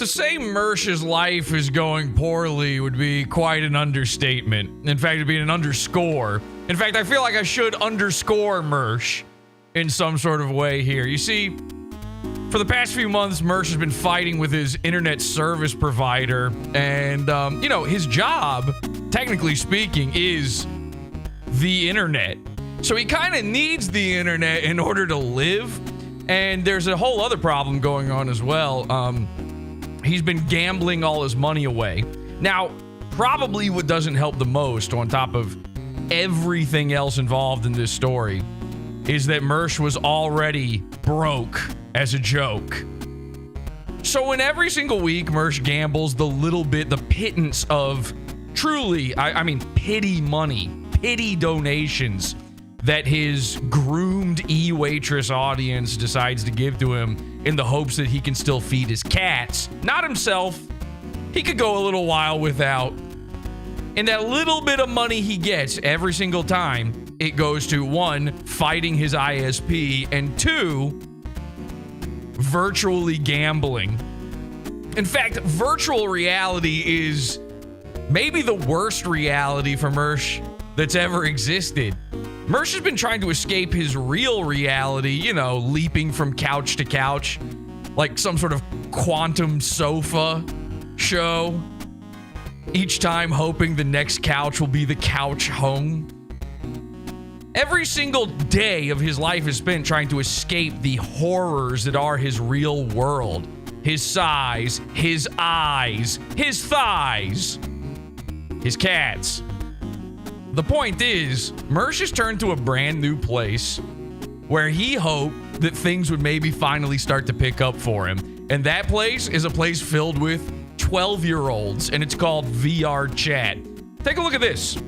To say Mersh's life is going poorly would be quite an understatement. In fact, it'd be an underscore. In fact, I feel like I should underscore Mersh in some sort of way here. You see, for the past few months, Mersh has been fighting with his internet service provider, and, his job, technically speaking, is the internet. So he kind of needs the internet in order to live, and there's a whole other problem going on as well. He's been gambling all his money away. Now, probably what doesn't help the most, on top of everything else involved in this story, is that Mersh was already broke as a joke. So in every single week, Mersh gambles the little bit, the pittance of truly, pity money, pity donations that his groomed e-waitress audience decides to give to him in the hopes that he can still feed his cats. Not himself. He could go a little while without. And that little bit of money he gets every single time, it goes to, 1, fighting his ISP, and 2, virtually gambling. In fact, virtual reality is maybe the worst reality for Mersh that's ever existed. Mersh has been trying to escape his real reality, leaping from couch to couch, like some sort of quantum sofa show, each time hoping the next couch will be the couch home. Every single day of his life is spent trying to escape the horrors that are his real world. His size, his eyes, his thighs, his cats. The point is, Mersh has turned to a brand new place where he hoped that things would maybe finally start to pick up for him. And that place is a place filled with 12-year-olds, and it's called VR Chat. Take a look at this.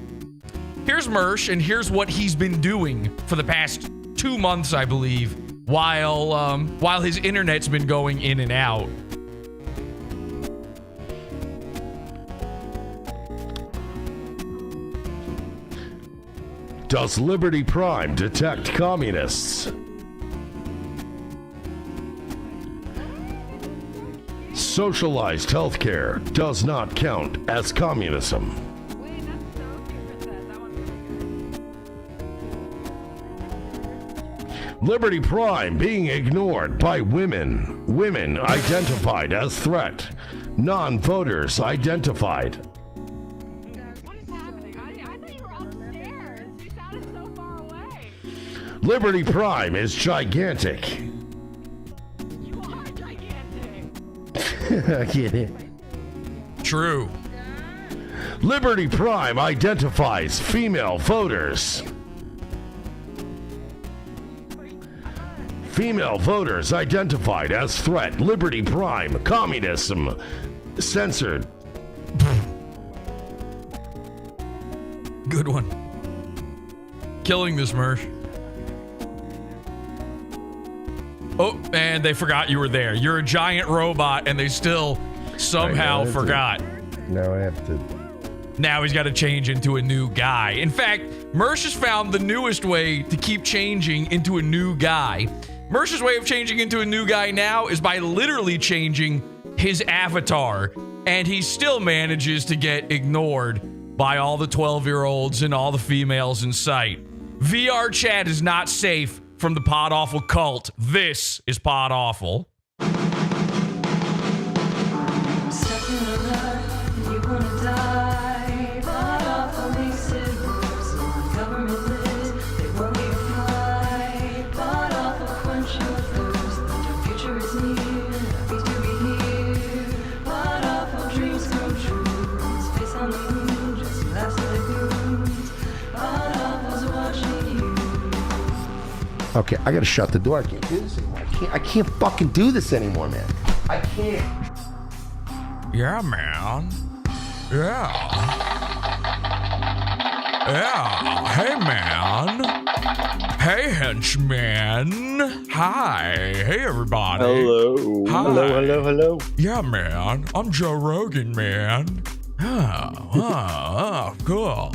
Here's Mersh, and here's what he's been doing for the past 2 months, I believe, while his internet's been going in and out. Does Liberty Prime detect communists? Socialized healthcare does not count as communism. Wait, that's so different. That one's Liberty Prime being ignored by women. Women identified as threat. Non-voters identified. What is happening? I thought you were upstairs. You sounded so far away. Liberty Prime is gigantic. You are gigantic. I get it. True. Liberty Prime identifies female voters. Female voters identified as threat. Liberty Prime. Communism. Censored. Good one. Killing this, Mersh. Oh, and they forgot you were there. You're a giant robot, and they still somehow forgot. Now I have to. Now he's got to change into a new guy. In fact, Mersh has found the newest way to keep changing into a new guy. Mersh's way of changing into a new guy now is by literally changing his avatar, and he still manages to get ignored by all the 12-year-olds and all the females in sight. VR Chat is not safe from the Potawful cult. This is Potawful. Okay, I gotta shut the door. I can't do this anymore. I can't fucking do this anymore, man. I can't. Yeah, man. Yeah. Yeah. Hey, man. Hey, henchman. Hi. Hey, everybody. Hello. Hi. Hello. Yeah, man. I'm Joe Rogan, man. Cool.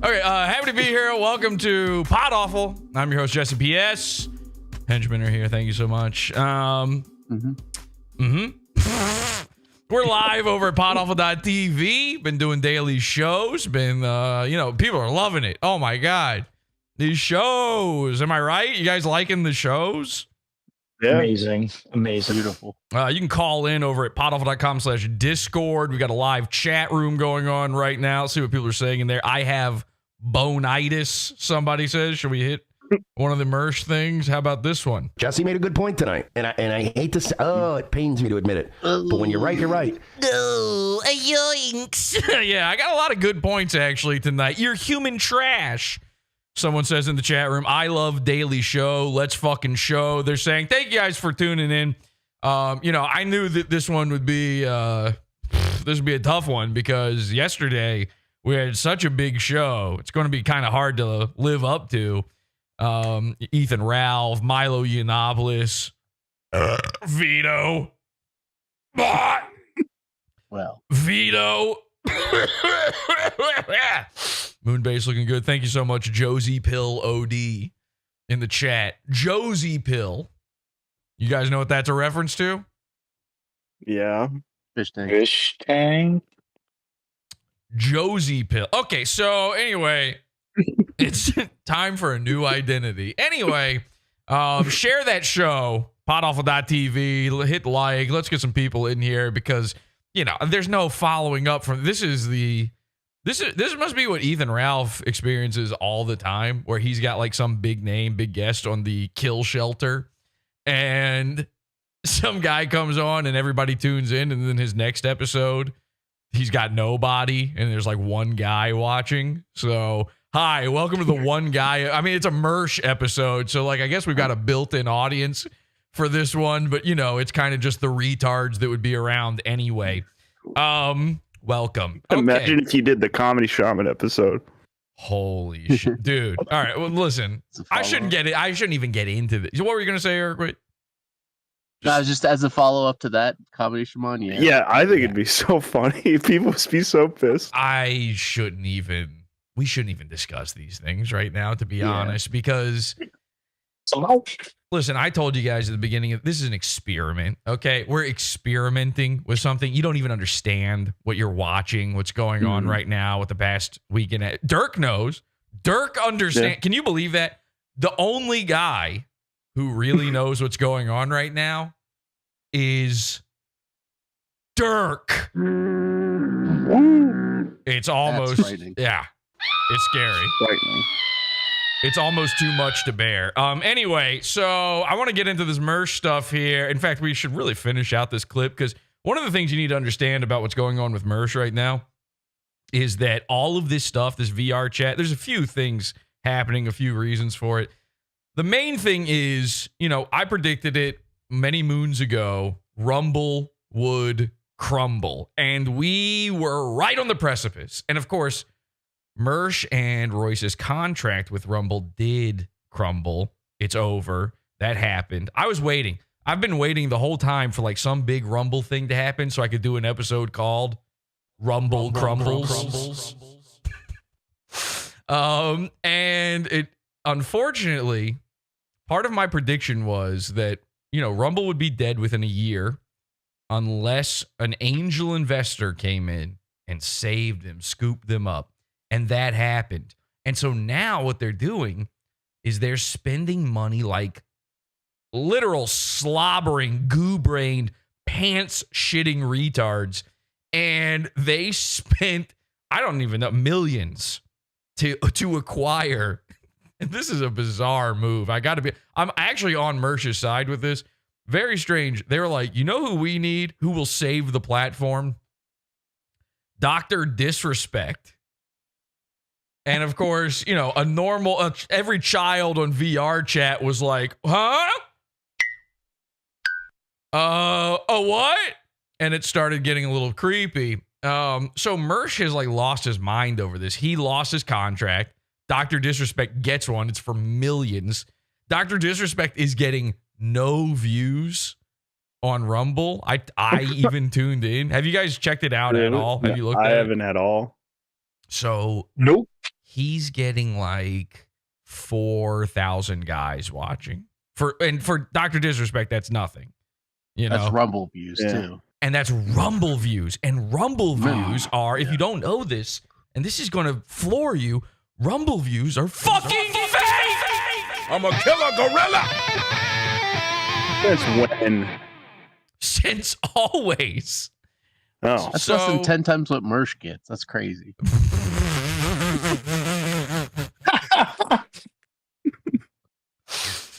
Okay, happy to be here. Welcome to Potawful. I'm your host, Jesse P.S. Henchmen are here. Thank you so much. We're live over at PODAWFUL.TV. Been doing daily shows. Been, people are loving it. Oh my God. These shows. Am I right? You guys liking the shows? Yeah. Amazing. Beautiful. You can call in over at Potawful.com/Discord. We got a live chat room going on right now. See what people are saying in there. I have bonitis, somebody says. Should we hit one of the Mersh things? How about this one? Jesse made a good point tonight, and I hate to say, it pains me to admit it, but when you're right, you're right. No, yoinks. Yeah, I got a lot of good points actually tonight. You're human trash. Someone says in the chat room, I love daily show. Let's fucking show. They're saying, thank you guys for tuning in. I knew that this one would be a tough one because yesterday we had such a big show. It's going to be kind of hard to live up to. Ethan Ralph, Milo Yiannopoulos, Vito. Well, Vito. Moonbase looking good. Thank you so much, Josie Pill OD in the chat. Josie Pill. You guys know what that's a reference to? Yeah. fish tank. Fish tank. Josie Pill. Okay, so anyway, it's time for a new identity. Anyway, share that show, Potawful.TV, hit like, let's get some people in here because, there's no following up from this must be what Ethan Ralph experiences all the time, where he's got like some big name, big guest on the kill shelter, and some guy comes on and everybody tunes in, and then his next episode, he's got nobody, and there's like one guy watching. So, hi, welcome to the one guy. I mean, it's a Mersh episode, so like I guess we've got a built-in audience for this one, but it's kind of just the retards that would be around anyway. Welcome. Imagine if you did the Comedy Shaman episode. Holy shit, dude. All right, well, listen, I shouldn't even get into this. What were you going to say, Eric? Wait. No, just as a follow-up to that, Comedy Shaman, Yeah, I think it'd be so funny. People would be so pissed. We shouldn't even discuss these things right now, to be honest, because listen, I told you guys at the beginning, this is an experiment, okay? We're experimenting with something. You don't even understand what you're watching, what's going on right now with the past weekend. Dirk knows. Dirk understands. Yeah. Can you believe that? The only guy who really knows what's going on right now is Dirk. It's almost, it's scary. Frightening. It's almost too much to bear. Anyway, so I want to get into this Mersh stuff here. In fact, we should really finish out this clip because one of the things you need to understand about what's going on with Mersh right now is that all of this stuff, this VR chat, there's a few things happening, a few reasons for it. The main thing is, I predicted it many moons ago, Rumble would crumble. And we were right on the precipice. And of course, Mersh and Royce's contract with Rumble did crumble. It's over. That happened. I was waiting. I've been waiting the whole time for like some big Rumble thing to happen so I could do an episode called Rumble Crumbles. And it, unfortunately, part of my prediction was that, Rumble would be dead within a year unless an angel investor came in and saved them, scooped them up. And that happened. And so now what they're doing is they're spending money like literal slobbering, goo-brained, pants-shitting retards. And they spent, I don't even know, millions to acquire. And this is a bizarre move. I'm actually on Mersh's side with this. Very strange. They were like, you know who we need? Who will save the platform? Dr. Disrespect. And of course, a normal, every child on VR chat was like, huh? What? And it started getting a little creepy. So Mersh has like lost his mind over this. He lost his contract. Dr. Disrespect gets one. It's for millions. Dr. Disrespect is getting no views on Rumble. I even tuned in. Have you guys checked it out at all? Have you looked at it? I haven't at all. So Nope. He's getting like 4,000 guys watching. For Dr. Disrespect, that's nothing. That's Rumble views too. And that's Rumble views. And Rumble views are, if you don't know this, and this is going to floor you, Rumble views are fucking fake! I'm a killer gorilla. That's when. Since always. Oh, That's less than 10 times what Mersh gets. That's crazy.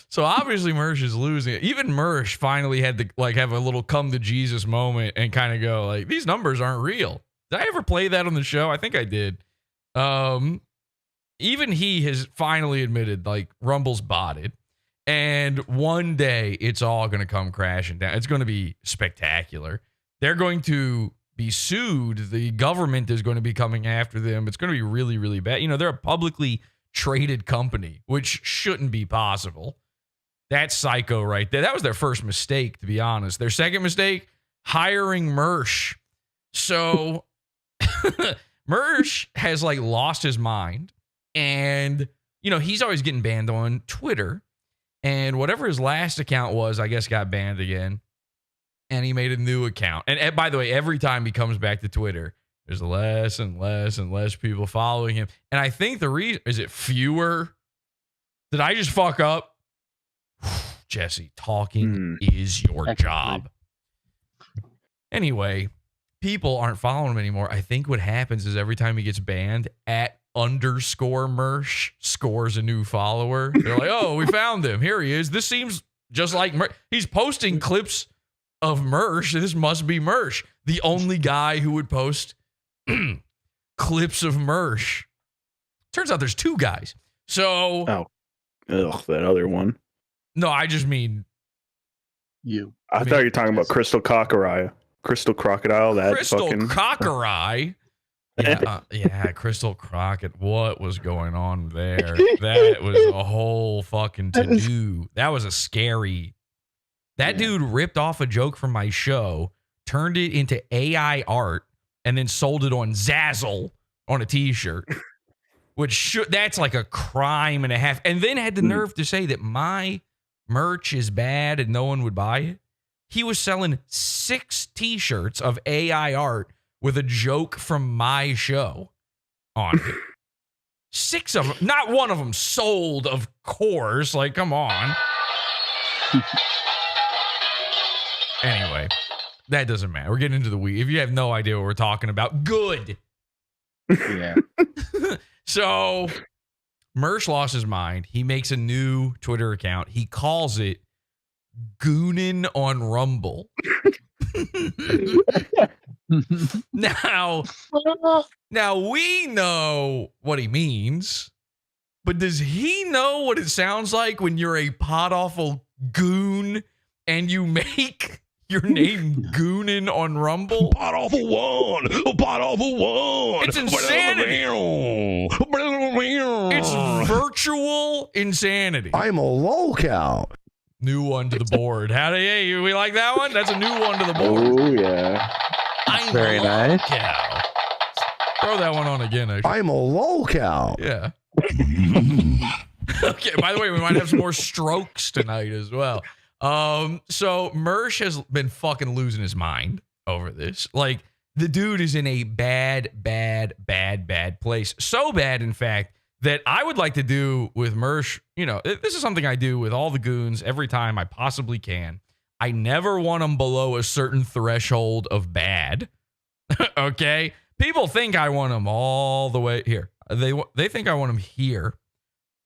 So obviously Mersh is losing it. Even Mersh finally had to like have a little come to Jesus moment and kind of go like, these numbers aren't real. Did I ever play that on the show? I think I did. Even he has finally admitted like Rumble's botted. And one day it's all going to come crashing down. It's going to be spectacular. They're going to be sued. The government is going to be coming after them. It's going to be really, really bad. You know, they're a publicly traded company, which shouldn't be possible. That's psycho right there. That was their first mistake, to be honest. Their second mistake, hiring Mersh. So Mersh has like lost his mind. And, you know, he's always getting banned on Twitter. And whatever his last account was, I guess got banned again. And he made a new account. And by the way, every time he comes back to Twitter, there's less and less and less people following him. And I think the reason, is it fewer? Did I just fuck up? Jesse, talking is your job. Anyway, people aren't following him anymore. I think what happens is every time he gets banned, @_Mersh scores a new follower. They're like, oh, we found him. Here he is. This seems just like Mersh. He's posting clips of Mersh. This must be Mersh. The only guy who would post clips of Mersh. Turns out there's two guys. So, that other one. No, I just mean you. I thought you were talking about Crystal Crocodile. Crystal Crocodile. That Crystal fucking Crocodile. Yeah, Crystal Crockett. What was going on there? That was a whole fucking to-do. That was a scary. That dude ripped off a joke from my show, turned it into AI art, and then sold it on Zazzle on a t-shirt. That's like a crime and a half. And then had the nerve to say that my merch is bad and no one would buy it. He was selling 6 t-shirts of AI art with a joke from my show on it. 6 of them. Not one of them sold, of course. Like, come on. Anyway, that doesn't matter. We're getting into the weed. If you have no idea what we're talking about, good. Yeah. So, Mersh lost his mind. He makes a new Twitter account. He calls it Goonin' on Rumble. Now we know what he means, but does he know what it sounds like when you're a Potawful goon and you make your name Goonin' on Rumble? Potawful one. It's insanity. It's virtual insanity. I'm a lolcow. New one to the board. Hey, we like that one? That's a new one to the board. Oh yeah. I'm very a nice. cow. Throw that one on again, actually. I'm a lolcow. Yeah. Okay, by the way, we might have some more strokes tonight as well. So Mersh has been fucking losing his mind over this. Like, the dude is in a bad place. So bad, in fact, that I would like to do with Mersh. You know, this is something I do with all the goons every time I possibly can. I never want them below a certain threshold of bad. Okay? People think I want them all the way here. They think I want them here.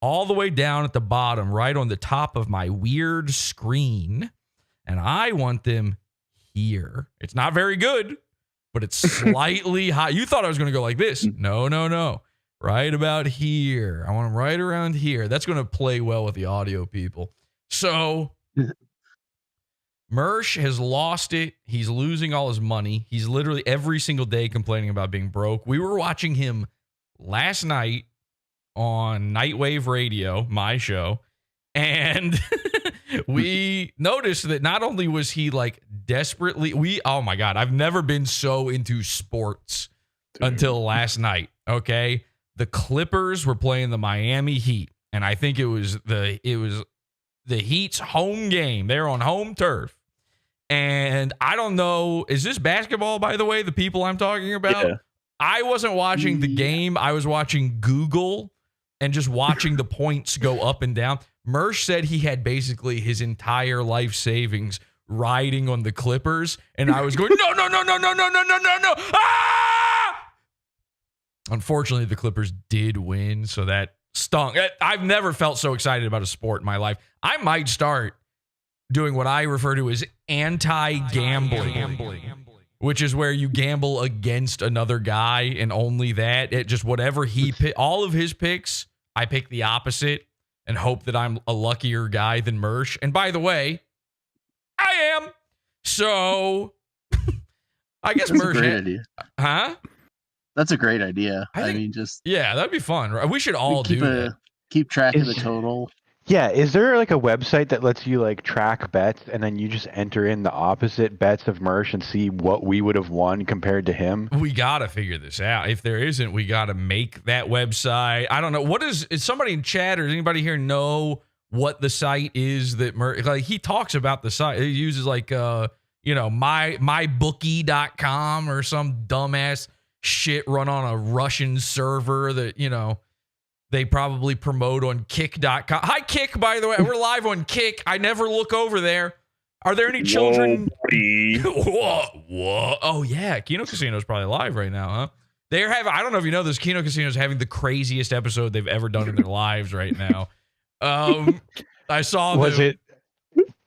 All the way down at the bottom, right on the top of my weird screen. And I want them here. It's not very good, but it's slightly high. You thought I was going to go like this. No. Right about here. I want them right around here. That's going to play well with the audio people. So Mersh has lost it. He's losing all his money. He's literally every single day complaining about being broke. We were watching him last night on Nightwave Radio, my show, and we noticed that not only was he like desperately, oh my God, I've never been so into sports until last night. Okay. The Clippers were playing the Miami Heat, and I think it was the Heat's home game. They're on home turf. And I don't know, is this basketball, by the way, the people I'm talking about? Yeah. I wasn't watching the game. I was watching Google and just watching the points go up and down. Mersh said he had basically his entire life savings riding on the Clippers. And I was going, no. Ah! Unfortunately, the Clippers did win, so that stung. I've never felt so excited about a sport in my life. I might start doing what I refer to as anti-gambling, which is where you gamble against another guy and only that. It just whatever he pick, all of his picks, I pick the opposite and hope that I'm a luckier guy than Mersh. And by the way, I am. So I guess That's Mersh. a great idea. Huh? That's a great idea. I mean, just yeah, that'd be fun. Right? We should all do that. Keep track of the total. Yeah, is there like a website that lets you like track bets and then you just enter in the opposite bets of Mersh and see what we would have won compared to him? We gotta figure this out. If there isn't, we gotta make that website. I don't know. What is somebody in chat or does anybody here know what the site is that Mersh, like he talks about the site. He uses like mybookie.com or some dumbass shit run on a Russian server that, they probably promote on kick.com. Hi, Kick, by the way. We're live on Kick. I never look over there. Are there any children? Whoa. Oh, yeah. Kino Casino's probably live right now, huh? I don't know if you know this, Kino Casino's having the craziest episode they've ever done in their lives right now. I saw Was it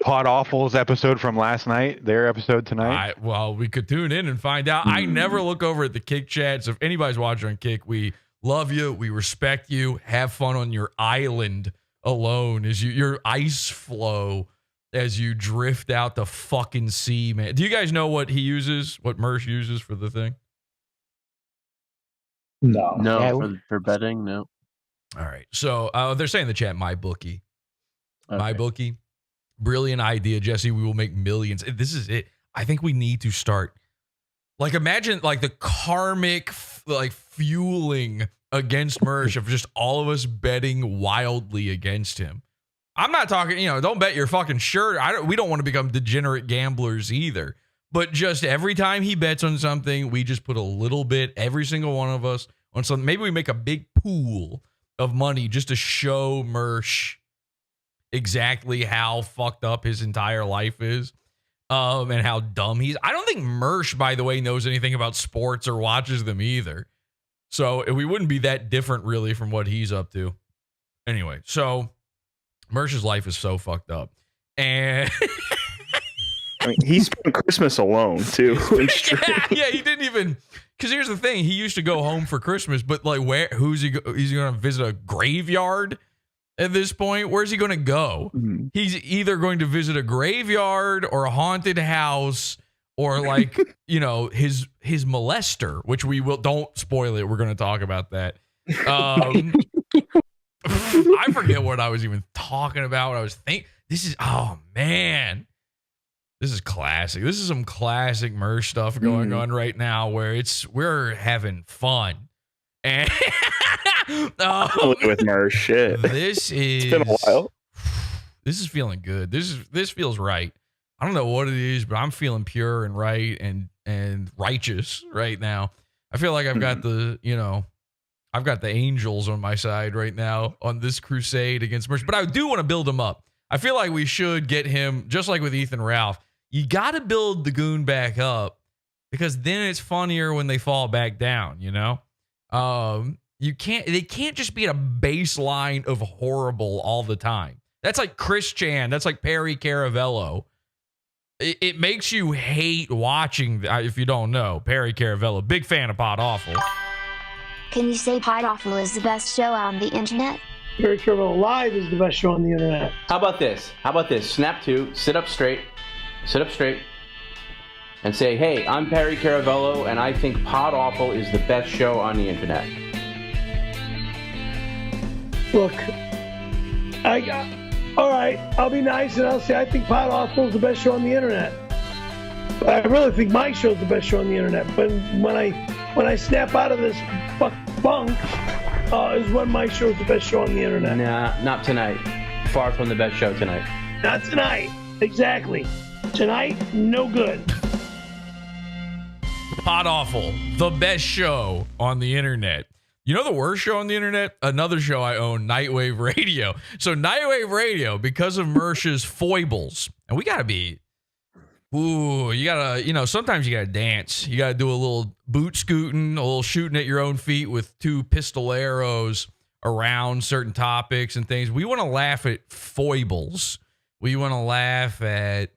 Potawful's episode from last night? Their episode tonight? Well, we could tune in and find out. I never look over at the Kick chat, so if anybody's watching on Kick, we love you. We respect you. Have fun on your island alone as your ice flow as you drift out the fucking sea, man. Do you guys know what Mersh uses for the thing? No. No, for betting, no. All right. So they're saying in the chat, MyBookie. Okay. MyBookie. Brilliant idea, Jesse. We will make millions. This is it. I think we need to start. Like, imagine like the karmic fueling against Mersh of just all of us betting wildly against him. I'm not talking, don't bet your fucking shirt. We don't want to become degenerate gamblers either. But just every time he bets on something, we just put a little bit, every single one of us, on something. Maybe we make a big pool of money just to show Mersh exactly how fucked up his entire life is. And how dumb he's. I don't think Mersh, by the way, knows anything about sports or watches them either. So we wouldn't be that different really from what he's up to. Anyway, so Mersh's life is so fucked up. And I mean, he spent Christmas alone too. yeah, he didn't even, because here's the thing. He used to go home for Christmas, but like who's he going to visit a graveyard? At this point, where's he going to go? Mm-hmm. He's either going to visit a graveyard or a haunted house or like, his molester, which we will, don't spoil it. We're going to talk about that. I forget what I was even talking about. What I was thinking. Oh man, this is classic. This is some classic Mersh stuff going on right now where we're having fun. And with Mersh shit. It's been a while. This is feeling good. This feels right. I don't know what it is, but I'm feeling pure and right and righteous right now. I feel like I've got the angels on my side right now on this crusade against Mersh. But I do want to build him up. I feel like we should get him, just like with Ethan Ralph. You got to build the goon back up because then it's funnier when they fall back down, they can't just be at a baseline of horrible all the time. That's like Chris Chan. That's like Perry Caravello. It makes you hate watching, if you don't know, Perry Caravello. Big fan of Podawful. Can you say Potawful is the best show on the internet? Perry Caravello Live is the best show on the internet. How about this? Snap to, sit up straight, and say, hey, I'm Perry Caravello, and I think Podawful is the best show on the internet. Look, all right, I'll be nice and I'll say I think Potawful is the best show on the internet. But I really think my show's the best show on the internet. But when I snap out of this funk, is when my show's the best show on the internet. Nah, not tonight. Far from the best show tonight. Not tonight. Exactly. Tonight, no good. Potawful, the best show on the internet. You know the worst show on the internet? Another show I own, Nightwave Radio. So Nightwave Radio, because of Mersh's foibles, and we gotta be, you gotta, sometimes you gotta dance. You gotta do a little boot scooting, a little shooting at your own feet with two pistoleros around certain topics and things. We want to laugh at foibles. We want to laugh at,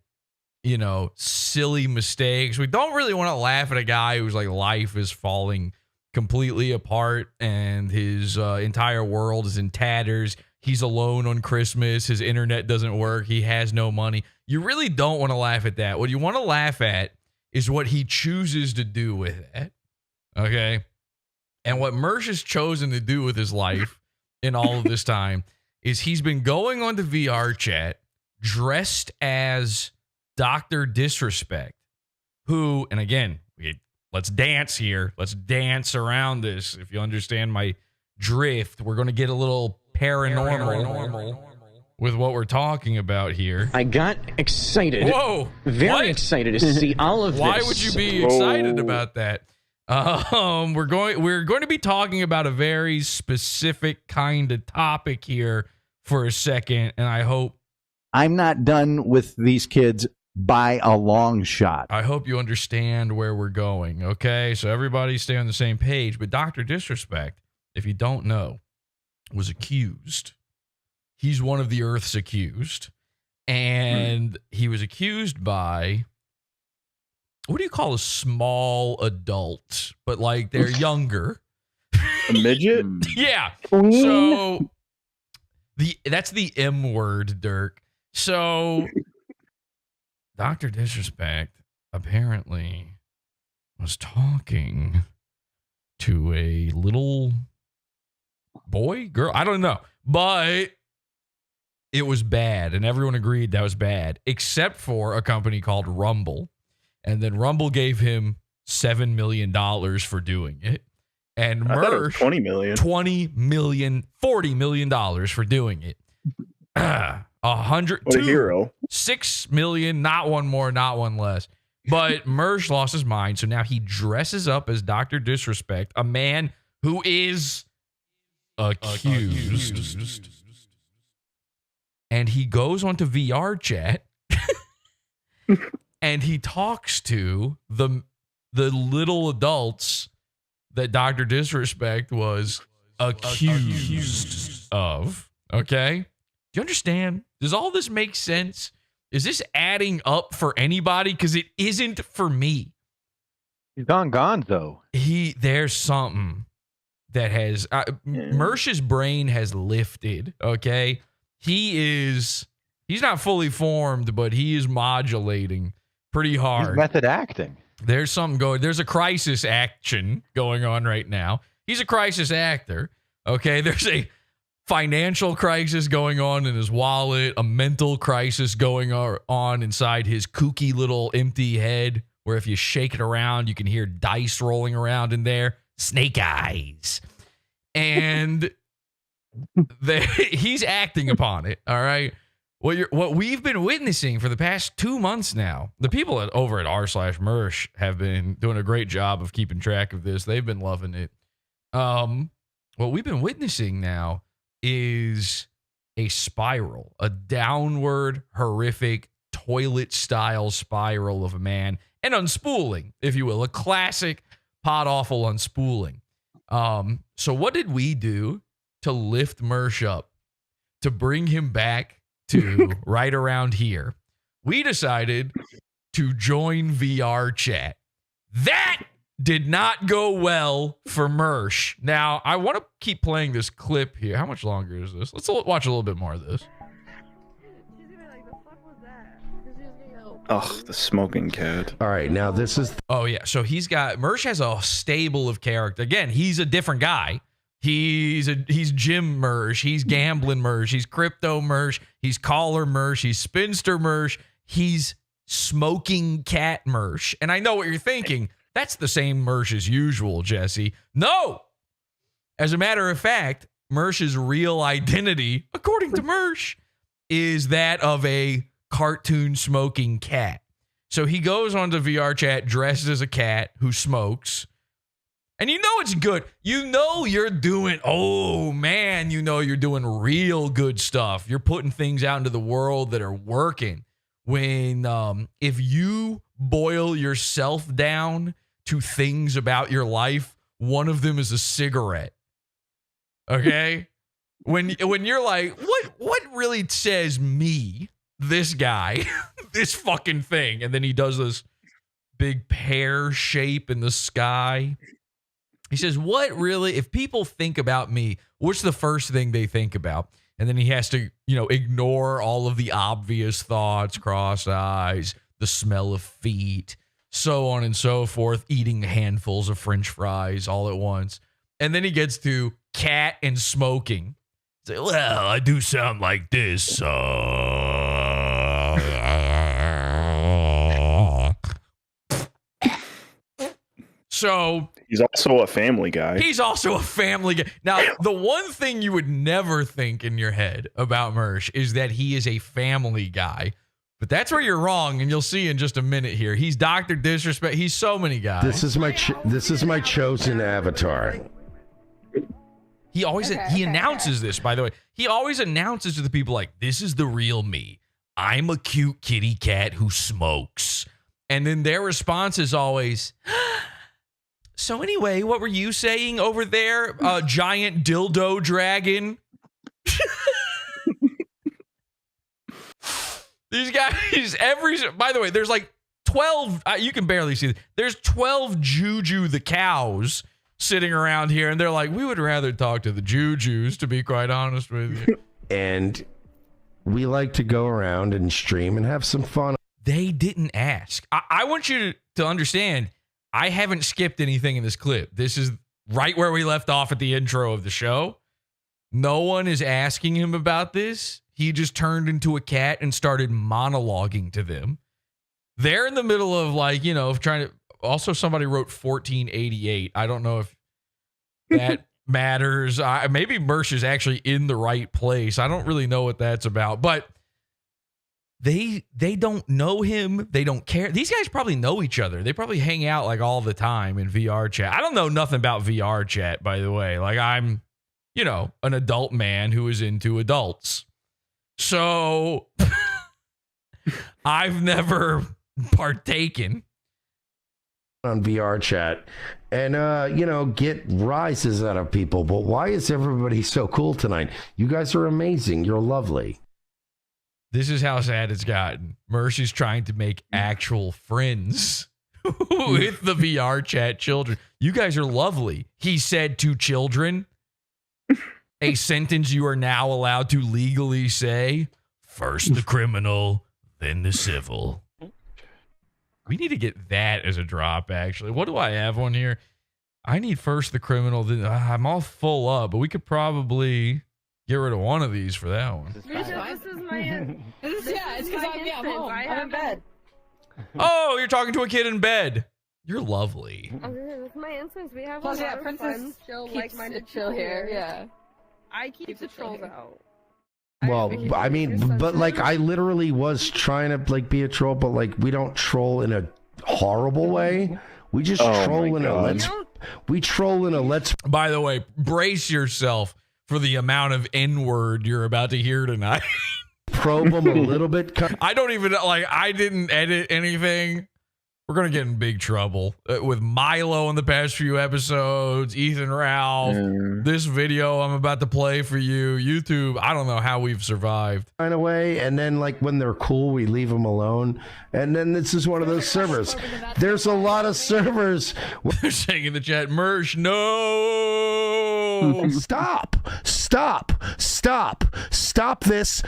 silly mistakes. We don't really want to laugh at a guy whose life is falling completely apart and his entire world is in tatters. He's alone on Christmas. His internet doesn't work. He has no money. You really don't want to laugh at that. What you want to laugh at is what he chooses to do with it. Okay? And what Mersh has chosen to do with his life in all of this time is he's been going on to VR chat dressed as Dr. Disrespect, who, and again, let's dance here. Let's dance around this. If you understand my drift, we're going to get a little paranormal with what we're talking about here. I got excited. Whoa. Very excited to see all of this. Why would you be excited about that? We're going to be talking about a very specific kind of topic here for a second, and I hope I'm not done with these kids by a long shot. I hope you understand where we're going, okay? So everybody stay on the same page. But Dr. Disrespect, if you don't know, was accused. He's one of the Earth's accused. And he was accused by, what do you call a small adult? But they're younger. A midget? Yeah. So that's the M word, Dirk. So Dr. Disrespect apparently was talking to a little boy, girl, I don't know, but it was bad, and everyone agreed that was bad, except for a company called Rumble, and then Rumble gave him $7 million for doing it, and Mersh $20 million, $40 million for doing it. What a hero. 6 million, not one more, not one less. But Mersh lost his mind, so now he dresses up as Dr. Disrespect, a man who is accused. And he goes onto VR chat and he talks to the little adults that Dr. Disrespect was accused of. Okay? Do you understand? Does all this make sense? Is this adding up for anybody? Because it isn't for me. He's gone, though. There's something that has... Mersh's brain has lifted, okay? He's not fully formed, but he is modulating pretty hard. He's method acting. There's something going... There's a crisis action going on right now. He's a crisis actor, okay? There's a financial crisis going on in his wallet, a mental crisis going on inside his kooky little empty head, where if you shake it around, you can hear dice rolling around in there. Snake eyes. And he's acting upon it, all right? What we've been witnessing for the past 2 months now, the people over at r/Mersh have been doing a great job of keeping track of this. They've been loving it. What we've been witnessing now is a spiral, a downward, horrific, toilet-style spiral of a man, and unspooling, if you will, a classic Potawful unspooling. So what did we do to lift Mersh up, to bring him back to right around here? We decided to join VR chat. That did not go well for Mersh. Now, I want to keep playing this clip here. How much longer is this? Let's watch a little bit more of this. She's gonna be like, the fuck was that? Ugh, the smoking cat. All right, now this is... Oh, yeah. So Mersh has a stable of character. Again, he's a different guy. He's Jim Mersh. He's gambling Mersh. He's crypto Mersh. He's caller Mersh. He's spinster Mersh. He's smoking cat Mersh. And I know what you're thinking. That's the same Mersh as usual, Jesse. No! As a matter of fact, Mersh's real identity, according to Mersh, is that of a cartoon smoking cat. So he goes onto VR chat dressed as a cat who smokes. And you know it's good. You know you're doing, oh man, you know you're doing real good stuff. You're putting things out into the world that are working. When, if you boil yourself down to things about your life, one of them is a cigarette. Okay? When you're like, what really says me, this guy, this fucking thing? And then he does this big pear shape in the sky. He says, what really, if people think about me, what's the first thing they think about? And then he has to, ignore all of the obvious thoughts, cross eyes, the smell of feet, so on and so forth, eating handfuls of French fries all at once. And then he gets to cat and smoking. He's like, well, I do sound like this. So he's also a family guy. He's also a family guy. Now, the one thing you would never think in your head about Mersh is that he is a family guy. But that's where you're wrong, and you'll see in just a minute here. He's Dr. Disrespect. He's so many guys. This is my chosen avatar. He always he announces this, by the way. He always announces to the people like, this is the real me. I'm a cute kitty cat who smokes. And then their response is always, so anyway, what were you saying over there? Giant dildo dragon. These guys, by the way, there's like 12, you can barely see it. There's 12 Juju the cows sitting around here, and they're like, we would rather talk to the Jujus, to be quite honest with you. And we like to go around and stream and have some fun. They didn't ask. I want you to understand, I haven't skipped anything in this clip. This is right where we left off at the intro of the show. No one is asking him about this. He just turned into a cat and started monologuing to them. They're in the middle of trying to... Also, somebody wrote 1488. I don't know if that matters. Maybe Mersh is actually in the right place. I don't really know what that's about. But they don't know him. They don't care. These guys probably know each other. They probably hang out like all the time in VR chat. I don't know nothing about VR chat, by the way. Like I'm, an adult man who is into adults. So I've never partaken on VR chat and get rises out of people. But why is everybody so cool tonight? You guys are amazing. You're lovely. This is how sad it's gotten. Mersh is trying to make actual friends with the VR chat children. You guys are lovely, he said to children. A sentence you are now allowed to legally say. First the criminal, then the civil. We need to get that as a drop, actually. What do I have on here? I need first the criminal, then I'm all full up, but we could probably get rid of one of these for that one. This is my it's because I'm home. I'm in bed. Oh, you're talking to a kid in bed. You're lovely. With my instance, we have Plus, a lot of Princess fun, chill, keeps like-minded it chill people here. Yeah. I keep the trolls out. Well, I mean, but like I literally was trying to like be a troll, but like we don't troll in a horrible way. We just troll in a let's. By the way, brace yourself for the amount of N-word you're about to hear tonight. Probe them a little bit. I don't even I didn't edit anything. We're going to get in big trouble with Milo in the past few episodes, Ethan Ralph, this video I'm about to play for you, YouTube. I don't know how we've survived. Kind of way, and then like when they're cool, we leave them alone. And then this is one of those servers. There's a lot of servers. They're saying in the chat, Mersh, no. Stop this.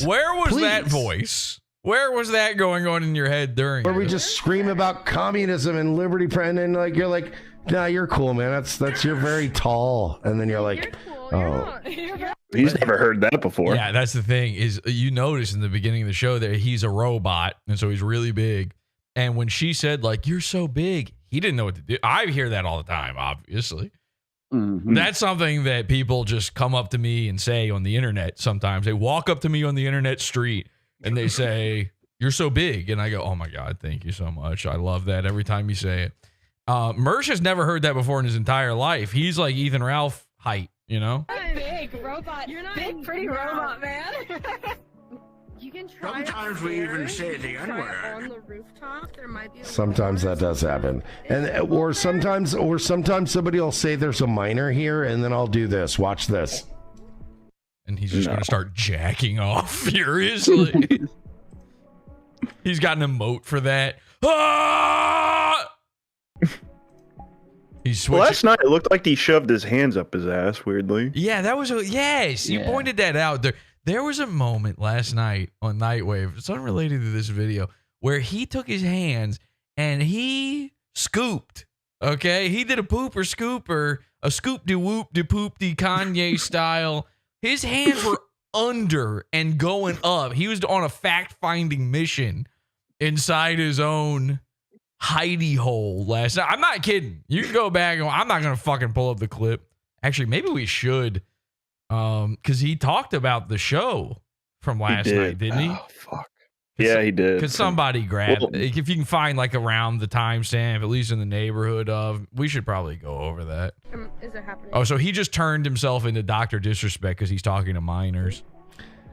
Where was Please. that voice? Where was that going on in your head during Where we just scream about communism and liberty, and then like you're like, nah, you're cool, man. That's you're very tall, and then you're like, oh. He's never heard that before. Yeah, that's the thing is you notice in the beginning of the show that he's a robot, and so he's really big. And when she said like, you're so big, he didn't know what to do. I hear that all the time, obviously. Mm-hmm. That's something that people just come up to me and say on the internet sometimes. They walk up to me on the internet street and they say, You're so big. And I go, oh my God, thank you so much. I love that every time you say it. Mersh has never heard that before in his entire life. He's like Ethan Ralph height, you know? Big robot. You're not big, pretty robot, man. You can try. Sometimes we even say the N-word. On the rooftop, there might be. Sometimes that does happen, or sometimes somebody will say there's a miner here, and then I'll do this. Watch this. And he's just gonna start jacking off furiously. He's got an emote for that. Ah! He's switching. Last night it looked like he shoved his hands up his ass weirdly. Yeah, that was yes. You pointed that out. There was a moment last night on Nightwave, it's unrelated to this video, where he took his hands and he scooped. Okay, he did a pooper scooper, a scoop de whoop de poop de Kanye style. His hands were under and going up. He was on a fact-finding mission inside his own hidey hole last night. I'm not kidding. You can go back and I'm not gonna fucking pull up the clip. Actually, maybe we should. Because he talked about the show from last night, didn't he? Oh, fuck. Yeah, he did. Could somebody grab if you can find like around the timestamp, at least in the neighborhood of, we should probably go over that. Is it happening? Oh, so he just turned himself into Dr. Disrespect because he's talking to minors.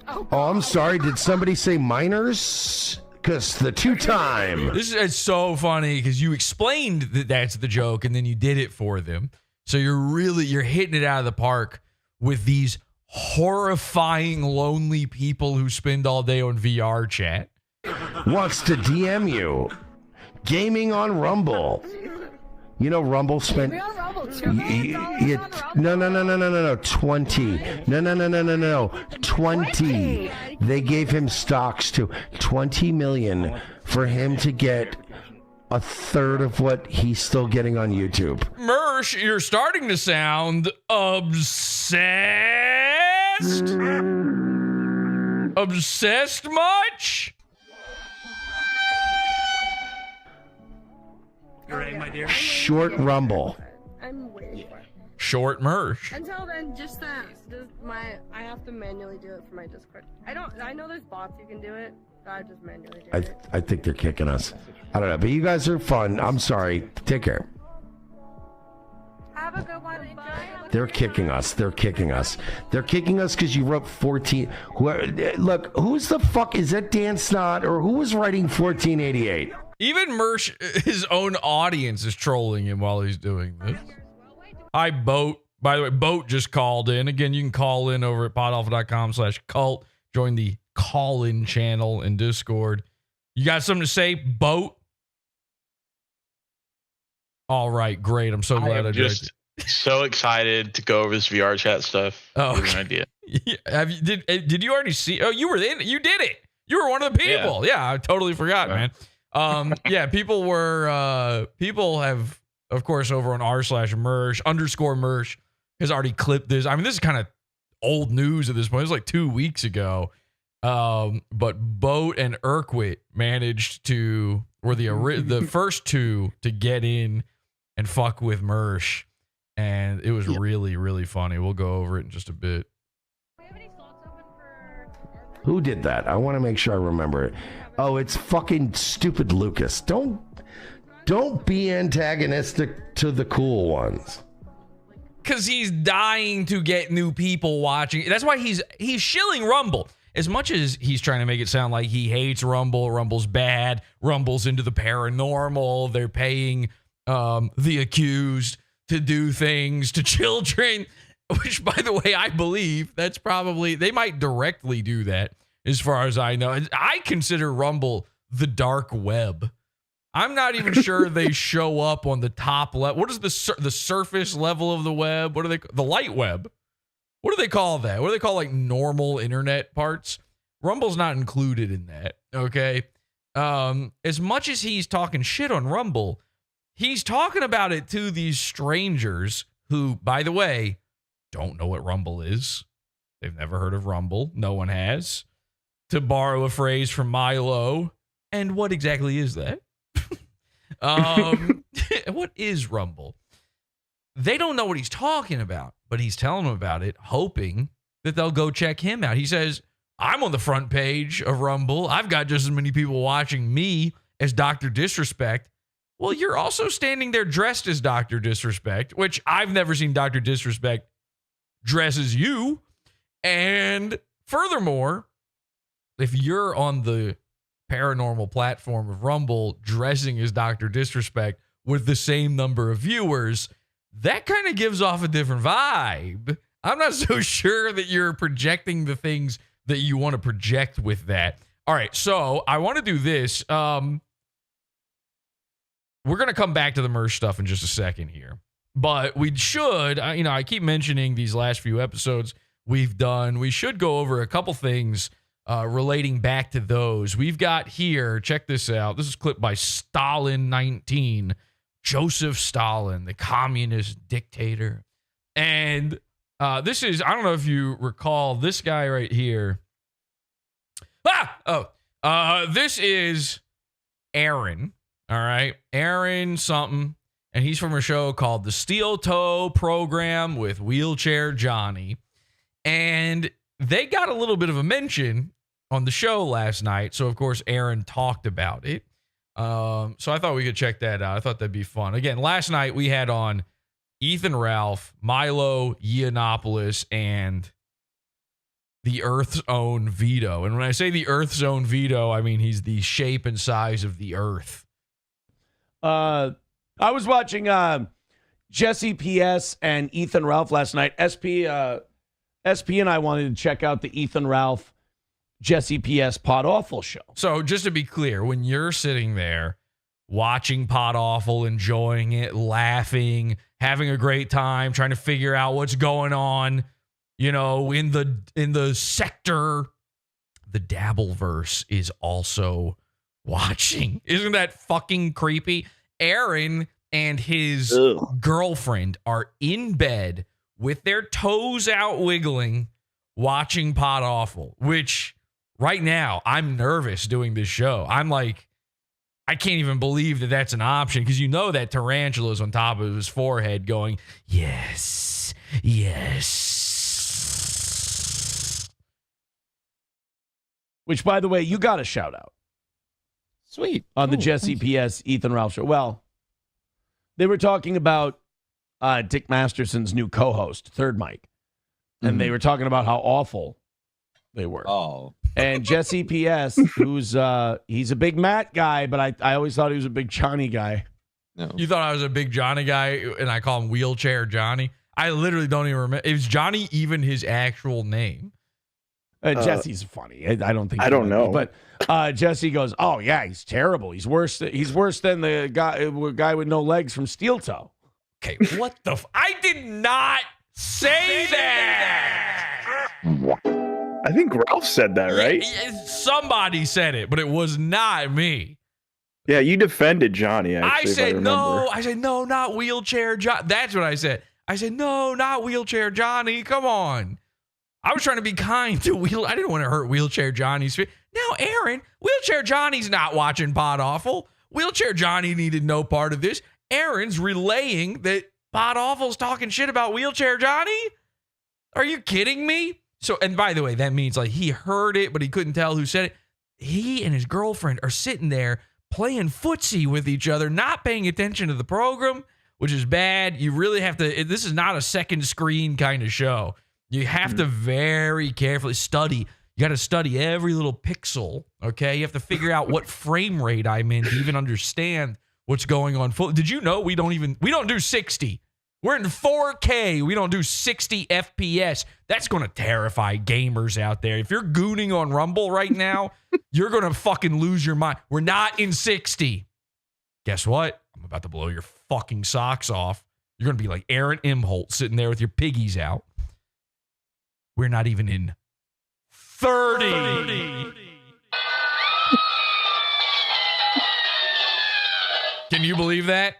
Oh, I'm sorry. Did somebody say minors? Because the two-time. This is so funny because you explained that that's the joke and then you did it for them. So you're hitting it out of the park with these horrifying, lonely people who spend all day on VR chat. Wants to DM you. Gaming on Rumble. You know, Rumble spent. No. 20. No. 20. They gave him stocks to 20 million for him to get a third of what he's still getting on YouTube. Mersh, you're starting to sound obsessed. Obsessed much? You're right, my dear. Short Rumble. I'm waiting for it. Short Mersh. Until then, I have to manually do it for my Discord. I know there's bots you can do it, but I just manually do it. I think they're kicking us. I don't know, but you guys are fun. I'm sorry. Take care. Have a good one. They're kicking us. They're kicking us. They're kicking us because you wrote 14. Look, who's the fuck? Is that Dan Snot or who was writing 1488? Even Mersh, his own audience is trolling him while he's doing this. Hi, Boat. By the way, Boat just called in. Again, you can call in over at podawful.com/cult. Join the call-in channel in Discord. You got something to say, Boat? All right, great. I'm so glad I just so excited to go over this VR chat stuff. Oh, okay. Idea. Have you did you already see? Oh, you were in. You did it. You were one of the people. Yeah, I totally forgot, man. Yeah, people have, of course, over on r/Mersh _Mersh has already clipped this. I mean, this is kind of old news at this point. It was like 2 weeks ago. But Boat and Urquit managed to were the first two to get in and fuck with Mersh, and it was really, really funny. We'll go over it in just a bit. Who did that? I want to make sure I remember it. Oh, it's fucking stupid Lucas. Don't be antagonistic to the cool ones. Cause he's dying to get new people watching. That's why he's shilling Rumble. As much as he's trying to make it sound like he hates Rumble, Rumble's bad, Rumble's into the paranormal, they're paying the accused to do things to children, which, by the way, I believe that's probably, they might directly do that as far as I know. I consider Rumble the dark web. I'm not even sure they show up on the top level. What is the surface level of the web? What are they? The light web. What do they call that? What do they call like normal internet parts? Rumble's not included in that. Okay. As much as he's talking shit on Rumble, he's talking about it to these strangers who, by the way, don't know what Rumble is. They've never heard of Rumble. No one has. To borrow a phrase from Milo, and what exactly is that? What is Rumble? They don't know what he's talking about, but he's telling them about it, hoping that they'll go check him out. He says, I'm on the front page of Rumble. I've got just as many people watching me as Dr. Disrespect. Well, you're also standing there dressed as Dr. Disrespect, which I've never seen Dr. Disrespect dress as you. And furthermore, if you're on the paranormal platform of Rumble dressing as Dr. Disrespect with the same number of viewers, that kind of gives off a different vibe. I'm not so sure that you're projecting the things that you want to project with that. All right, so I want to do this. We're going to come back to the Mersh stuff in just a second here. But we should, I keep mentioning these last few episodes we've done. We should go over a couple things relating back to those. We've got here, check this out. This is clipped by Stalin19, Joseph Stalin, the communist dictator. And this is, I don't know if you recall this guy right here. This is Aaron. All right. Aaron something. And he's from a show called The Steel Toe Program with Wheelchair Johnny. And they got a little bit of a mention on the show last night. So, of course, Aaron talked about it. So I thought we could check that out. I thought that'd be fun. Again, last night we had on Ethan Ralph, Milo Yiannopoulos, and the Earth's own Vito. And when I say the Earth's own Vito, I mean he's the shape and size of the Earth. I was watching Jesse PS and Ethan Ralph last night. SP and I wanted to check out the Ethan Ralph, Jesse PS Podawful show. So just to be clear, when you're sitting there watching Potawful, enjoying it, laughing, having a great time, trying to figure out what's going on, in the sector, the Dabbleverse is also watching. Isn't that fucking creepy? Aaron and his girlfriend are in bed with their toes out wiggling, watching Potawful, which right now I'm nervous doing this show. I'm like, I can't even believe that that's an option, because that tarantula's on top of his forehead going, yes, yes. Which, by the way, you got a shout out. Sweet. On the Jesse PS Ethan Ralph show. Well, they were talking about Dick Masterson's new co-host, Third Mike. And they were talking about how awful they were. Oh. And Jesse PS, who's he's a big Matt guy, but I always thought he was a big Johnny guy. No. You thought I was a big Johnny guy, and I call him Wheelchair Johnny? I literally don't even remember. Is Johnny even his actual name? Jesse's funny. I don't think. I don't know. But Jesse goes, "Oh yeah, he's terrible. He's worse. He's worse than the guy with no legs from Steel Toe." Okay, what the? I did not say that. I think Ralph said that, right? Somebody said it, but it was not me. Yeah, you defended Johnny. Actually, I said no. I said no, not Wheelchair Johnny. That's what I said. I said no, not Wheelchair Johnny. Come on. I was trying to be kind to I didn't want to hurt Wheelchair Johnny's feelings. Now, Aaron, Wheelchair Johnny's not watching Potawful. Wheelchair Johnny needed no part of this. Aaron's relaying that Potawful's talking shit about Wheelchair Johnny? Are you kidding me? So, and by the way, that means like he heard it, but he couldn't tell who said it. He and his girlfriend are sitting there playing footsie with each other, not paying attention to the program, which is bad. You really have to, this is not a second screen kind of show. You have to very carefully study. You got to study every little pixel, okay? You have to figure out what frame rate I'm in to even understand what's going on. Did you know we don't do 60? We're in 4K. We don't do 60 FPS. That's going to terrify gamers out there. If you're gooning on Rumble right now, you're going to fucking lose your mind. We're not in 60. Guess what? I'm about to blow your fucking socks off. You're going to be like Aaron Imholte sitting there with your piggies out. We're not even in 30. Can you believe that?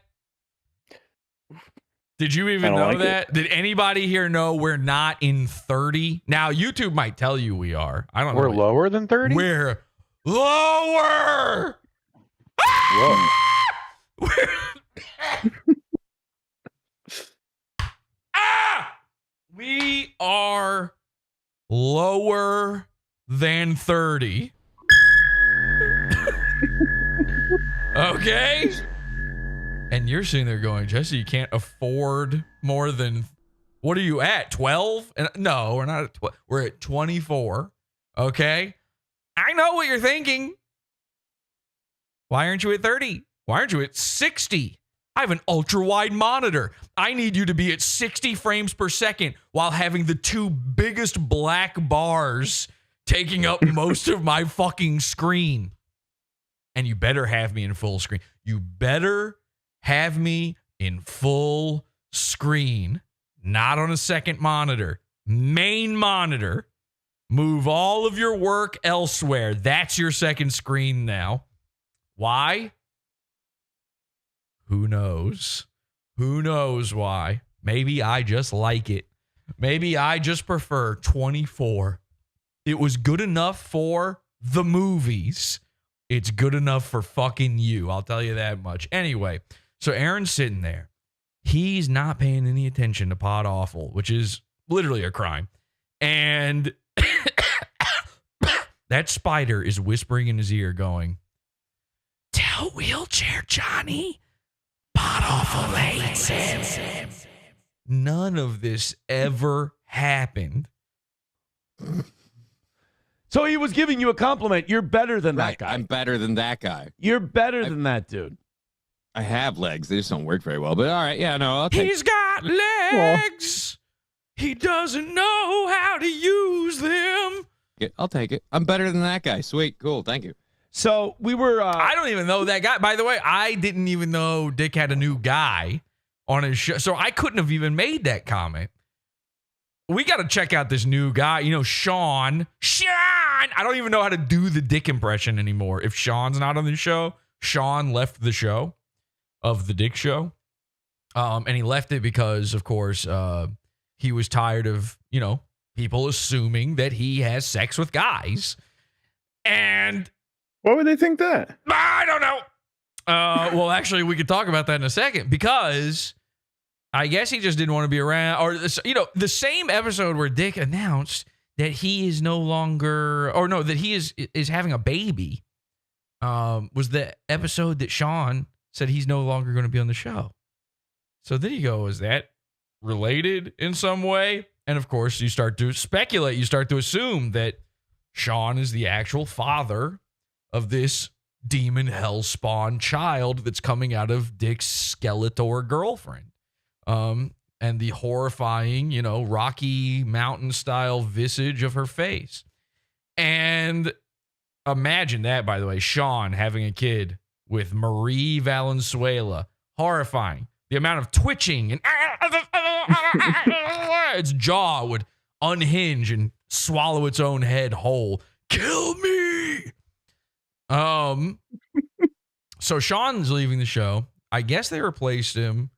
Did you even know that? Did anybody here know we're not in 30? Now, YouTube might tell you we are. I don't know. We're lower than 30? We're lower. Whoa. We are lower than 30. Okay? And you're sitting there going, Jesse, you can't afford more than, what are you at, 12? And no, we're not at 12. We're at 24. Okay? I know what you're thinking. Why aren't you at 30? Why aren't you at 60? I have an ultra-wide monitor. I need you to be at 60 frames per second while having the two biggest black bars taking up most of my fucking screen. And you better have me in full screen. You better have me in full screen, not on a second monitor. Main monitor. Move all of your work elsewhere. That's your second screen now. Why? Who knows? Who knows why? Maybe I just like it. Maybe I just prefer 24. It was good enough for the movies. It's good enough for fucking you. I'll tell you that much. Anyway, so Aaron's sitting there. He's not paying any attention to Potawful, which is literally a crime. And that spider is whispering in his ear going, tell Wheelchair Johnny Potawful hates him. None of this ever happened. So he was giving you a compliment. You're better than that guy. I'm better than that guy. You're better than that dude. I have legs. They just don't work very well. But all right, yeah, no, I'll take He's got legs. He doesn't know how to use them. I'll take it. I'm better than that guy. Sweet, cool, thank you. So we were... I don't even know that guy. By the way, I didn't even know Dick had a new guy on his show. So I couldn't have even made that comment. We got to check out this new guy. You know, Sean. I don't even know how to do the Dick impression anymore. If Sean's not on the show, Sean left the show of the Dick show. And he left it because, of course, he was tired of, you know, people assuming that he has sex with guys. And... why would they think that? I don't know. Well, actually, we could talk about that in a second because I guess he just didn't want to be around. Or, you know, the same episode where Dick announced that he is no longer, or no, that he is having a baby, was the episode that Sean said he's no longer going to be on the show. So then you go, is that related in some way? And of course, you start to speculate. You start to assume that Sean is the actual father of this demon hellspawn child that's coming out of Dick's Skeletor girlfriend. And the horrifying, you know, Rocky Mountain style visage of her face. And imagine that, by the way, Sean having a kid with Marie Valenzuela. Horrifying. The amount of twitching and its jaw would unhinge and swallow its own head whole. Kill me. So Sean's leaving the show. I guess they replaced him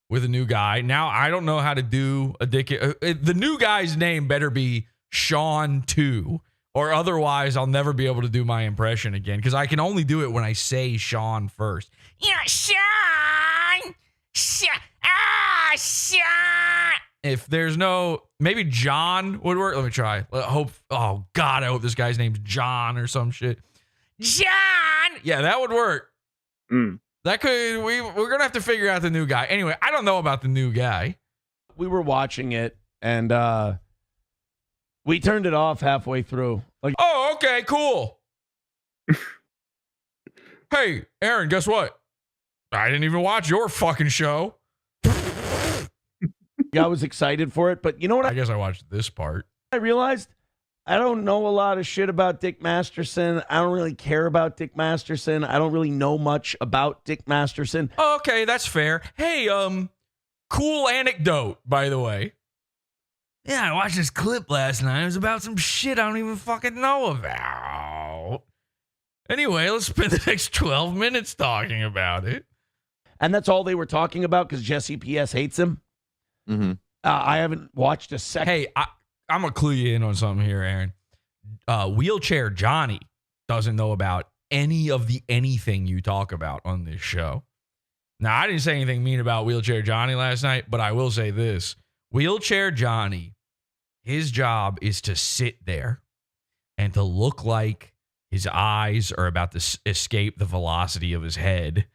with a new guy. Now, I don't know how to do a Dick. The new guy's name better be Sean 2, or otherwise I'll never be able to do my impression again, because I can only do it when I say Sean first. Yeah, Sean! Sean! If there's no, maybe John would work. Let me try. Oh, God, I hope this guy's name's John or some shit. John! Yeah, that would work. That could, we're going to have to figure out the new guy. Anyway, I don't know about the new guy. We were watching it, and we turned it off halfway through. Like, oh, okay, cool. Hey, Aaron, guess what? I didn't even watch your fucking show. I was excited for it, but you know what? I guess I watched this part. I realized I don't know a lot of shit about Dick Masterson. I don't really care about Dick Masterson. I don't really know much about Dick Masterson. Okay, that's fair. Hey, cool anecdote, by the way. Yeah, I watched this clip last night. It was about some shit I don't even fucking know about. Anyway, let's spend the next 12 minutes talking about it. And that's all they were talking about because Jesse PS hates him. Mm-hmm. I haven't watched a second. Hey, I'm going to clue you in on something here, Aaron. Wheelchair Johnny doesn't know about any of the anything you talk about on this show. Now, I didn't say anything mean about Wheelchair Johnny last night, but I will say this. Wheelchair Johnny, his job is to sit there and to look like his eyes are about to escape the velocity of his head.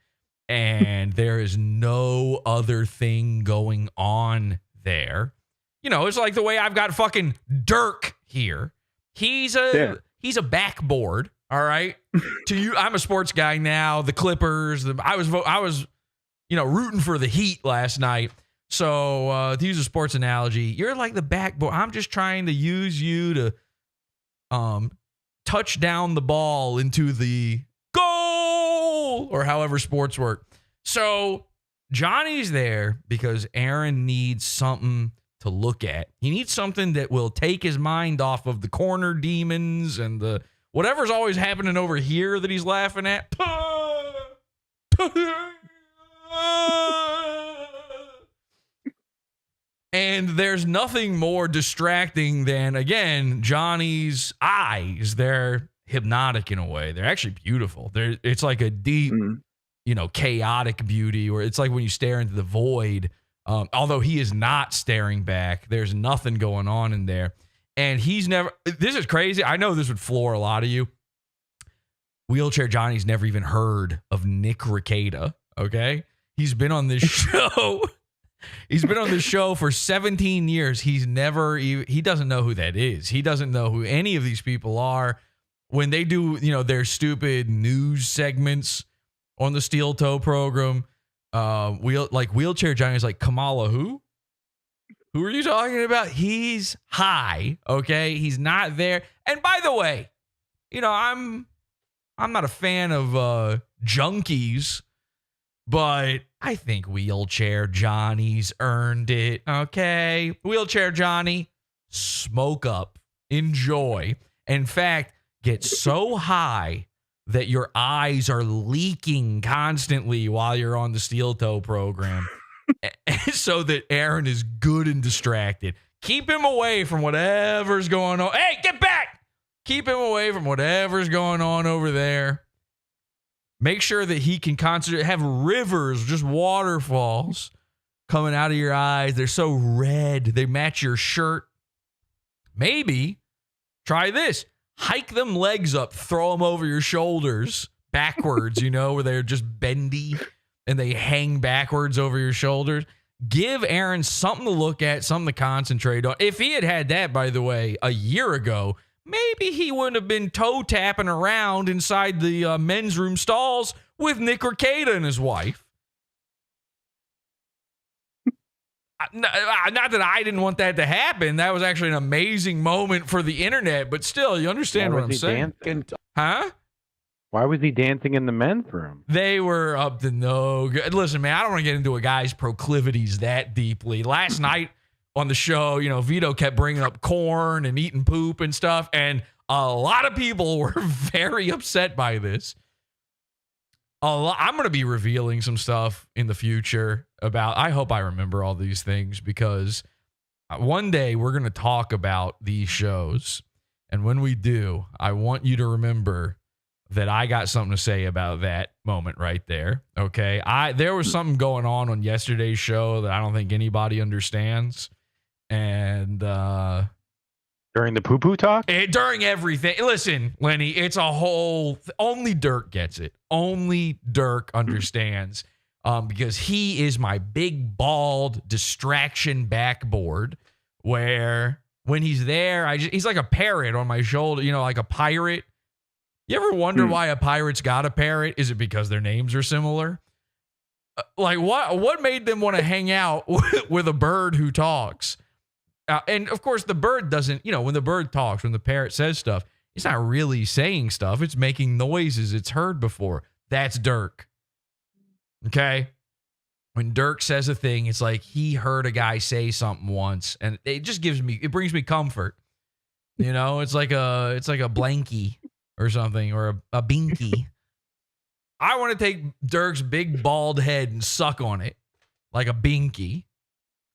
And there is no other thing going on there. You know, it's like the way I've got fucking Dirk here. He's a backboard, all right? To you, I'm a sports guy now. The Clippers, I was rooting for the Heat last night. So to use a sports analogy, you're like the backboard. I'm just trying to use you to touch down the ball into the goal, or however sports work. So Johnny's there because Aaron needs something to look at. He needs something that will take his mind off of the corner demons and the whatever's always happening over here that he's laughing at. And there's nothing more distracting than, again, Johnny's eyes. They're hypnotic in a way. They're actually beautiful. It's like a deep, chaotic beauty, or it's like when you stare into the void. Although he is not staring back, there's nothing going on in there. And this is crazy. I know this would floor a lot of you. Wheelchair Johnny's never even heard of Nick Rekieta, okay? He's been on this show. He's been on this show for 17 years. He doesn't know who that is. He doesn't know who any of these people are. When they do, their stupid news segments on the Steel Toe program, Wheelchair Johnny's like, Kamala who? Who are you talking about? He's high, okay? He's not there. And by the way, I'm not a fan of junkies, but I think Wheelchair Johnny's earned it, okay? Wheelchair Johnny, smoke up, enjoy. In fact, get so high that your eyes are leaking constantly while you're on the Steel Toe program so that Aaron is good and distracted. Keep him away from whatever's going on. Hey, get back! Keep him away from whatever's going on over there. Make sure that he can concentrate, have rivers, just waterfalls coming out of your eyes. They're so red. They match your shirt. Maybe try this. Hike them legs up, throw them over your shoulders backwards, where they're just bendy and they hang backwards over your shoulders. Give Aaron something to look at, something to concentrate on. If he had that, by the way, a year ago, maybe he wouldn't have been toe tapping around inside the men's room stalls with Nick Rekieta and his wife. Not that I didn't want that to happen. That was actually an amazing moment for the internet, but still, you understand what I'm saying? Huh? Why was he dancing in the men's room? They were up to no good. Listen, man, I don't want to get into a guy's proclivities that deeply. Last night on the show, Vito kept bringing up corn and eating poop and stuff, and a lot of people were very upset by this. I'm going to be revealing some stuff in the future I hope I remember all these things, because one day we're going to talk about these shows. And when we do, I want you to remember that I got something to say about that moment right there. Okay. There was something going on yesterday's show that I don't think anybody understands. And, during the poo-poo talk? During everything. Listen, Lenny, it's a whole... Only Dirk gets it. Only Dirk understands. Because he is my big, bald distraction backboard where when he's there, he's like a parrot on my shoulder, like a pirate. You ever wonder why a pirate's got a parrot? Is it because their names are similar? Like, what made them want to hang out with a bird who talks? And of course, the bird doesn't, when the bird talks, when the parrot says stuff, it's not really saying stuff. It's making noises it's heard before. That's Dirk. Okay? When Dirk says a thing, it's like he heard a guy say something once, and it just it brings me comfort. It's like a blankie or something, or a binky. I want to take Dirk's big bald head and suck on it like a binky.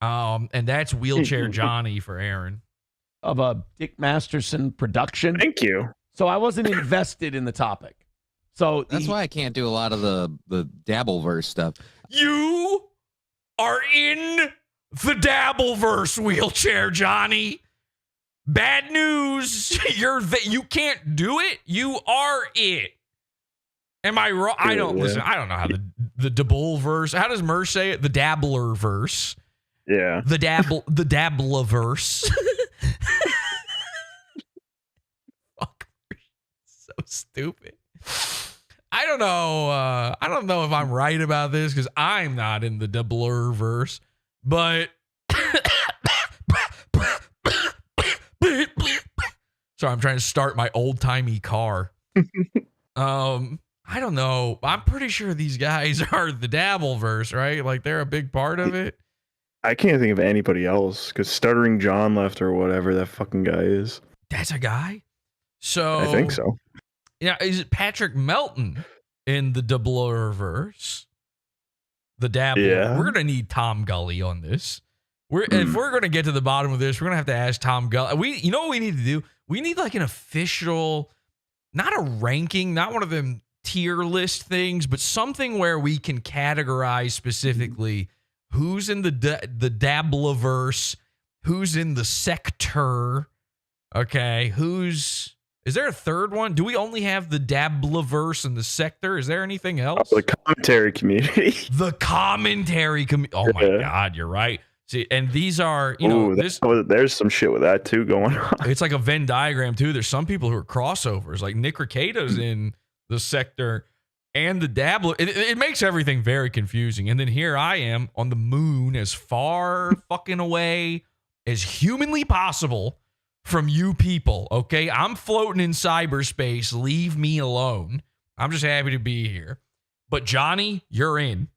And that's Wheelchair Johnny for Aaron. Of a Dick Masterson production. Thank you. So I wasn't invested in the topic. So that's why I can't do a lot of the Dabbleverse stuff. You are in the Dabbleverse, Wheelchair Johnny. Bad news. You can't do it. You are it. Am I wrong? I don't listen. I don't know how the Dabbleverse. How does Mersh say it? The Dabbleverse. Yeah. The Dabbleverse. Fuck. So stupid. I don't know. I don't know if I'm right about this because I'm not in the Dabbleverse, but sorry, I'm trying to start my old timey car. I don't know. I'm pretty sure these guys are the Dabbleverse, right? Like they're a big part of it. I can't think of anybody else because Stuttering John left or whatever that fucking guy is. That's a guy? So I think so. Yeah, is it Patrick Melton in the Dabbleverse? The Dabble. Yeah. We're gonna need Tom Gully on this. If we're gonna get to the bottom of this, we're gonna have to ask Tom Gully. You know what we need to do? We need like an official, not a ranking, not one of them tier list things, but something where we can categorize specifically who's in the Dabbleverse, who's in the sector. Okay, is there a third one? Do we only have the Dabbleverse and the sector? Is there anything else? The commentary community. The commentary community. Oh my God, you're right. See, and these are, there's some shit with that too going on. It's like a Venn diagram too. There's some people who are crossovers. Like Nick Ricada's in the sector and the Dabbler. It makes everything very confusing. And then here I am on the moon, as far fucking away as humanly possible from you people. Okay, I'm floating in cyberspace. Leave me alone. I'm just happy to be here. But Johnny, you're in.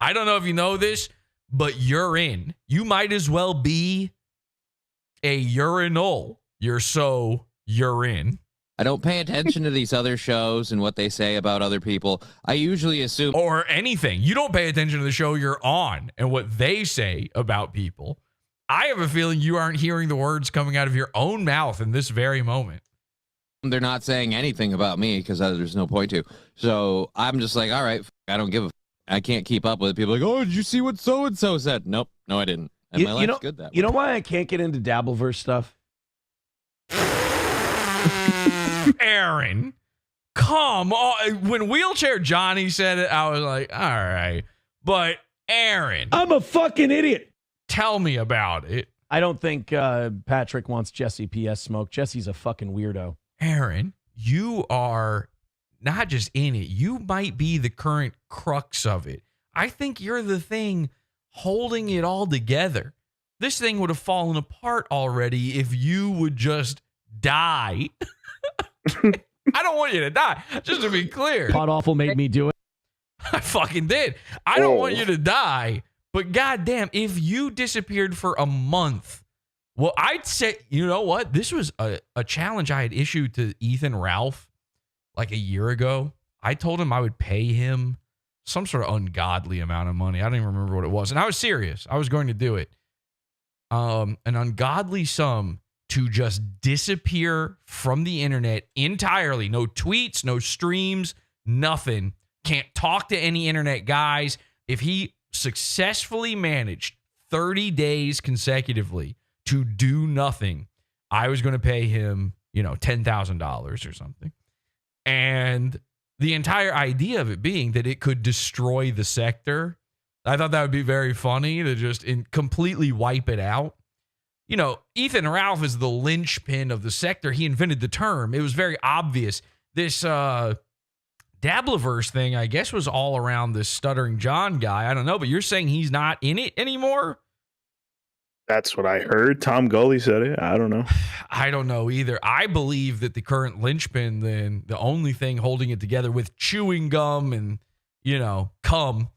I don't know if you know this, but you're in. You might as well be a urinal. You're in. I don't pay attention to these other shows and what they say about other people. I usually assume... Or anything. You don't pay attention to the show you're on and what they say about people. I have a feeling you aren't hearing the words coming out of your own mouth in this very moment. They're not saying anything about me because there's no point to. So I'm just like, all right, I don't give a I can't keep up with it. People are like, oh, did you see what so-and-so said? Nope. No, I didn't. And my life's good that way. You know why I can't get into Dabbleverse stuff? Aaron, come on. When Wheelchair Johnny said it, I was like, all right. But Aaron. I'm a fucking idiot. Tell me about it. I don't think Patrick wants Jesse PS smoke. Jesse's a fucking weirdo. Aaron, you are not just in it. You might be the current crux of it. I think you're the thing holding it all together. This thing would have fallen apart already if you would just die. I don't want you to die, just to be clear. Potawful made me do it. I fucking did. I don't want you to die, but goddamn, if you disappeared for a month, well, I'd say, you know what? This was a challenge I had issued to Ethan Ralph like a year ago. I told him I would pay him some sort of ungodly amount of money. I don't even remember what it was. And I was serious. I was going to do it. An ungodly sum to just disappear from the internet entirely. No tweets, no streams, nothing. Can't talk to any internet guys. If he successfully managed 30 days consecutively to do nothing, I was going to pay him, $10,000 or something. And the entire idea of it being that it could destroy the sector, I thought that would be very funny to just completely wipe it out. Ethan Ralph is the linchpin of the sector. He invented the term. It was very obvious. This Dabbleverse thing, I guess, was all around this Stuttering John guy. I don't know, but you're saying he's not in it anymore? That's what I heard. Tom Gully said it. I don't know. I don't know either. I believe that the current linchpin, then, the only thing holding it together with chewing gum and, cum,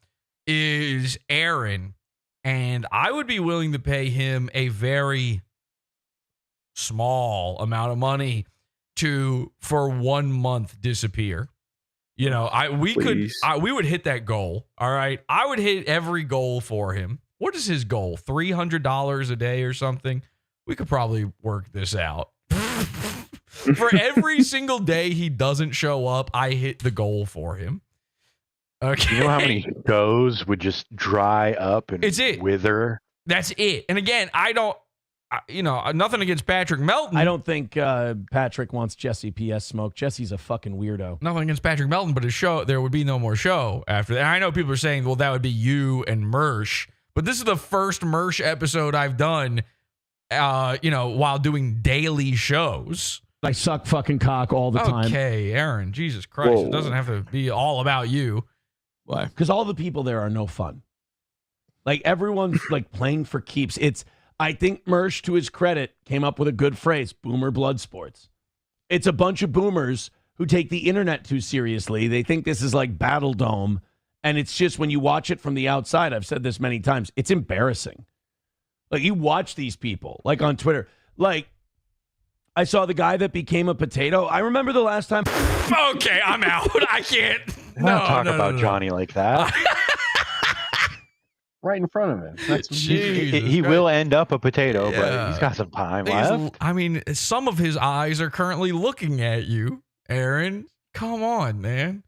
is Aaron. And I would be willing to pay him a very small amount of money for 1 month disappear. We would hit that goal. All right. I would hit every goal for him. What is his goal? $300 a day or something? We could probably work this out. For every single day he doesn't show up, I hit the goal for him. Okay. You know how many shows would just dry up and wither? That's it. And again, I don't nothing against Patrick Melton. I don't think Patrick wants Jesse PS smoke. Jesse's a fucking weirdo. Nothing against Patrick Melton, but there would be no more show after that. And I know people are saying, well, that would be you and Mersh, but this is the first Mersh episode I've done, while doing daily shows. I suck fucking cock all the time. Okay, Aaron, Jesus Christ. Whoa. It doesn't have to be all about you. Why? Because all the people there are no fun. Like, everyone's like playing for keeps. I think Mersh, to his credit, came up with a good phrase, boomer blood sports. It's a bunch of boomers who take the internet too seriously. They think this is like Battle Dome. And it's just, when you watch it from the outside, I've said this many times, it's embarrassing. Like, you watch these people, like on Twitter. Like, I saw the guy that became a potato. I remember the last time. Okay, I'm out. I can't. Don't talk about Johnny like that. Right in front of him. He will end up a potato, but he's got some time left. I mean, some of his eyes are currently looking at you, Aaron. Come on, man.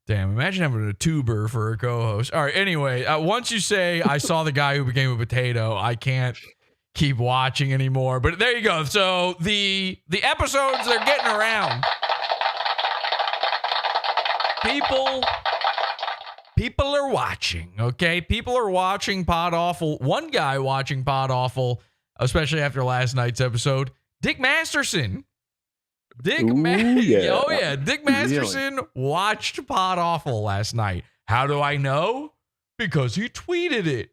Damn, imagine having a tuber for a co-host. All right, anyway, once you say, I saw the guy who became a potato, I can't keep watching anymore. But there you go. So the episodes, they're getting around. People are watching, okay? People are watching Podawful. One guy watching Podawful, especially after last night's episode, Dick Masterson. Dick Masterson watched Podawful last night. How do I know? Because he tweeted it.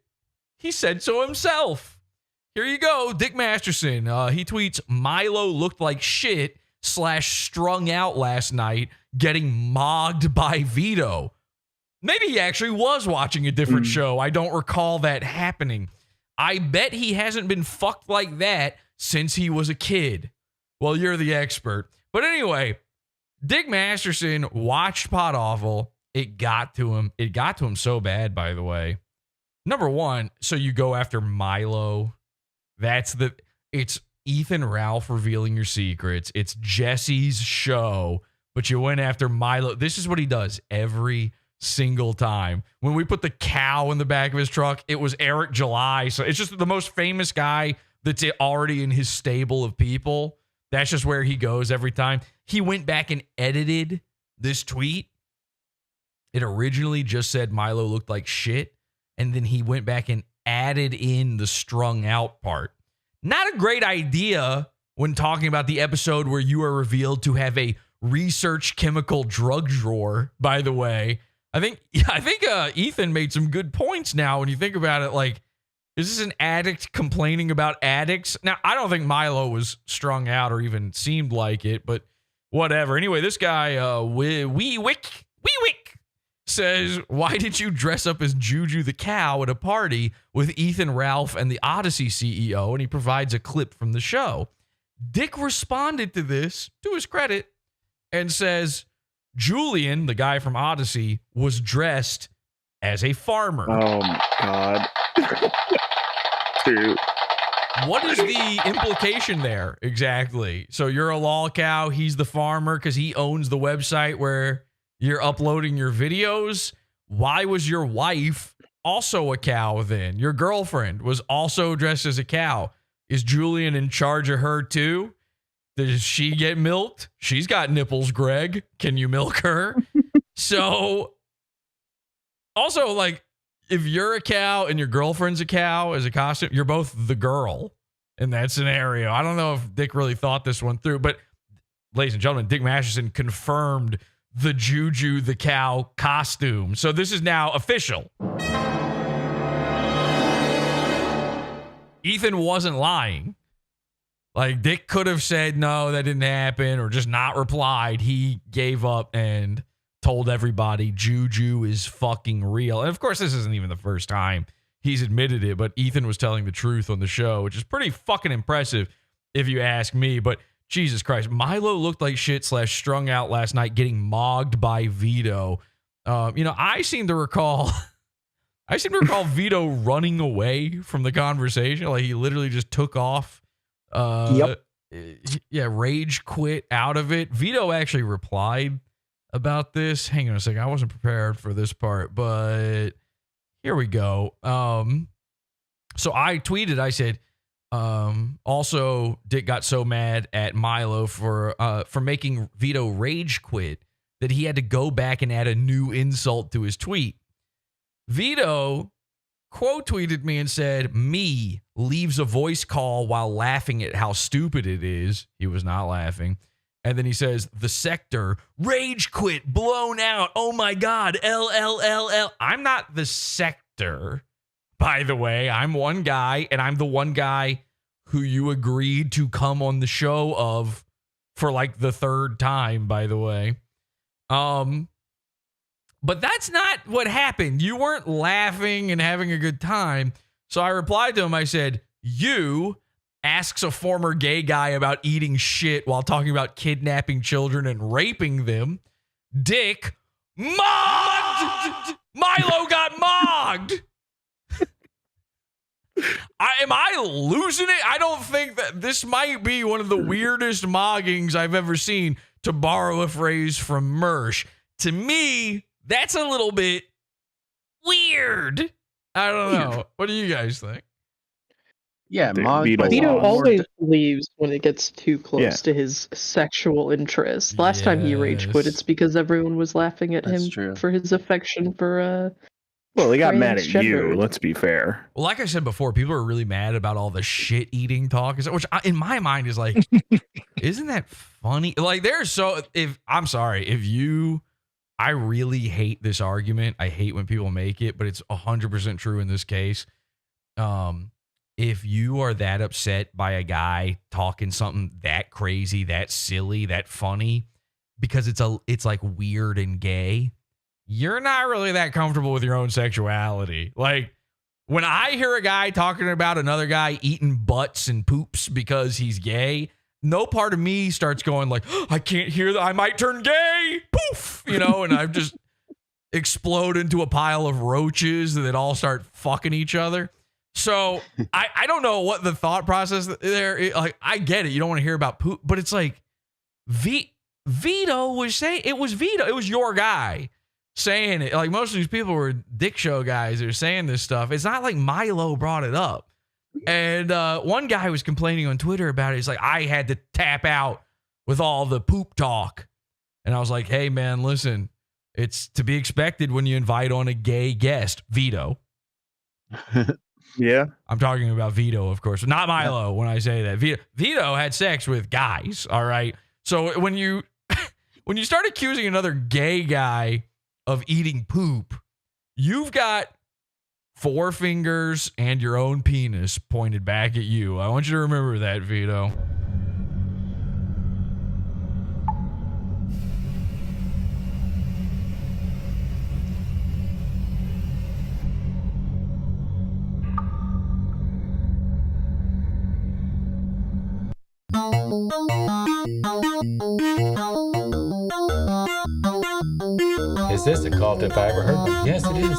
He said so himself. Here you go, Dick Masterson. He tweets, Milo looked like shit / strung out last night, getting mogged by Vito. Maybe he actually was watching a different show. I don't recall that happening. I bet he hasn't been fucked like that since he was a kid. Well, you're the expert. But anyway, Dick Masterson watched Podawful. It got to him. It got to him so bad, by the way. Number one, so you go after Milo. It's Ethan Ralph revealing your secrets. It's Jesse's show, but you went after Milo. This is what he does every single time. When we put the cow in the back of his truck, it was Eric July. So it's just the most famous guy that's already in his stable of people. That's just where he goes every time. He went back and edited this tweet. It originally just said Milo looked like shit, and then he went back and added in the strung out part. Not a great idea when talking about the episode where you are revealed to have a research chemical drug drawer, by the way. I think Ethan made some good points now when you think about it. Like, is this an addict complaining about addicts? Now, I don't think Milo was strung out or even seemed like it, but whatever. Anyway, this guy, Wee-Wick, says, why did you dress up as Juju the cow at a party with Ethan Ralph and the Odyssey CEO? And he provides a clip from the show. Dick responded to this, to his credit, and says, Julian, the guy from Odyssey, was dressed as a farmer. Oh, my God. Dude. What is the implication there exactly? So you're a lol cow, he's the farmer because he owns the website where you're uploading your videos. Why was your wife also a cow then? Your girlfriend was also dressed as a cow. Is Julian in charge of her too? Does she get milked? She's got nipples, Greg. Can you milk her? So, also, like, if you're a cow and your girlfriend's a cow as a costume, you're both the girl in that scenario. I don't know if Dick really thought this one through, but ladies and gentlemen, Dick Masterson confirmed the Juju the cow costume. So this is now official. Ethan wasn't lying. Like, Dick could have said, no, that didn't happen, or just not replied. He gave up and told everybody Juju is fucking real. And of course, this isn't even the first time he's admitted it, but Ethan was telling the truth on the show, which is pretty fucking impressive if you ask me. But Jesus Christ, Milo looked like shit / strung out last night getting mogged by Vito. I seem to recall Vito running away from the conversation. Like, he literally just took off. Rage quit out of it. Vito actually replied about this. Hang on a second. I wasn't prepared for this part, but here we go. So I tweeted, I said, Also, Dick got so mad at Milo for making Vito rage quit that he had to go back and add a new insult to his tweet. Vito quote tweeted me and said, "Me leaves a voice call while laughing at how stupid it is." He was not laughing. And then he says, "The sector, rage quit, blown out. Oh my God, LLLL." I'm not the sector, by the way. I'm one guy, and I'm the one guy who you agreed to come on the show of for like the third time, by the way. But that's not what happened. You weren't laughing and having a good time. So I replied to him. I said, "You asks a former gay guy about eating shit while talking about kidnapping children and raping them. Dick mogged. Milo got mogged." Am I losing it? I don't think that this might be one of the weirdest moggings I've ever seen, to borrow a phrase from Mersh. To me, that's a little bit weird. I don't know. What do you guys think? Yeah, Vito always leaves when it gets too close to his sexual interest. Last time he rage quit, it's because everyone was laughing at him for his affection for well, he got mad at transgender. you. Let's be fair. Well, like I said before, people are really mad about all the shit eating talk, which in my mind is like, isn't that funny? Like, I really hate this argument. I hate when people make it, but it's 100% true in this case. If you are that upset by a guy talking something that crazy, that silly, that funny, because it's like weird and gay, you're not really that comfortable with your own sexuality. Like, when I hear a guy talking about another guy eating butts and poops because he's gay, no part of me starts going like, "Oh, I can't hear that. I might turn gay." Poof, and I've just explode into a pile of roaches that all start fucking each other. So I don't know what the thought process there. Like, I get it. You don't want to hear about poop, but it's like Vito was saying, it was Vito. It was your guy saying it. Like, most of these people were dick show guys that are saying this stuff. It's not like Milo brought it up. And one guy was complaining on Twitter about it. He's like, "I had to tap out with all the poop talk." And I was like, "Hey, man, listen, it's to be expected when you invite on a gay guest, Vito." Yeah. I'm talking about Vito, of course, not Milo when I say that. Vito had sex with guys, all right? So when you start accusing another gay guy of eating poop, you've got 4 fingers and your own penis pointed back at you. I want you to remember that, Vito. Is this a cult if I ever heard one? Yes, it is.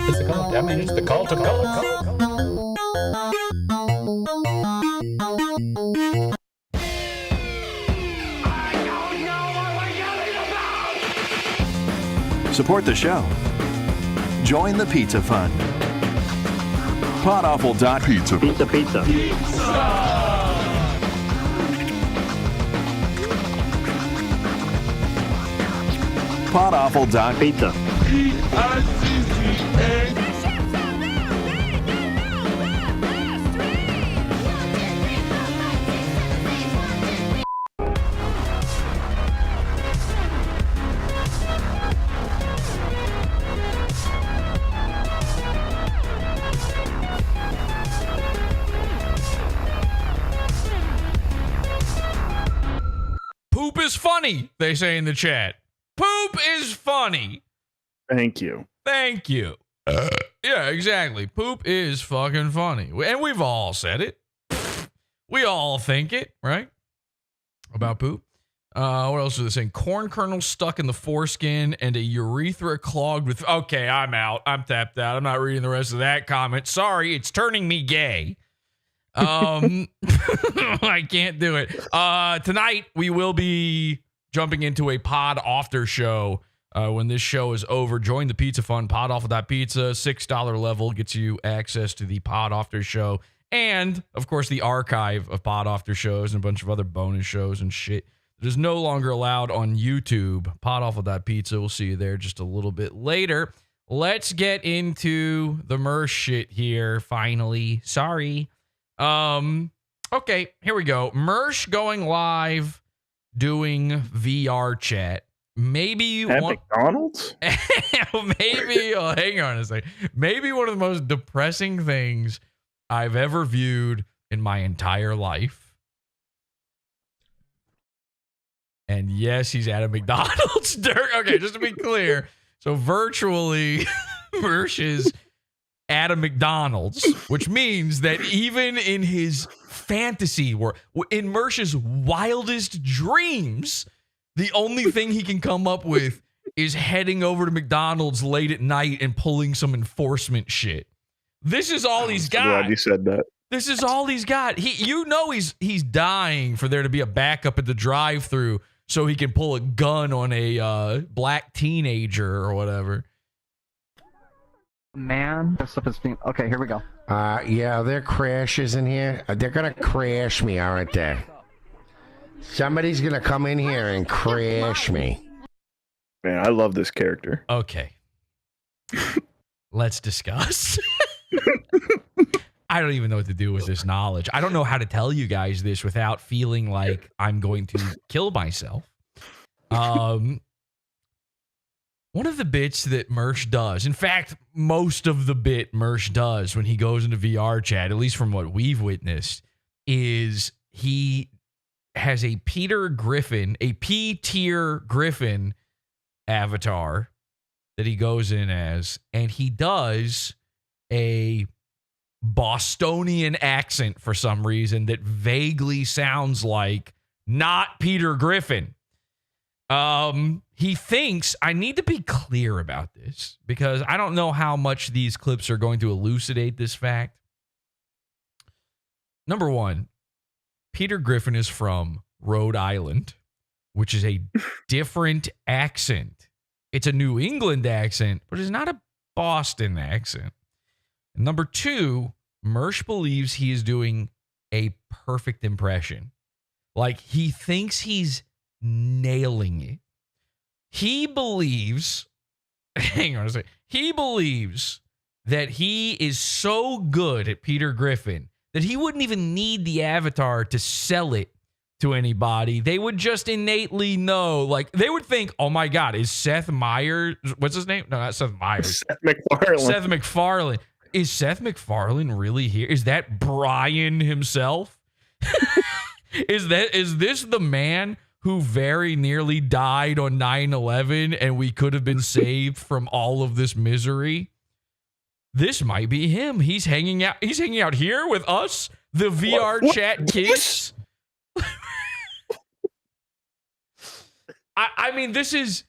It's a cult. I mean, it's the cult of cults. Support the show. Join the Pizza Fund. Potawful.pizza. Pizza. Potawful.pizza. Poop is funny, they say in the chat. Poop is funny. Thank you. Thank you. Yeah, exactly. Poop is fucking funny. And we've all said it. We all think it, right? About poop. What else are they saying? Corn kernels stuck in the foreskin and a urethra clogged with... Okay, I'm out. I'm tapped out. I'm not reading the rest of that comment. Sorry, it's turning me gay. I can't do it. Tonight, we will be jumping into a pod after show. When this show is over, join the Pizza Fund, podawful.pizza. $6 level gets you access to the pod after show And, of course, the archive of Pod After shows and a bunch of other bonus shows and shit that is no longer allowed on YouTube. Podawful.pizza. We'll see you there just a little bit later. Let's get into the Mersh shit here, finally. Sorry. Okay, here we go. Mersh going live, doing VR chat. Maybe At McDonald's? Maybe, hang on a second. Maybe one of the most depressing things I've ever viewed in my entire life. And yes, he's at a McDonald's. Okay, just to be clear. So virtually, Mersh is at a McDonald's, which means that even in his fantasy world, in Mersh's wildest dreams, the only thing he can come up with is heading over to McDonald's late at night and pulling some enforcement shit. This is all he's got. Glad you said that. This is all he's got. He's dying for there to be a backup at the drive-thru so he can pull a gun on a black teenager or whatever. Man, this stuff is being... Okay, here we go. Yeah, there are crashes in here. They're gonna crash me, aren't they? Somebody's gonna come in here and crash me. Man, I love this character. Okay. Let's discuss. I don't even know what to do with this knowledge. I don't know how to tell you guys this without feeling like I'm going to kill myself. One of the bits that Mersh does, in fact, most of the bit Mersh does when he goes into VR chat, at least from what we've witnessed, is he has a Peter Griffin, a P-tier Griffin avatar that he goes in as, and he does a Bostonian accent for some reason that vaguely sounds like not Peter Griffin. He thinks, I need to be clear about this because I don't know how much these clips are going to elucidate this fact. Number one, Peter Griffin is from Rhode Island, which is a different accent. It's a New England accent, but it's not a Boston accent. And number two, Mersh believes he is doing a perfect impression. Like, he thinks he's nailing it. He believes, hang on a second, he believes that he is so good at Peter Griffin that he wouldn't even need the avatar to sell it to anybody. They would just innately know, like, they would think, oh my God, is Seth Meyers, what's his name? No, not Seth Meyers. Seth MacFarlane. Seth MacFarlane. Is Seth MacFarlane really here? Is that Brian himself? Is this the man who very nearly died on 9/11 and we could have been saved from all of this misery? This might be him. He's hanging out here with us, the VR chat kids. I mean, this is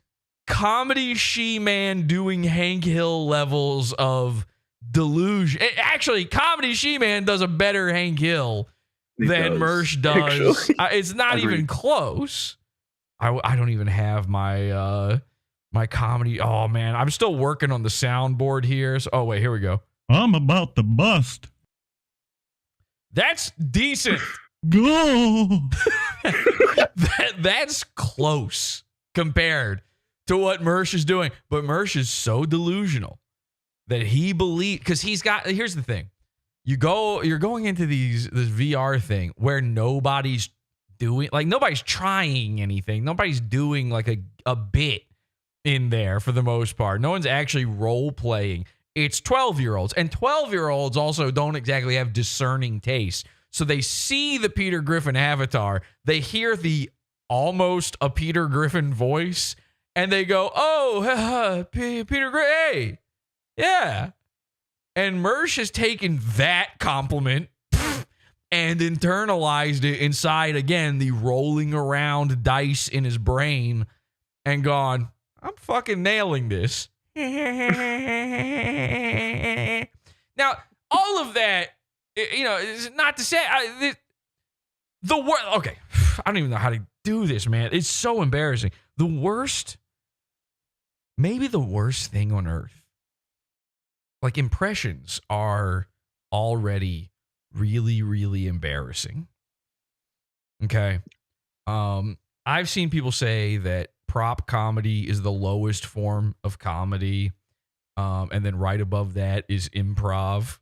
comedy She-Man doing Hank Hill levels of delusion. Actually, comedy She-Man does a better Hank Hill than Mersh does. It's not even close. I don't even have my my comedy. Oh man, I'm still working on the soundboard here. So, oh wait, here we go. I'm about to bust. That's decent. Go. That's close compared to what Mersh is doing. But Mersh is so delusional that he believes, because he's got, here's the thing. You're going into this VR thing where nobody's doing, like, nobody's trying anything. Nobody's doing like a bit in there for the most part. No one's actually role playing. It's 12-year-olds, and 12-year-olds also don't exactly have discerning taste. So they see the Peter Griffin avatar, they hear the almost a Peter Griffin voice, and they go, oh, Peter Griffin, hey, yeah. And Mersh has taken that compliment and internalized it inside, again, the rolling around dice in his brain, and gone, I'm fucking nailing this. Now, all of that, you know, is not to say the worst. Okay, I don't even know how to do this, man. It's so embarrassing. Maybe the worst thing on earth. Like, impressions are already really, really embarrassing. Okay. I've seen people say that prop comedy is the lowest form of comedy. And then right above that is improv.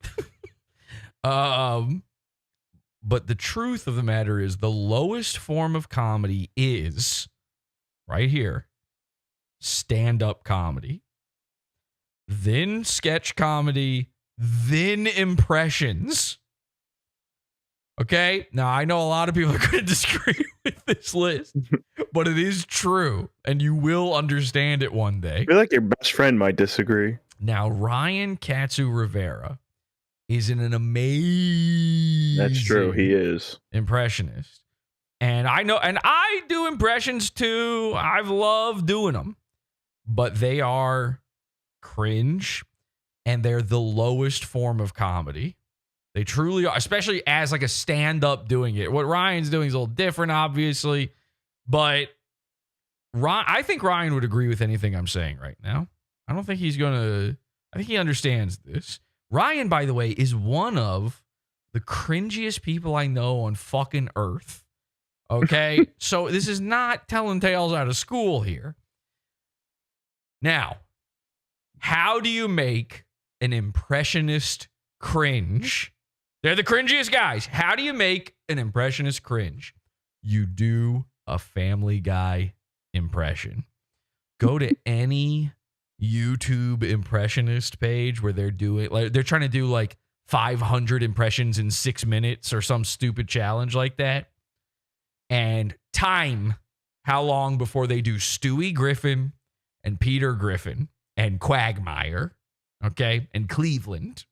But the truth of the matter is the lowest form of comedy is right here, stand-up comedy, then sketch comedy, then impressions. Okay? Now, I know a lot of people are going to disagree with this list, but it is true, and you will understand it one day. I feel like your best friend might disagree. Now, Ryan Katsu Rivera is an amazing... That's true, he is. ...impressionist. And I know, and I do impressions too. I've loved doing them. But they are cringe, and they're the lowest form of comedy. They truly are, especially as like a stand-up doing it. What Ryan's doing is a little different, obviously. But I think Ryan would agree with anything I'm saying right now. I don't think he's going to... I think he understands this. Ryan, by the way, is one of the cringiest people I know on fucking earth. Okay? So this is not telling tales out of school here. Now, how do you make an impressionist cringe? They're the cringiest guys. How do you make an impressionist cringe? You do a Family Guy impression. Go to any YouTube impressionist page where they're doing, like, they're trying to do like 500 impressions in 6 minutes or some stupid challenge like that. And time how long before they do Stewie Griffin and Peter Griffin and Quagmire, okay, and Cleveland.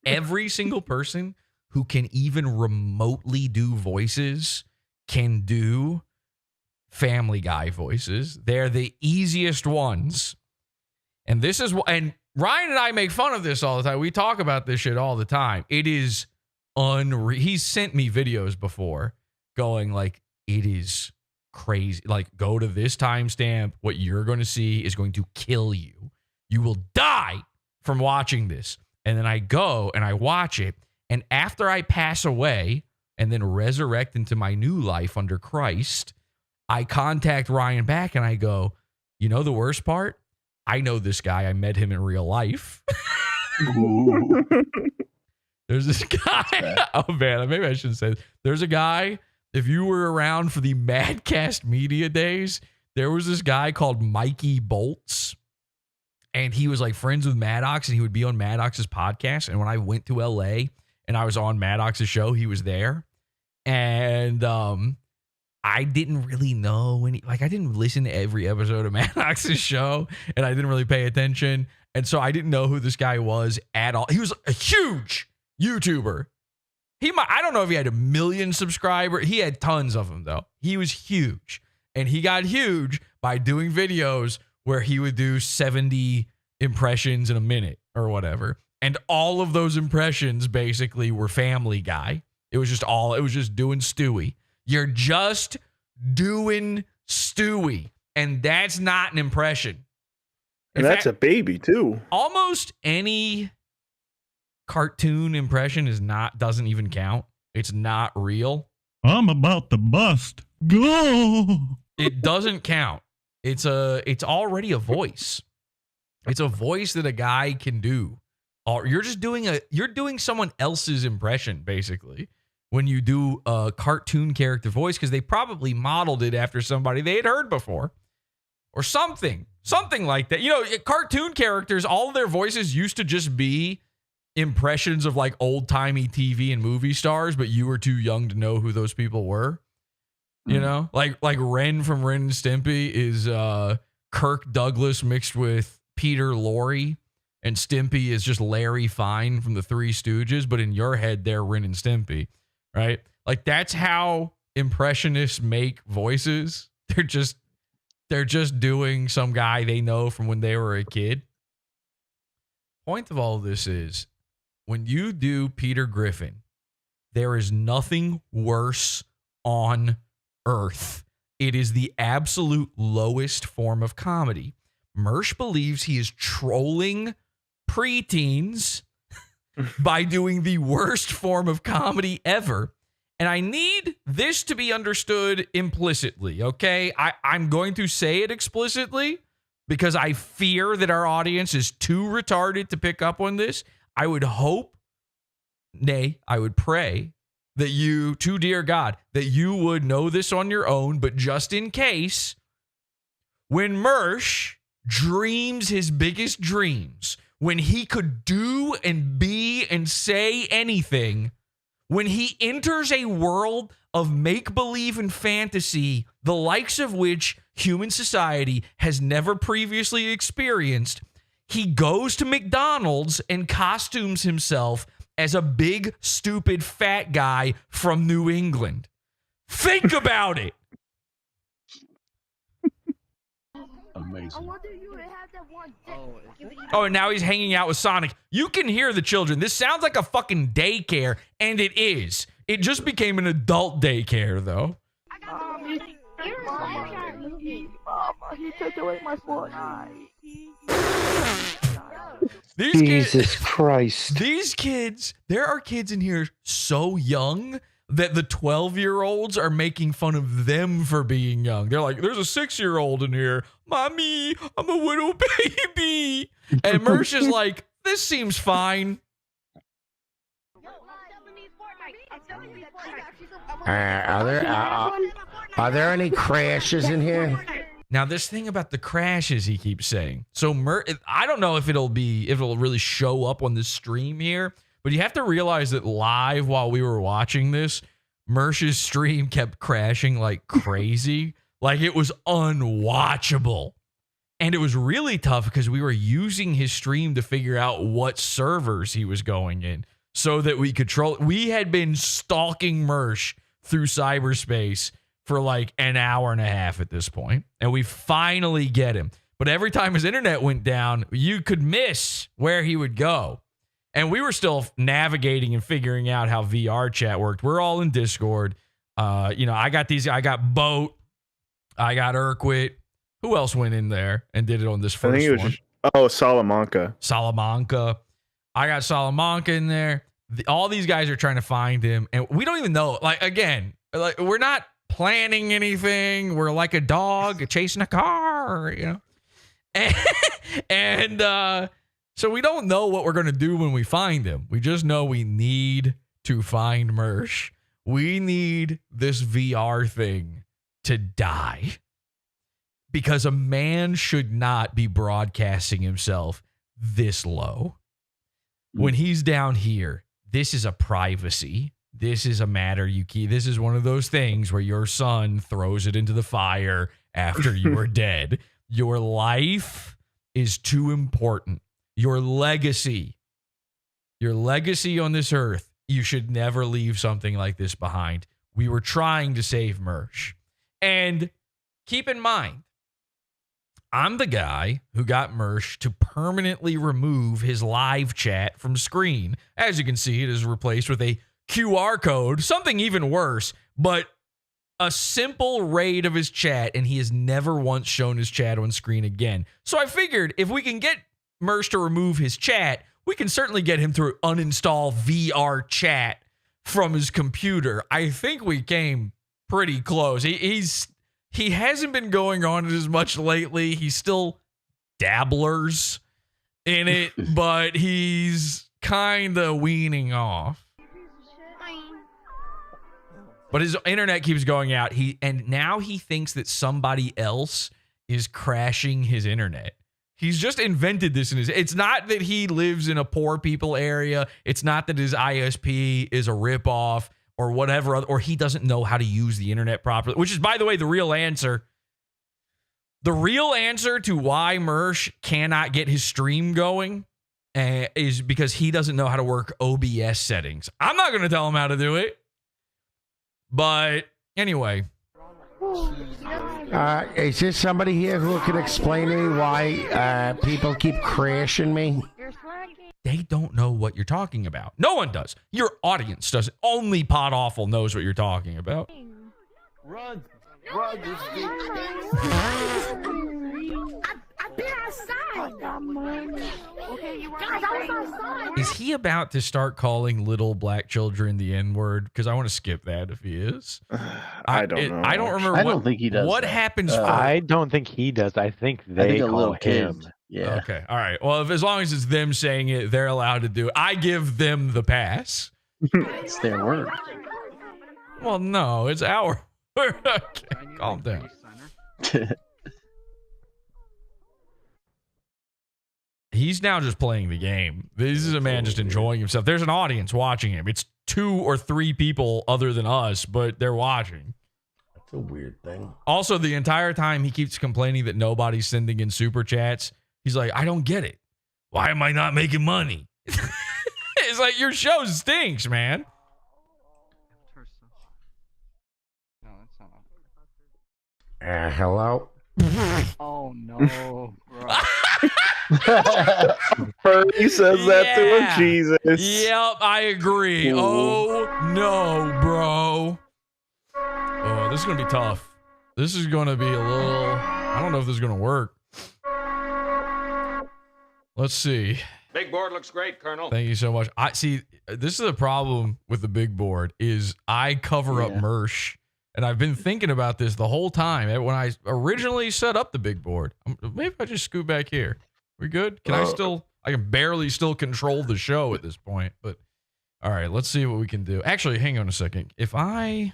Every single person who can even remotely do voices can do Family Guy voices. They're the easiest ones. And this is what, and Ryan and I make fun of this all the time. We talk about this shit all the time. It is unreal. He's sent me videos before going like, it is crazy. Like, go to this timestamp. What you're going to see is going to kill you. You will die from watching this. And then I go and I watch it. And after I pass away and then resurrect into my new life under Christ, I contact Ryan back and I go, you know the worst part? I know this guy. I met him in real life. There's this guy. Oh, man. Maybe I shouldn't say this. There's a guy. If you were around for the Madcast Media days, there was this guy called Mikey Bolts. And he was like friends with Maddox, and he would be on Maddox's podcast. And when I went to LA and I was on Maddox's show, he was there. And I didn't really know any, like, I didn't listen to every episode of Maddox's show, and I didn't really pay attention. And so I didn't know who this guy was at all. He was a huge YouTuber. I don't know if he had 1 million subscribers. He had tons of them, though. He was huge. And he got huge by doing videos where he would do 70 impressions in a minute or whatever. And all of those impressions basically were Family Guy. It was just doing Stewie. You're just doing Stewie. And that's not an impression. And that's a baby too. Almost any cartoon impression doesn't even count. It's not real. I'm about to bust. Go. It doesn't count. It's already a voice. It's a voice that a guy can do. Or you're doing someone else's impression, basically, when you do a cartoon character voice, because they probably modeled it after somebody they had heard before. Or something like that. You know, cartoon characters, all of their voices used to just be impressions of like old-timey TV and movie stars, but you were too young to know who those people were. You know, like Ren from Ren and Stimpy is Kirk Douglas mixed with Peter Lorre, and Stimpy is just Larry Fine from the Three Stooges, but in your head, they're Ren and Stimpy, right? Like, that's how impressionists make voices. They're just doing some guy they know from when they were a kid. Point of all of this is, when you do Peter Griffin, there is nothing worse on earth. It is the absolute lowest form of comedy. Mersh believes he is trolling preteens by doing the worst form of comedy ever. And I need this to be understood implicitly, okay? I'm going to say it explicitly because I fear that our audience is too retarded to pick up on this. I would hope, nay, I would pray that you, to dear God, that you would know this on your own, but just in case, when Mersh dreams his biggest dreams, when he could do and be and say anything, when he enters a world of make-believe and fantasy, the likes of which human society has never previously experienced, he goes to McDonald's and costumes himself as a big, stupid, fat guy from New England. Think about it. Amazing. Oh, and now he's hanging out with Sonic. You can hear the children. This sounds like a fucking daycare, and it is. It just became an adult daycare, though. He took away my Fortnite. Jesus Christ. These kids, there are kids in here so young that the 12-year-olds are making fun of them for being young. They're like, there's a 6-year-old in here. Mommy, I'm a little baby. And Mersh is like, this seems fine. Are there any crashes in here? Now, this thing about the crashes he keeps saying. So I don't know if it'll really show up on the stream here, but you have to realize that live while we were watching this, Mersh's stream kept crashing like crazy. Like it was unwatchable. And it was really tough because we were using his stream to figure out what servers he was going in so that we could control. We had been stalking Mersh through cyberspace for like an hour and a half at this point, and we finally get him. But every time his internet went down, you could miss where he would go. And we were still navigating and figuring out how VR chat worked. We're all in Discord. I got Boat. I got Urquit. Who else went in there and did it on this first one? Salamanca. Salamanca. I got Salamanca in there. All these guys are trying to find him, and we don't even know. We're not planning anything. We're like a dog chasing a car, And so we don't know what we're going to do when we find him. We just know we need to find Mersh. We need this VR thing to die. Because a man should not be broadcasting himself this low. When he's down here, this is a privacy. This is a matter you keep. This is one of those things where your son throws it into the fire after you are dead. Your life is too important. Your legacy on this earth, you should never leave something like this behind. We were trying to save Mersh. And keep in mind, I'm the guy who got Mersh to permanently remove his live chat from screen. As you can see, it is replaced with a QR code, something even worse, but a simple raid of his chat, and he has never once shown his chat on screen again. So I figured if we can get Mersh to remove his chat, we can certainly get him to uninstall VR chat from his computer. I think we came pretty close. He hasn't been going on as much lately. He's still dabblers in it, but he's kind of weaning off. But his internet keeps going out. And now he thinks that somebody else is crashing his internet. He's just invented this it's not that he lives in a poor people area. It's not that his ISP is a ripoff or whatever, or he doesn't know how to use the internet properly, which is, by the way, the real answer. The real answer to why Mersh cannot get his stream going is because he doesn't know how to work OBS settings. I'm not going to tell him how to do it. But anyway. Is there somebody here who can explain to me why people keep crashing me? They don't know what you're talking about. No one does. Your audience doesn't. Only Potawful knows what you're talking about. Run, this I've been outside. I got money. Okay, Is he about to start calling little black children the N-word? Because I want to skip that if he is. I don't know. I don't remember. I don't think he does What that. happens? I don't think he does. I think they think a call little him. kid. Yeah. Okay. All right. Well, as long as it's them saying it, they're allowed to do it. I give them the pass. It's their word. Well, no, it's our word. Okay, calm down. He's now just playing the game. This is a man just enjoying himself. There's an audience watching him. It's 2 or 3 people other than us, but they're watching. That's a weird thing. Also, the entire time he keeps complaining that nobody's sending in super chats. He's like, I don't get it. Why am I not making money? It's like, your show stinks, man. Hello? Oh no, bro. He says that to him. Jesus. Yep, I agree. Ooh. Oh no, bro. Oh, this is gonna be tough. This is gonna be a little. I don't know if this is gonna work. Let's see. Big board looks great, Colonel. Thank you so much. I see. This is the problem with the big board is I cover up Mersh, and I've been thinking about this the whole time. When I originally set up the big board, maybe I just scoot back here. We good? Can I still? I can barely still control the show at this point. But all right, let's see what we can do. Actually, hang on a second. If I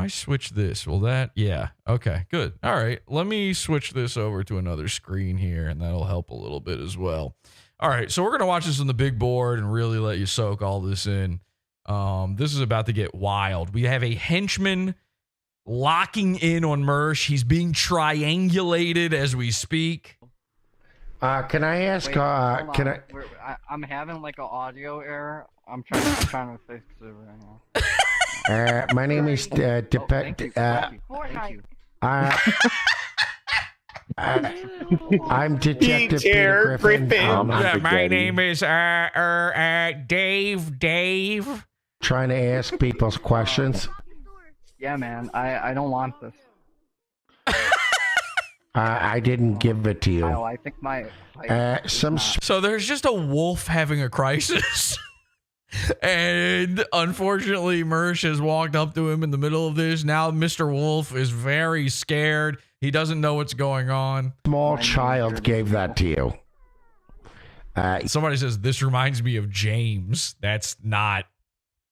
switch this, will that? Yeah. Okay. Good. All right. Let me switch this over to another screen here, and that'll help a little bit as well. All right, so we're gonna watch this on the big board and really let you soak all this in. This is about to get wild. We have a henchman locking in on Mersh. He's being triangulated as we speak. Can I ask? Wait, I'm having like an audio error. I'm trying to fix it right now. My name is Thank you. I'm Detective Peter Griffin. My name is Dave. Trying to ask people's questions. Yeah, man. I don't want this. I didn't give it to you. Oh, I think So there's just a wolf having a crisis. And unfortunately, Mersh has walked up to him in the middle of this. Now Mr. Wolf is very scared. He doesn't know what's going on. Small child gave that to you. Somebody says, this reminds me of James. That's not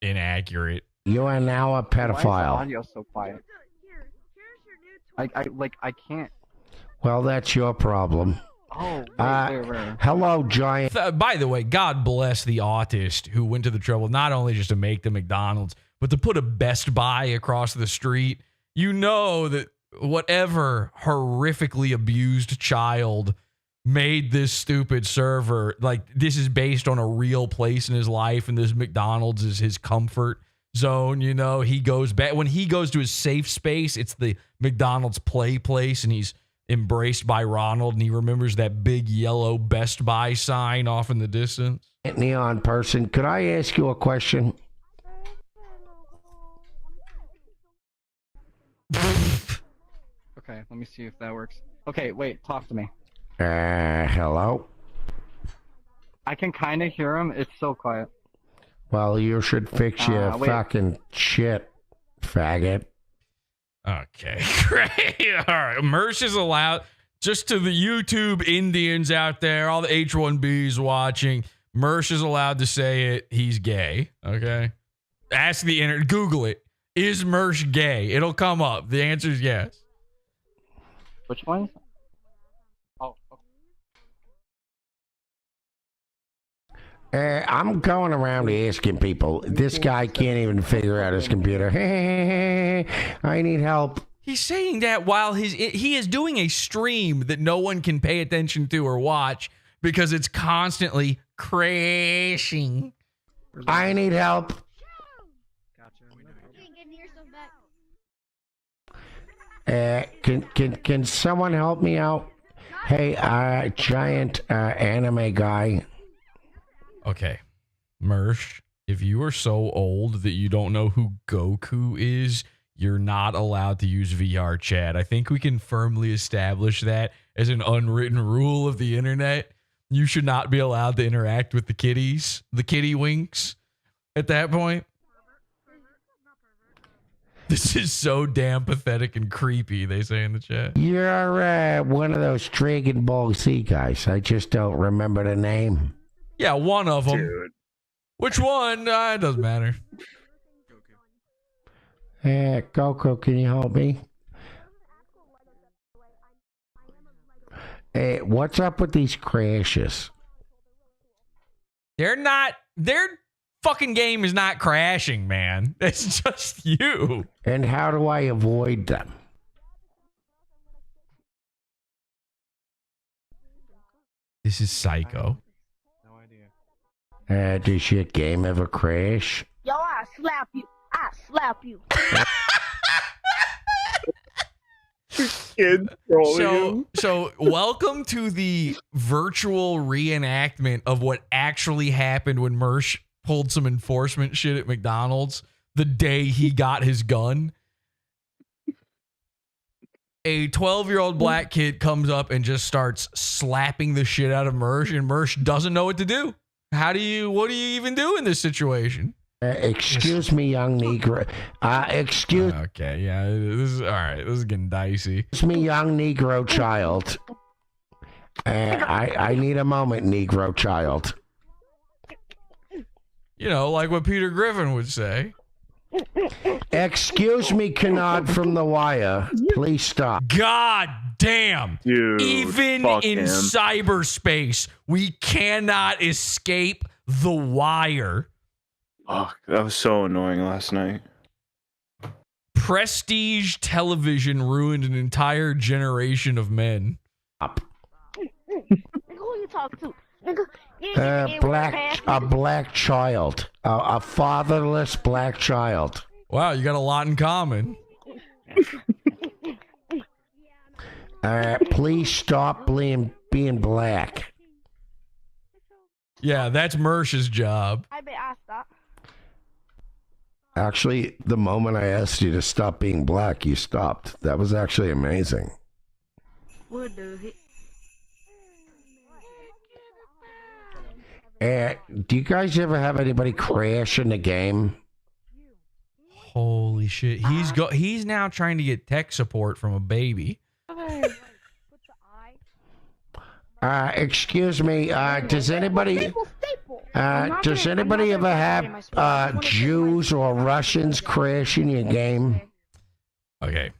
inaccurate. You are now a Why is the pedophile. audio so quiet? I can't. Well, that's your problem. Oh, hello, giant. By the way, God bless the autist who went to the trouble not only just to make the McDonald's, but to put a Best Buy across the street. You know that whatever horrifically abused child made this stupid server, like this is based on a real place in his life, and this McDonald's is his comfort zone. You know, he goes back when he goes to his safe space. It's the McDonald's play place, and he's embraced by Ronald, and he remembers that big yellow Best Buy sign off in the distance. Neon person, could I ask you a question? Okay, let me see if that works. Okay, wait, talk to me. Hello? I can kind of hear him. It's so quiet. Well, you should fix your wait. fucking shit, faggot. Okay, great. All right, Mersh is allowed. Just to the YouTube Indians out there, all the H1Bs watching, Mersh is allowed to say it. He's gay. Okay, ask the internet. Google it. Is Mersh gay? It'll come up. The answer is yes. Which one? Oh. I'm going around asking people. This guy can't even figure out his computer. Hey, I need help. He's saying that while he is doing a stream that no one can pay attention to or watch because it's constantly crashing. I need help. Can someone help me out? Hey, giant anime guy. Okay, Mersh, if you are so old that you don't know who Goku is, you're not allowed to use VR chat. I think we can firmly establish that as an unwritten rule of the internet. You should not be allowed to interact with the kitties, the kitty winks at that point. This is so damn pathetic and creepy, they say in the chat. You're one of those Dragon Ball Z guys. I just don't remember the name. Yeah, one of them. Dude. Which one? It doesn't matter. Coco, can you help me? Hey, what's up with these crashes? Their fucking game is not crashing, man. It's just you. And how do I avoid them? This is psycho. Does your game ever crash? Yo, I slap you. I slap you. So welcome to the virtual reenactment of what actually happened when Mersh pulled some enforcement shit at McDonald's the day he got his gun. A 12-year-old black kid comes up and just starts slapping the shit out of Mersh, and Mersh doesn't know what to do. What do you even do in this situation? Excuse me, young Negro. Okay, yeah, this is all right. This is getting dicey. Excuse me, young Negro child. I need a moment, Negro child. You know, like what Peter Griffin would say. Excuse me, Canard from The Wire. Please stop. God damn. Dude, even in cyberspace, we cannot escape The Wire. Oh, that was so annoying last night. Prestige television ruined an entire generation of men. Who you talking to? A black child. A fatherless black child. Wow, you got a lot in common. Please stop being black. Yeah, that's Mersh's job. I bet I stop. Actually, the moment I asked you to stop being black, you stopped. That was actually amazing. What does it? Do you guys ever have anybody crash in the game? Holy shit. He's now trying to get tech support from a baby. Excuse me, does anybody ever have Jews or Russians crash in your game? Okay.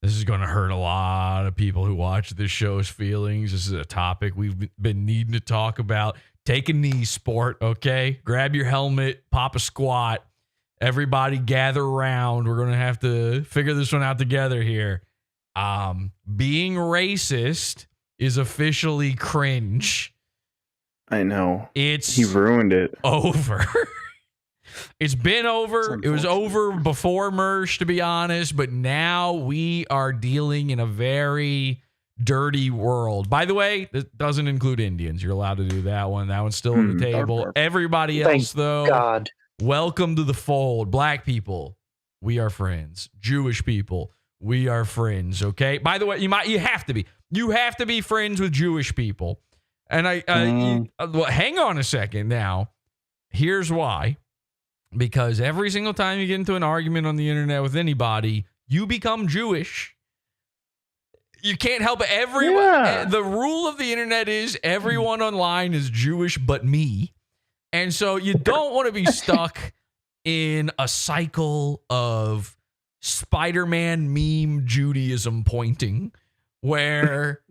This is going to hurt a lot of people who watch this show's feelings. This is a topic we've been needing to talk about. Take a knee, sport, okay? Grab your helmet, pop a squat. Everybody gather around. We're going to have to figure this one out together here. Being racist is officially cringe. I know. He ruined it. Over. It's been over. It was over before Mersh, to be honest, but now we are dealing in a very dirty world. By the way, this doesn't include Indians. You're allowed to do that one. That one's still on the table. Everybody else, though, God. Welcome to the fold. Black people, we are friends. Jewish people, we are friends, okay? By the way, you have to be. You have to be friends with Jewish people. And hang on a second now. Here's why. Because every single time you get into an argument on the internet with anybody, you become Jewish. You can't help it. The rule of the internet is everyone online is Jewish but me. And so you don't want to be stuck in a cycle of Spider-Man meme Judaism pointing where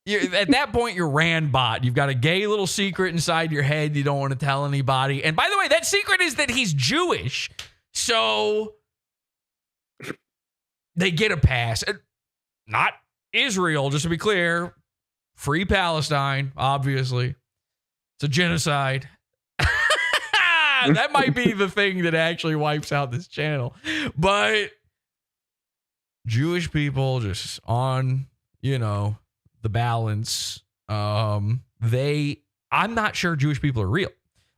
at that point you're Randbot. You've got a gay little secret inside your head you don't want to tell anybody. And by the way, that secret is that he's Jewish. So they get a pass. Not Israel, just to be clear. Free Palestine, obviously. It's a genocide. That might be the thing that actually wipes out this channel. But Jewish people just on, the balance. I'm not sure Jewish people are real.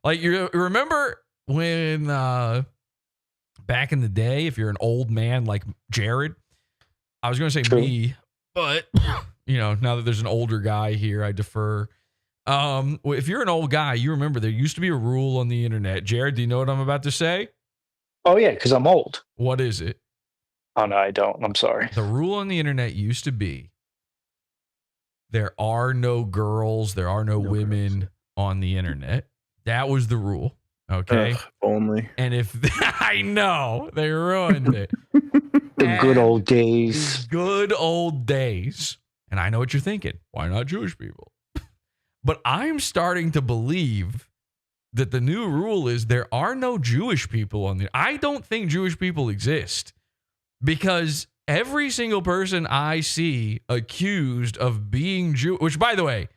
Like, you remember when back in the day, if you're an old man like Jared, I was going to say me, but now that there's an older guy here, I defer If you're an old guy, you remember there used to be a rule on the internet. Jared, do you know what I'm about to say? Oh, yeah, because I'm old. What is it? Oh, no, I don't. I'm sorry. The rule on the internet used to be there are no girls, there are no women on the internet. That was the rule. Okay. Ugh, only. And if I know they ruined it. The good old days. Good old days. And I know what you're thinking. Why not Jewish people? But I'm starting to believe that the new rule is there are no Jewish people on the. I don't think Jewish people exist because every single person I see accused of being Jew, which by the way,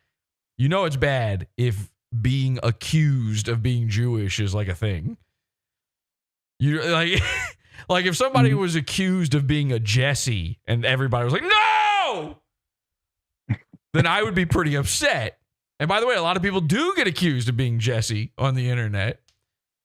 you know it's bad if being accused of being Jewish is like a thing. You like, like if somebody was accused of being a Jesse and everybody was like, no, then I would be pretty upset. And by the way, a lot of people do get accused of being Jesse on the internet.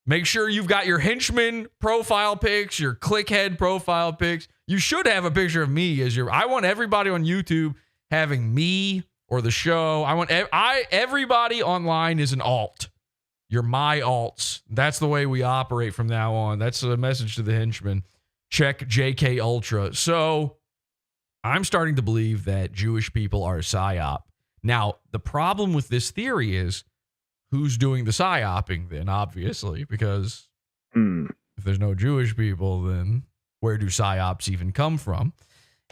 Make sure you've got your henchman profile pics, your clickhead profile pics. You should have a picture of me as your. I want everybody on YouTube having me or the show. I want everybody online is an alt. You're my alts. That's the way we operate from now on. That's a message to the henchmen. Check JK Ultra. So I'm starting to believe that Jewish people are a psyop. Now, the problem with this theory is who's doing the psyoping then, obviously, because if there's no Jewish people, then where do psyops even come from?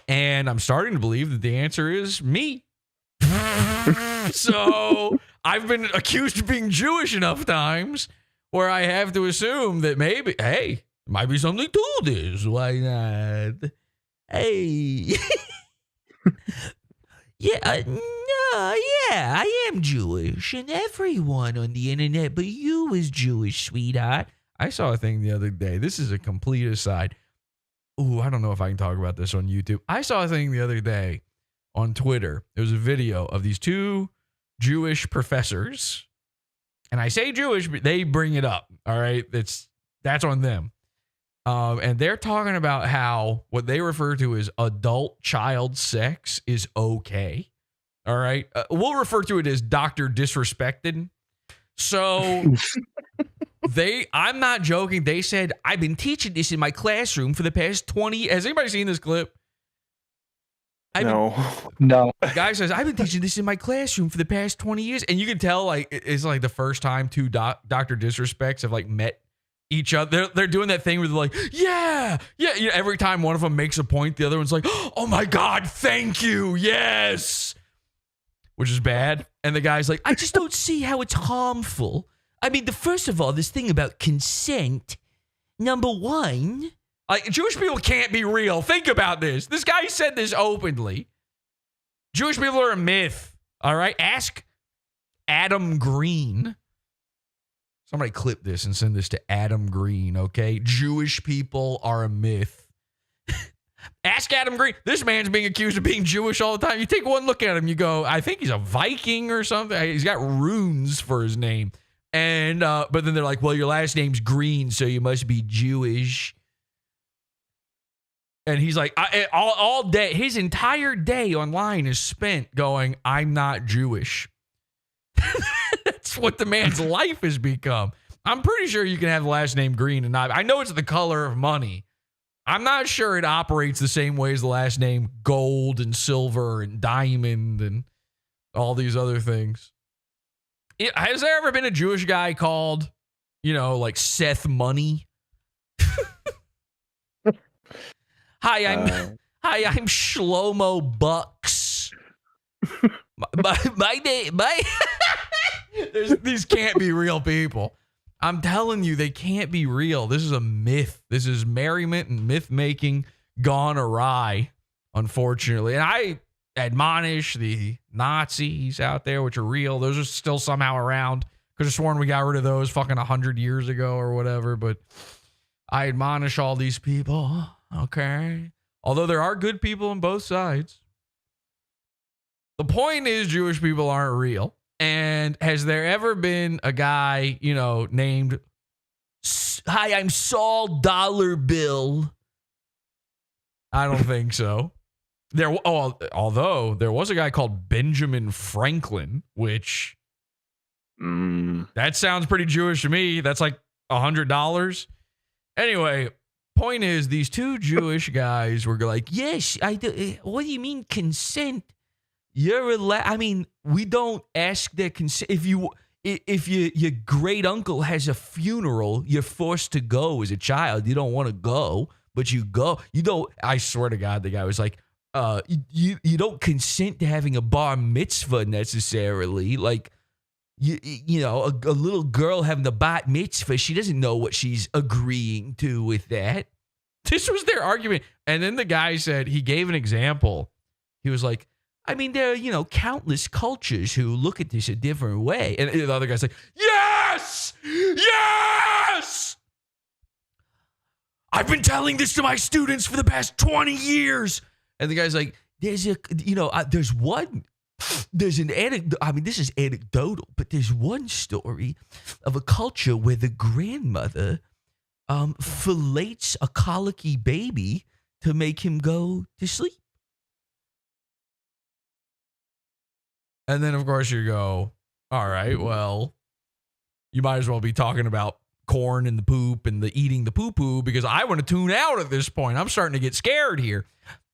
And I'm starting to believe that the answer is me. So I've been accused of being Jewish enough times where I have to assume that maybe, hey, there might be something to this. Why not? Hey. Yeah, I am Jewish, and everyone on the internet but you is Jewish, sweetheart. I saw a thing the other day. This is a complete aside. Ooh, I don't know if I can talk about this on YouTube. I saw a thing the other day on Twitter. It was a video of these two Jewish professors. And I say Jewish, but they bring it up. All right. That's on them. And they're talking about how what they refer to as adult child sex is okay. All right. We'll refer to it as Dr. Disrespected. So I'm not joking. They said, I've been teaching this in my classroom for the past 20. Has anybody seen this clip? No. The guy says, I've been teaching this in my classroom for the past 20 years. And you can tell like it's like the first time two Dr. Disrespects have like met each other. They're doing that thing where they're like, yeah. You know, every time one of them makes a point, the other one's like, oh my God, thank you. Yes. Which is bad. And the guy's like, I just don't see how it's harmful. I mean, first of all, this thing about consent, number one, like Jewish people can't be real. Think about this. This guy said this openly. Jewish people are a myth. All right. Ask Adam Green. Somebody clip this and send this to Adam Green, okay? Jewish people are a myth. Ask Adam Green. This man's being accused of being Jewish all the time. You take one look at him, you go, I think he's a Viking or something. He's got runes for his name. And but then they're like, well, your last name's Green, so you must be Jewish. And he's like, all day, his entire day online is spent going, I'm not Jewish. That's what the man's life has become. I'm pretty sure you can have the last name Green and not. I know it's the color of money. I'm not sure it operates the same way as the last name Gold and Silver and Diamond and all these other things. Has there ever been a Jewish guy called, like Seth Money? Hi, I'm Shlomo Bucks. my name, these can't be real people. I'm telling you, they can't be real. This is a myth. This is merriment and myth making gone awry, unfortunately. And I admonish the Nazis out there, which are real. Those are still somehow around. Could have sworn we got rid of those fucking 100 years ago or whatever. But I admonish all these people. Okay. Although there are good people on both sides. The point is Jewish people aren't real. And has there ever been a guy, named, hi, I'm Saul Dollar Bill? I don't think so. Although there was a guy called Benjamin Franklin, which That sounds pretty Jewish to me. That's like $100. Anyway, point is, these two Jewish guys were like, yes, I do. What do you mean consent? You're allowed. I mean, we don't ask their consent. If your great uncle has a funeral, you're forced to go as a child. You don't want to go, but you go. You don't. I swear to God, the guy was like, you don't consent to having a bar mitzvah necessarily. Like, you know, a little girl having the bat mitzvah, she doesn't know what she's agreeing to with that. This was their argument. And then the guy said, he gave an example. He was like, I mean, there are, you know, countless cultures who look at this a different way. And the other guy's like, yes! Yes! I've been telling this to my students for the past 20 years. And the guy's like, there's an anecdote. I mean, this is anecdotal, but there's one story of a culture where the grandmother fillets a colicky baby to make him go to sleep. And then, of course, you go, all right, well, you might as well be talking about corn and the poop and the eating the poo-poo, because I want to tune out at this point. I'm starting to get scared here.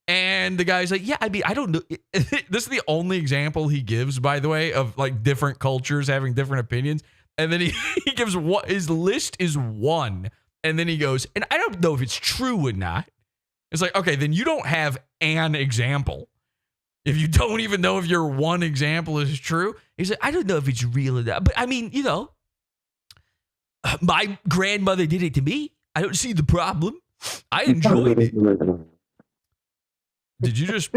And the guy's like, yeah, I mean, I don't know. This is the only example he gives, by the way, of like different cultures having different opinions. And then he gives what his list is one. And then he goes, and I don't know if it's true or not. It's like, okay, then you don't have an example. If you don't even know if your one example is true. He's like, I don't know if it's real or not. But I mean, you know, my grandmother did it to me. I don't see the problem. I enjoyed it. Did you just,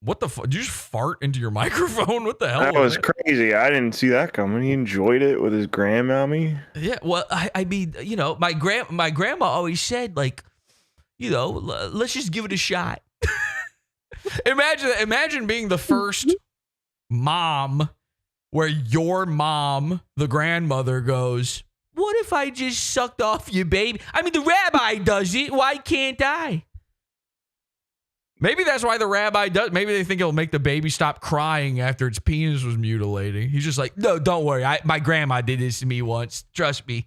what the fuck? Did you just fart into your microphone? What the hell? That was crazy. I didn't see that coming. He enjoyed it with his grandmommy. Yeah, well, I mean, you know, my grandma always said, like, you know, let's just give it a shot. Imagine being the first mom where your mom, the grandmother, goes, what if I just sucked off your baby? I mean, the rabbi does it. Why can't I? Maybe that's why the rabbi does. Maybe they think it'll make the baby stop crying after its penis was mutilating. He's just like, no, don't worry. My grandma did this to me once. Trust me.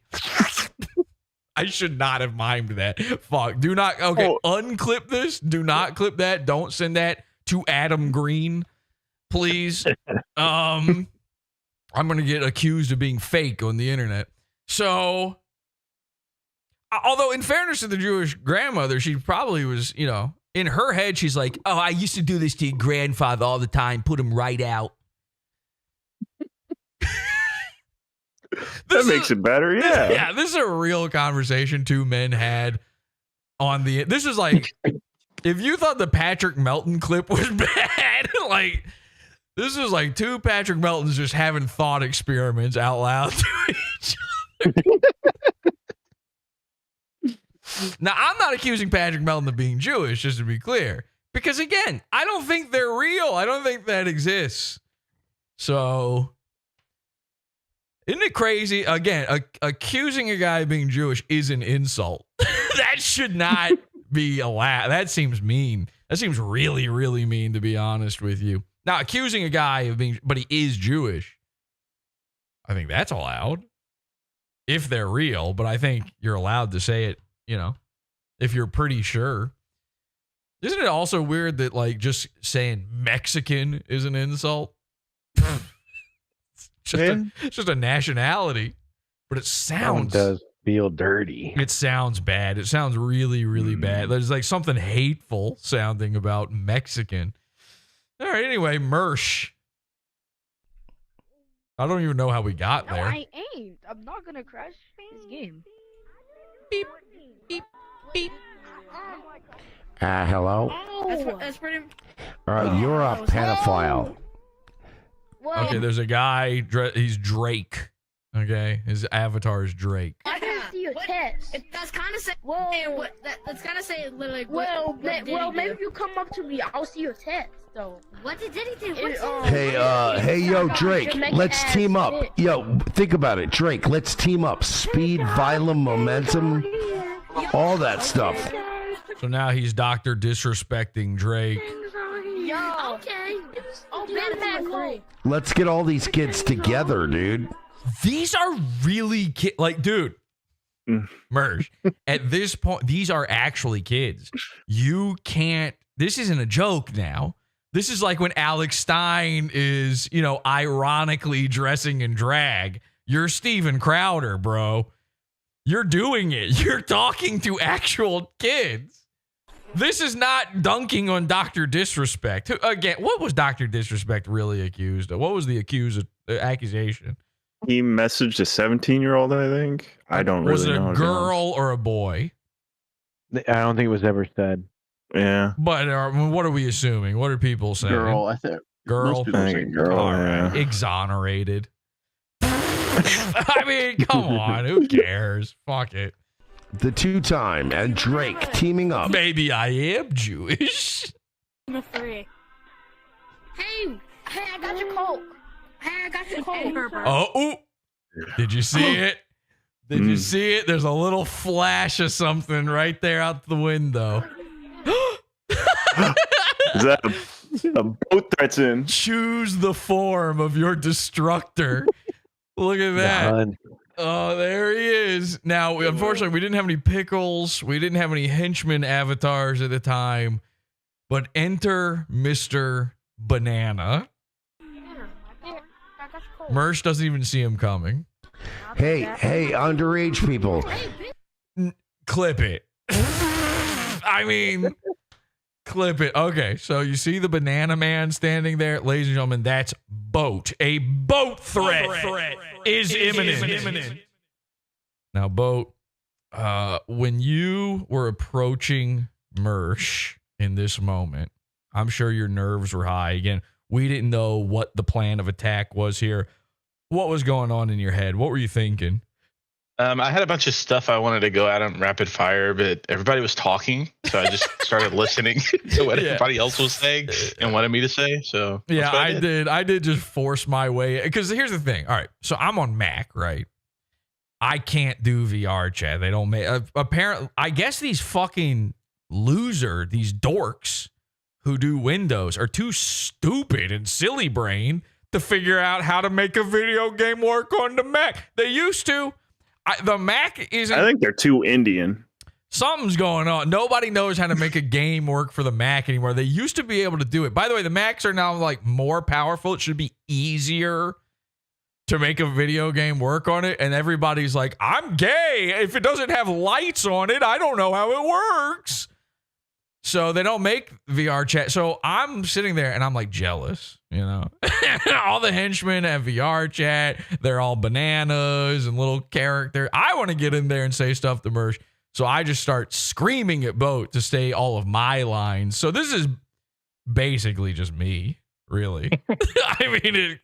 I should not have mimed that. Fuck. Do not. Okay. Unclip this. Do not clip that. Don't send that to Adam Green, please. I'm going to get accused of being fake on the internet. So, although in fairness to the Jewish grandmother, she probably was, you know, in her head, she's like, oh, I used to do this to your grandfather all the time. Put him right out. That makes it better, yeah. Yeah, this is a real conversation two men had on the... This is like, if you thought the Patrick Melton clip was bad, like, this is like two Patrick Meltons just having thought experiments out loud to each other. Now, I'm not accusing Patrick Melton of being Jewish, just to be clear. Because, again, I don't think they're real. I don't think that exists. So... Isn't it crazy? Again, accusing a guy of being Jewish is an insult. That should not be allowed. That seems mean. That seems really, really mean, to be honest with you. Now, accusing a guy of being, but he is Jewish, I think that's allowed. If they're real, but I think you're allowed to say it, you know, if you're pretty sure. Isn't it also weird that, like, just saying Mexican is an insult? It's just a nationality, but it sounds does feel dirty. It sounds bad. It sounds really, really bad. There's like something hateful sounding about Mexican. All right. Anyway, Mersh. I don't even know how we got there. I ain't. I'm not gonna crash this game. Beep, beep, beep. Hello? That's pretty... All right, you're a pedophile. Well, Okay, there's a guy, he's Drake. Okay, his avatar is Drake. I can see your tits. That's kind of say. Well, That's kind of say literally. well, maybe if you come up to me, I'll see your tits. So What did he do? Hey, yo, Drake, let's team up. Yo, think about it, Drake, let's team up. Speed, violent, momentum, all that stuff. So now he's Dr. Disrespecting Drake. Yo, okay. Oh, man, cool. Let's get all these kids together, dude. These are really like, dude, Mersh, at this point, these are actually kids. You can't, this isn't a joke now. This is like when Alex Stein is, you know, ironically dressing in drag. You're Steven Crowder, bro. You're doing it. You're talking to actual kids. This is not dunking on Dr. Disrespect. Again, what was Dr. Disrespect really accused of? What was the accusation? He messaged a 17-year-old, I think. I don't really know. Was it a girl or a boy? I don't think it was ever said. Yeah. But what are we assuming? What are people saying? Girl, I think. Girl. Girl, All right. Exonerated. I mean, come on. Who cares? Fuck it. The two-time and Drake teaming up. Maybe I am Jewish. The 3. Hey, I got your Coke. Hey, I got your Coke. Oh, did you see it? Did you see it? There's a little flash of something right there out the window. Is that a boat that's in? Choose the form of your destructor. Look at that. Oh, there he is. Now, unfortunately, we didn't have any pickles. We didn't have any henchman avatars at the time. But enter Mr. Banana. Mersh doesn't even see him coming. Hey, underage people. Clip it. I mean, clip it. Okay, so you see the banana man standing there. Ladies and gentlemen, that's Boat. A boat threat is imminent. Now, Boat, when you were approaching Mersh in this moment, I'm sure your nerves were high. Again, we didn't know what the plan of attack was here. What was going on in your head? What were you thinking? I had a bunch of stuff I wanted to go at him rapid fire, but everybody was talking, so I just started listening to what everybody else was saying and wanted me to say. So yeah, I did just force my way, because here's the thing. All right, so I'm on Mac, right? I can't do VR chat. They don't make apparently. I guess these fucking these dorks who do Windows are too stupid and silly brain to figure out how to make a video game work on the Mac. They used to. The Mac isn't. I think they're too Indian. Something's going on. Nobody knows how to make a game work for the Mac anymore. They used to be able to do it. By the way, the Macs are now like more powerful. It should be easier to make a video game work on it. And everybody's like, I'm gay. If it doesn't have lights on it, I don't know how it works. So they don't make VR chat. So I'm sitting there and I'm like jealous, you know. All the henchmen have VR chat. They're all bananas and little characters. I want to get in there and say stuff to Mersh. So I just start screaming at Boat to say all of my lines. So this is basically just me, really. I mean,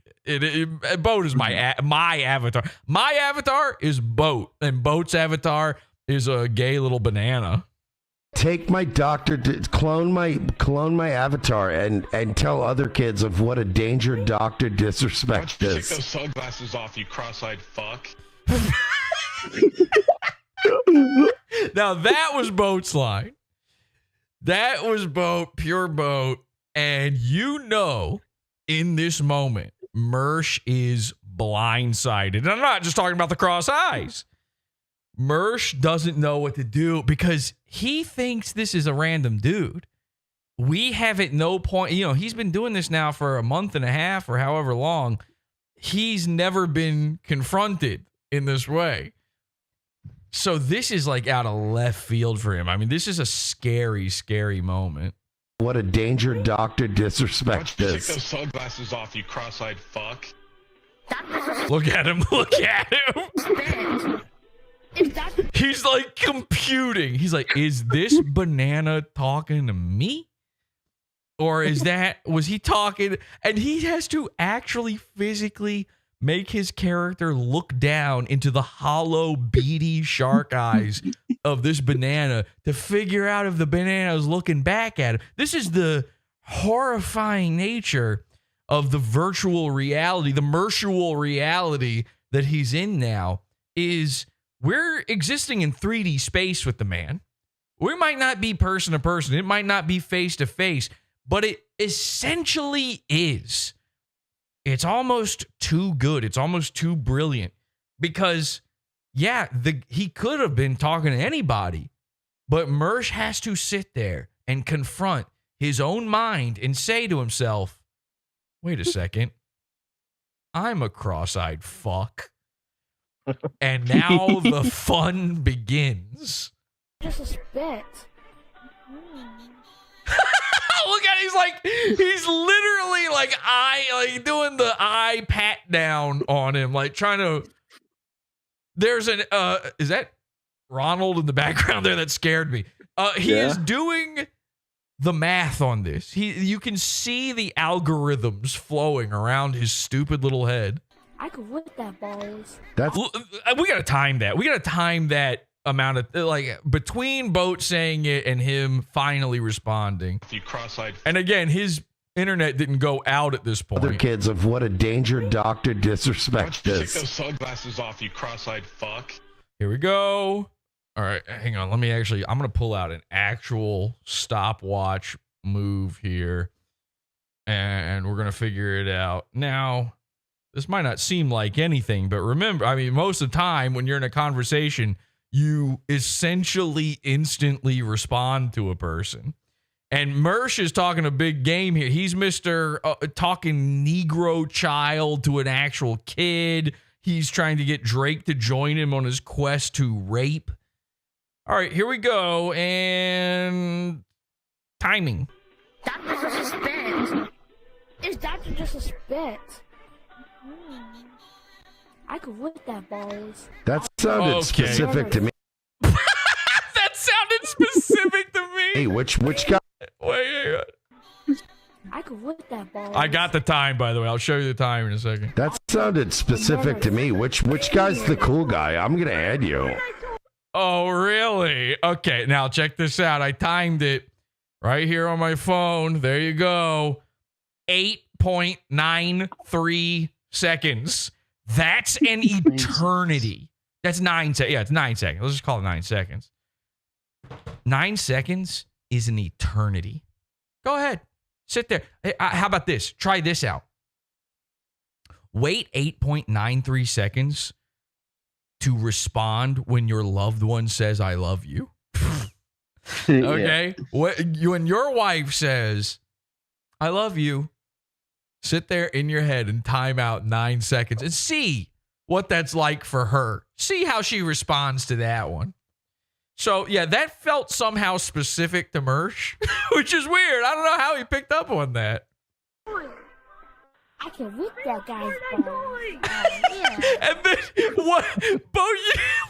Boat is my avatar. My avatar is Boat, and Boat's avatar is a gay little banana. Take my doctor, clone my avatar, and tell other kids of what a danger Dr. Disrespect Take is. those sunglasses off, you cross-eyed fuck. Now that was Boat's line. That was Boat, pure Boat, and you know, in this moment, Mersh is blindsided. And I'm not just talking about the cross eyes. Mersh doesn't know what to do because he thinks this is a random dude. We have at no point, you know, he's been doing this now for a month and a half or however long. He's never been confronted in this way. So this is like out of left field for him. I mean, this is a scary, scary moment. What a danger Dr. Disrespect Take is. those sunglasses off, you cross-eyed fuck. Look at him. Look at him. He's like computing. He's like, is this banana talking to me? Or was he talking? And he has to actually physically make his character look down into the hollow, beady shark eyes of this banana to figure out if the banana is looking back at him. This is the horrifying nature of the virtual reality, the Mershual reality that he's in now is we're existing in 3D space with the man. We might not be person to person. It might not be face to face, but it essentially is. it's almost too good. It's almost too brilliant because, yeah, he could have been talking to anybody, but Mersh has to sit there and confront his own mind and say to himself, wait a second, I'm a cross-eyed fuck. And now the fun begins. Just a spit. Look at it. He's literally like doing the eye pat down on him, like trying to. There's an is that Ronald in the background there? That scared me. He is doing the math on this. You can see the algorithms flowing around his stupid little head. I could whip that balls. We gotta time that. We gotta time that amount of like between Boat saying it and him finally responding. You cross-eyed. And again, his internet didn't go out at this point. Other kids of what a danger Dr. Disrespect Take is. those sunglasses off, you cross-eyed fuck. Here we go. All right, hang on. I'm going to pull out an actual stopwatch move here, and we're going to figure it out. Now, this might not seem like anything, but remember, I mean, most of the time when you're in a conversation, you essentially instantly respond to a person. And Mersh is talking a big game here. He's Mr. Talking Negro child to an actual kid. He's trying to get Drake to join him on his quest to rape. All right, here we go. And timing. Doctor's just a spit. Is Doctor just a spit? I could whip that balls. That sounded specific to me. That sounded specific to me. Hey, which guy? Wait. I could whip that balls. I got the time, by the way. I'll show you the time in a second. That sounded specific to me. Which guy's the cool guy? I'm gonna add you. Oh, really? Okay, now check this out. I timed it right here on my phone. There you go. 8.93 seconds. That's an eternity. That's 9 seconds. Yeah, it's 9 seconds. Let's just call it 9 seconds. 9 seconds is an eternity. Go ahead. Sit there. Hey, how about this? Try this out. Wait 8.93 seconds to respond when your loved one says, I love you. Okay? When your wife says, I love you, sit there in your head and time out 9 seconds and see what that's like for her. See how she responds to that one. So, yeah, that felt somehow specific to Mersh, which is weird. I don't know how he picked up on that. I can whip that guy's balls. And then, what? Bo,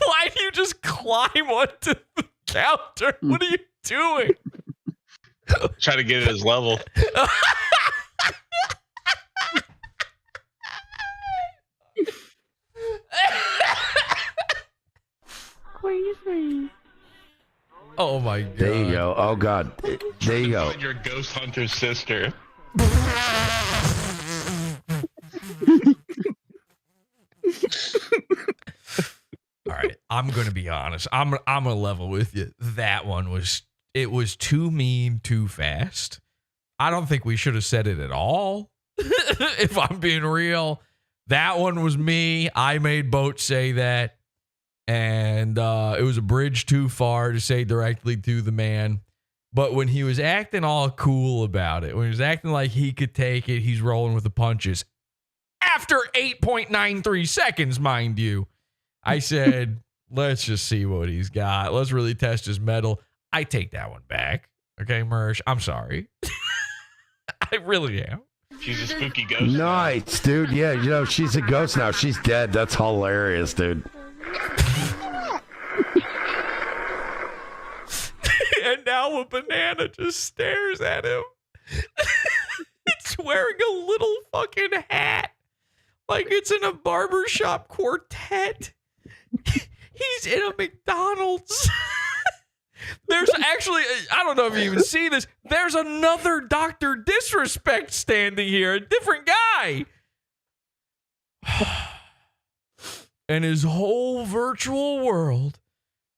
why do you just climb onto the counter? What are you doing? Try to get at his level. Crazy. Oh my god. There you go. Oh god. There you go. Your ghost hunter's sister. All right, I'm gonna be honest. I'm gonna level with you. That one was too mean, too fast. I don't think we should have said it at all. If I'm being real, that one was me. I made Boat say that, and it was a bridge too far to say directly to the man. But when he was acting all cool about it, when he was acting like he could take it, he's rolling with the punches. After 8.93 seconds, mind you, I said, let's just see what he's got. Let's really test his mettle. I take that one back. Okay, Mersh, I'm sorry. I really am. She's a spooky ghost. Nice, dude. Yeah, you know, she's a ghost now. She's dead. That's hilarious, dude. And now a banana just stares at him. It's wearing a little fucking hat. Like it's in a barbershop quartet. He's in a McDonald's. There's actually, I don't know if you even see this. There's another Dr. Disrespect standing here, a different guy. And his whole virtual world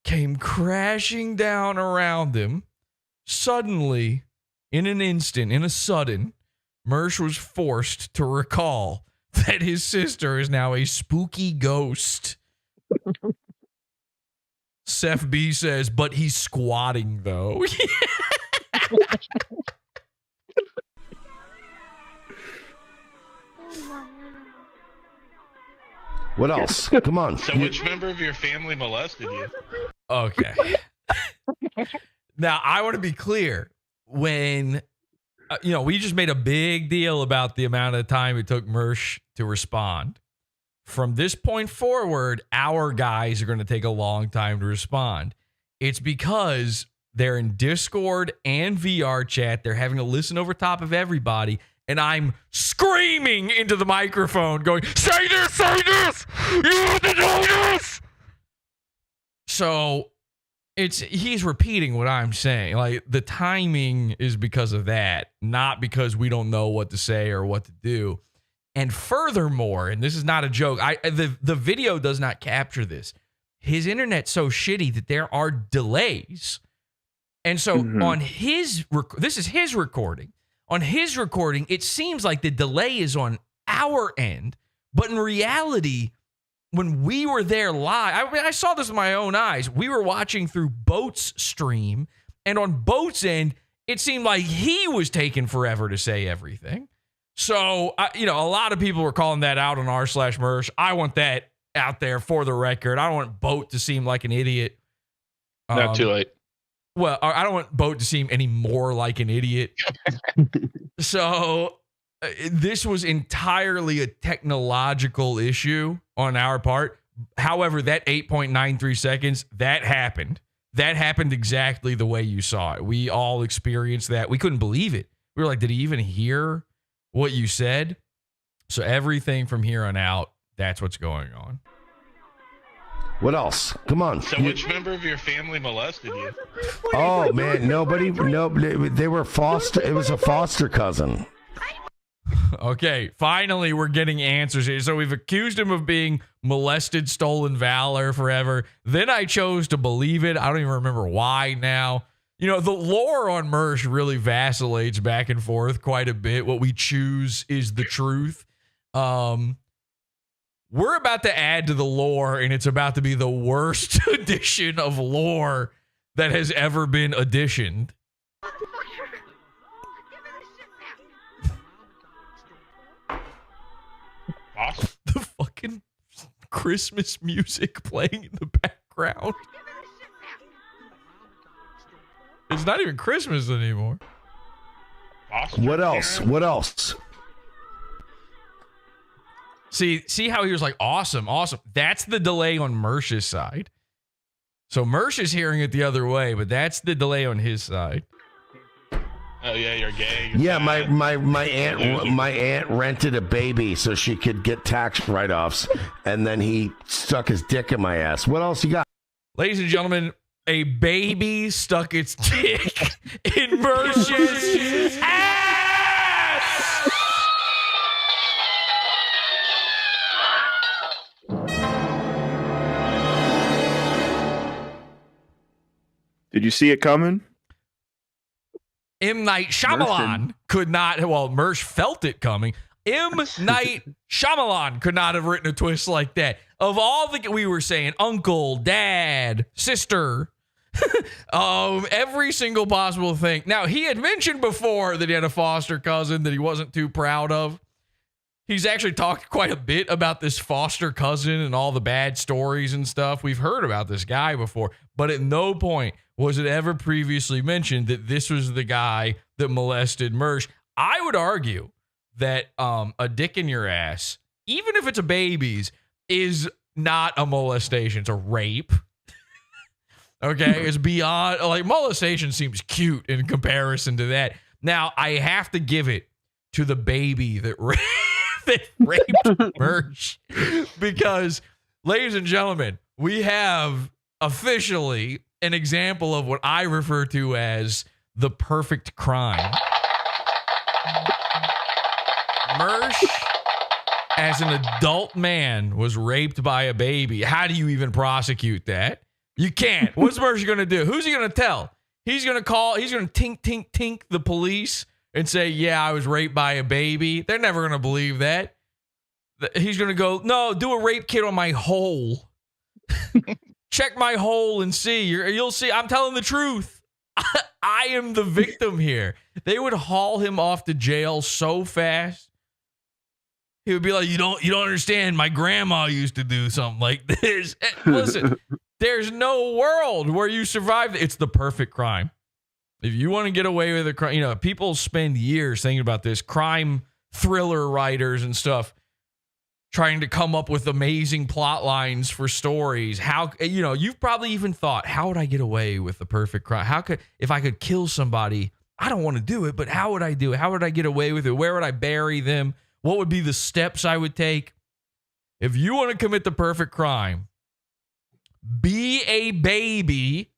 came crashing down around him. Suddenly, in an instant, in a sudden, Mersh was forced to recall that his sister is now a spooky ghost. Seth B says, but he's squatting though. What else? Come on. So which member of your family molested you? Okay. Now, I want to be clear. When, we just made a big deal about the amount of time it took Mersh to respond. From this point forward, our guys are going to take a long time to respond. It's because they're in Discord and VR chat. They're having to listen over top of everybody. And I'm screaming into the microphone going, say this, say this! You have to do this! So he's repeating what I'm saying. Like, the timing is because of that, not because we don't know what to say or what to do. And furthermore, and this is not a joke, the video does not capture this. His internet's so shitty that there are delays. And so on this is his recording. On his recording, it seems like the delay is on our end, but in reality, when we were there live, I saw this with my own eyes. We were watching through Boat's stream, and on Boat's end, it seemed like he was taking forever to say everything. So, a lot of people were calling that out on r/Mersh. I want that out there for the record. I don't want Boat to seem like an idiot. Not too late. Well, I don't want Boat to seem any more like an idiot. So this was entirely a technological issue on our part. However, that 8.93 seconds, that happened. That happened exactly the way you saw it. We all experienced that. We couldn't believe it. We were like, did he even hear what you said? So everything from here on out, that's what's going on. What else? Come on. So which member of your family molested you? Oh man, nobody. They were foster. It was a foster cousin. Okay, finally we're getting answers here. So we've accused him of being molested, stolen valor forever. Then I chose to believe it. I don't even remember why now. The lore on Mersh really vacillates back and forth quite a bit. What we choose is the truth. We're about to add to the lore, and it's about to be the worst edition of lore that has ever been editioned. Awesome. The fucking Christmas music playing in the background. It's not even Christmas anymore. Awesome. What else? What else? See how he was like, awesome. That's the delay on Mersh's side. So Mersh is hearing it the other way, but that's the delay on his side. Oh yeah, you're gay. Yeah, my aunt rented a baby so she could get tax write-offs, and then he stuck his dick in my ass. What else you got? Ladies and gentlemen, a baby stuck its dick in Mersh's ass! Did you see it coming? M. Night Shyamalan could not, well, Mersh felt it coming. M. Night Shyamalan could not have written a twist like that. Of all the, we were saying, uncle, dad, sister, every single possible thing. Now, he had mentioned before that he had a foster cousin that he wasn't too proud of. He's actually talked quite a bit about this foster cousin and all the bad stories and stuff. We've heard about this guy before, but at no point was it ever previously mentioned that this was the guy that molested Mersh. I would argue that a dick in your ass, even if it's a baby's, is not a molestation. It's a rape. Okay? It's beyond, like, molestation seems cute in comparison to that. Now, I have to give it to the baby that raped Mersh, because, ladies and gentlemen, we have officially an example of what I refer to as the perfect crime. Mersh, as an adult man, was raped by a baby. How do you even prosecute that? You can't. What's Mersh going to do? Who's he going to tell? He's going to call, he's going to tink the police and say, yeah, I was raped by a baby, they're never going to believe that. He's going to go, no, do a rape kit on my hole. Check my hole and see. You'll see. I'm telling the truth. I am the victim here. They would haul him off to jail so fast. He would be like, you don't understand. My grandma used to do something like this. Listen, there's no world where you survive. It's the perfect crime. If you want to get away with a crime, people spend years thinking about this. Crime thriller writers and stuff trying to come up with amazing plot lines for stories. How, you've probably even thought, how would I get away with the perfect crime? If I could kill somebody, I don't want to do it, but how would I do it? How would I get away with it? Where would I bury them? What would be the steps I would take? If you want to commit the perfect crime, be a baby.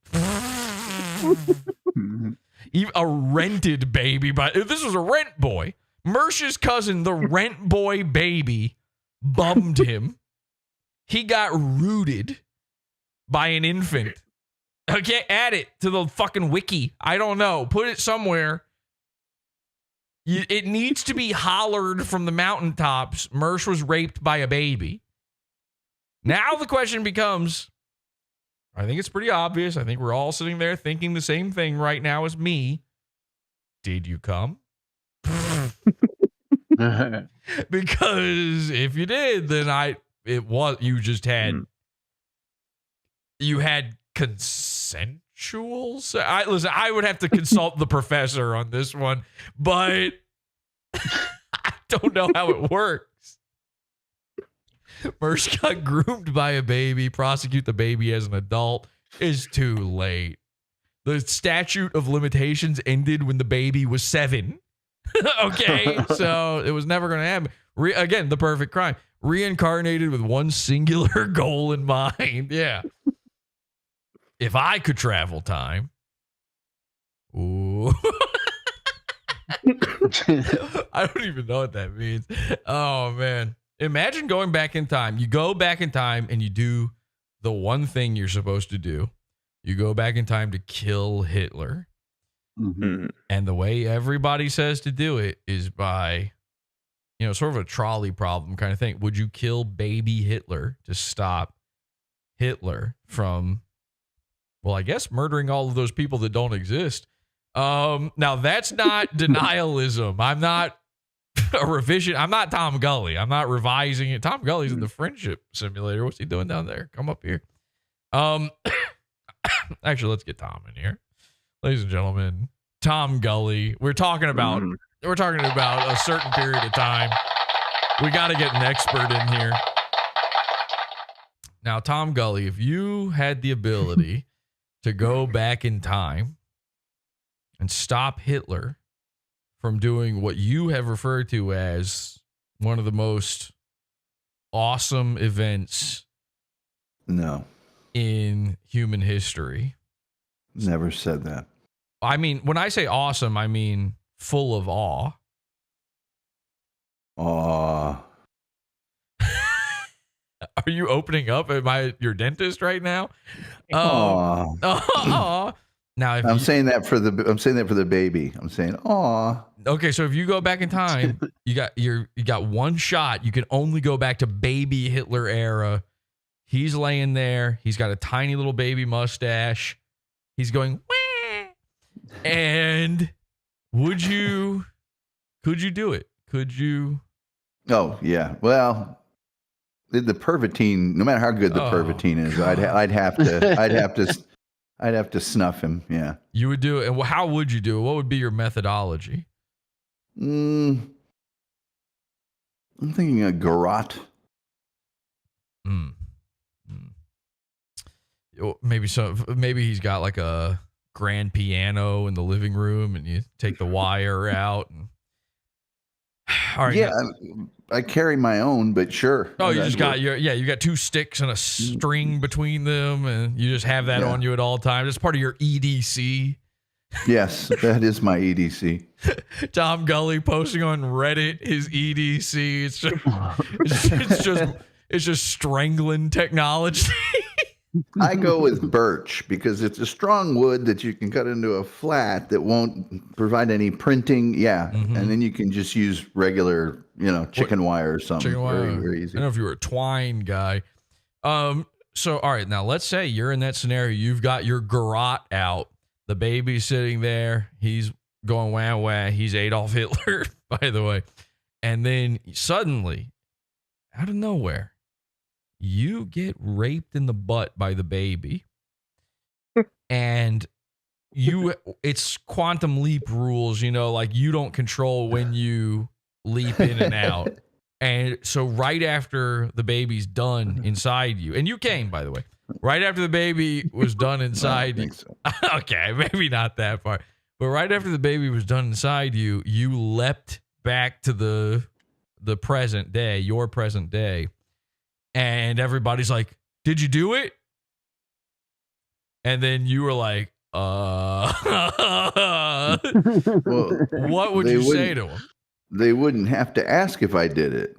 Even a rented baby. This was a rent boy. Mersh's cousin, the rent boy baby, bummed him. He got rooted by an infant. Okay, add it to the fucking wiki. I don't know. Put it somewhere. It needs to be hollered from the mountaintops. Mersh was raped by a baby. Now the question becomes, I think it's pretty obvious. I think we're all sitting there thinking the same thing right now as me. Did you come? Because if you did, then you had consensual. Listen, I would have to consult the professor on this one, but I don't know how it works. Mersh got groomed by a baby. Prosecute the baby as an adult is too late. The statute of limitations ended when the baby was 7. Okay, so it was never going to happen. Again, the perfect crime. Reincarnated with one singular goal in mind. Yeah. If I could travel time. Ooh. I don't even know what that means. Oh, man. Imagine going back in time. You go back in time and you do the one thing you're supposed to do. You go back in time to kill Hitler. Mm-hmm. And the way everybody says to do it is by, sort of a trolley problem kind of thing. Would you kill baby Hitler to stop Hitler from, well, I guess murdering all of those people that don't exist? Now that's not denialism. I'm not a revision. I'm not Tom Gully. I'm not revising it. Tom Gully's in the friendship simulator. What's he doing down there? Come up here. Actually, let's get Tom in here. Ladies and gentlemen, Tom Gully. We're talking about a certain period of time. We got to get an expert in here. Now, Tom Gully, if you had the ability to go back in time and stop Hitler from doing what you have referred to as one of the most awesome events in human history. Never said that. I mean, when I say awesome, I mean full of awe. Aw. Are you opening up? Am I your dentist right now? Aw. Now, if I'm saying that for the baby. I'm saying, aw. Okay, so if you go back in time, you got one shot. You can only go back to baby Hitler era. He's laying there. He's got a tiny little baby mustache. He's going, wah! And could you do it? Could you? Oh yeah. Well, the pervitine. No matter how good the pervitine is, I'd have to snuff him. Yeah. You would do it. And how would you do it? What would be your methodology? I'm thinking a garrote. Maybe he's got like a grand piano in the living room, and you take the wire out. And... All right. Yeah, I carry my own, but sure. Oh, you just got you got 2 sticks and a string between them, and you just have that on you at all times. It's part of your EDC. Yes, that is my EDC. Tom Gully posting on Reddit his EDC. It's just strangling technology. I go with birch because it's a strong wood that you can cut into a flat that won't provide any printing. Yeah, and then you can just use regular, chicken wire or something. Chicken wire. Very, very easy. I don't know if you were a twine guy. So all right, now let's say you're in that scenario. You've got your garrote out. The baby's sitting there. He's going wah wah. He's Adolf Hitler, by the way. And then suddenly, out of nowhere, you get raped in the butt by the baby. And it's quantum leap rules, like you don't control when you leap in and out. And so right after the baby's done inside you, and you came, by the way, right after the baby was done inside you. So. Okay, maybe not that far. But right after the baby was done inside you, you leapt back to the present day, your present day. And everybody's like, "Did you do it?" And then you were like, Well, what would you say to them? They wouldn't have to ask if I did it.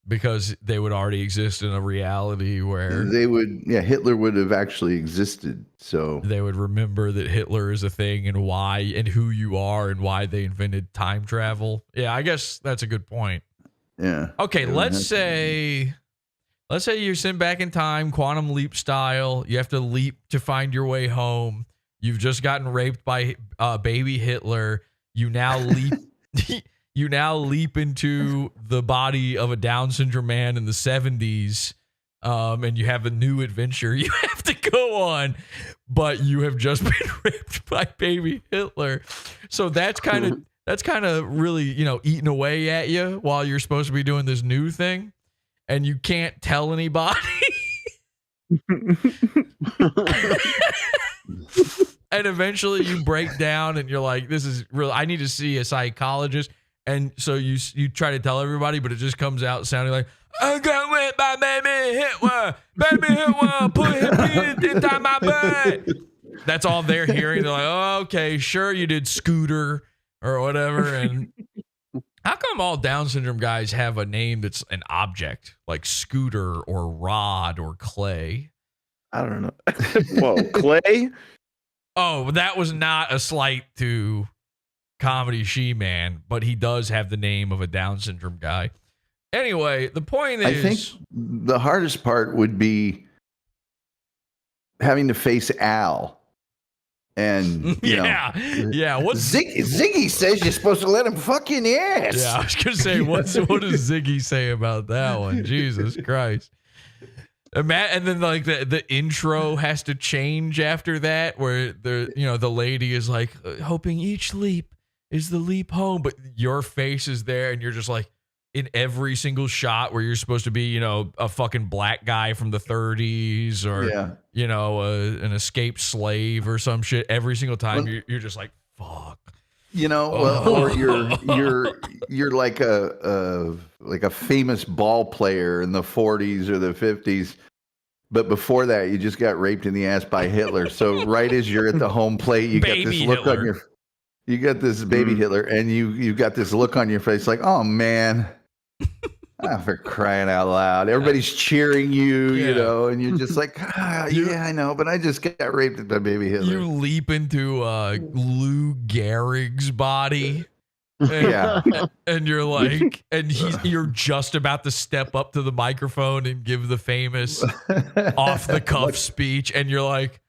Because they would already exist in a reality where Hitler would have actually existed. So they would remember that Hitler is a thing and why and who you are and why they invented time travel. Yeah, I guess that's a good point. Yeah. Okay, let's say you're sent back in time, quantum leap style. You have to leap to find your way home. You've just gotten raped by baby Hitler. You now leap. You now leap into the body of a Down syndrome man in the 70s, and you have a new adventure you have to go on, but you have just been raped by baby Hitler. So that's kind of really, eating away at you while you're supposed to be doing this new thing, and you can't tell anybody. And eventually you break down and you're like, this is real. I need to see a psychologist. And so you try to tell everybody, but it just comes out sounding like, I got raped by baby Hitler. Baby Hitler put him inside my butt. That's all they're hearing. They're like, oh, okay, sure you did, Scooter or whatever. And how come all Down syndrome guys have a name that's an object like Scooter or Rod or Clay? I don't know. Whoa, Clay? Oh, that was not a slight to Comedy She-Man, but he does have the name of a Down syndrome guy. Anyway, the point is, I think the hardest part would be having to face Al. And what's Ziggy says you're supposed to let him fuck you in the ass. Yeah, I was gonna say, what does Ziggy say about that one? Jesus Christ. And then like the intro has to change after that, where the lady is like hoping each leap is the leap home, but your face is there and you're just like in every single shot where you're supposed to be, a fucking black guy from the 30s or, an escaped slave or some shit. Every single time you're just like, fuck. Or you're like a famous ball player in the 40s or the 50s. But before that, you just got raped in the ass by Hitler. So right as you're at the home plate, you got this look on your You got this baby Hitler, and you got this look on your face like, oh man, for crying out loud! Everybody's cheering you, and you're just like, yeah, I know, but I just got raped by baby Hitler. You leap into Lou Gehrig's body, and you're like, and you're just about to step up to the microphone and give the famous off the cuff speech, and you're like,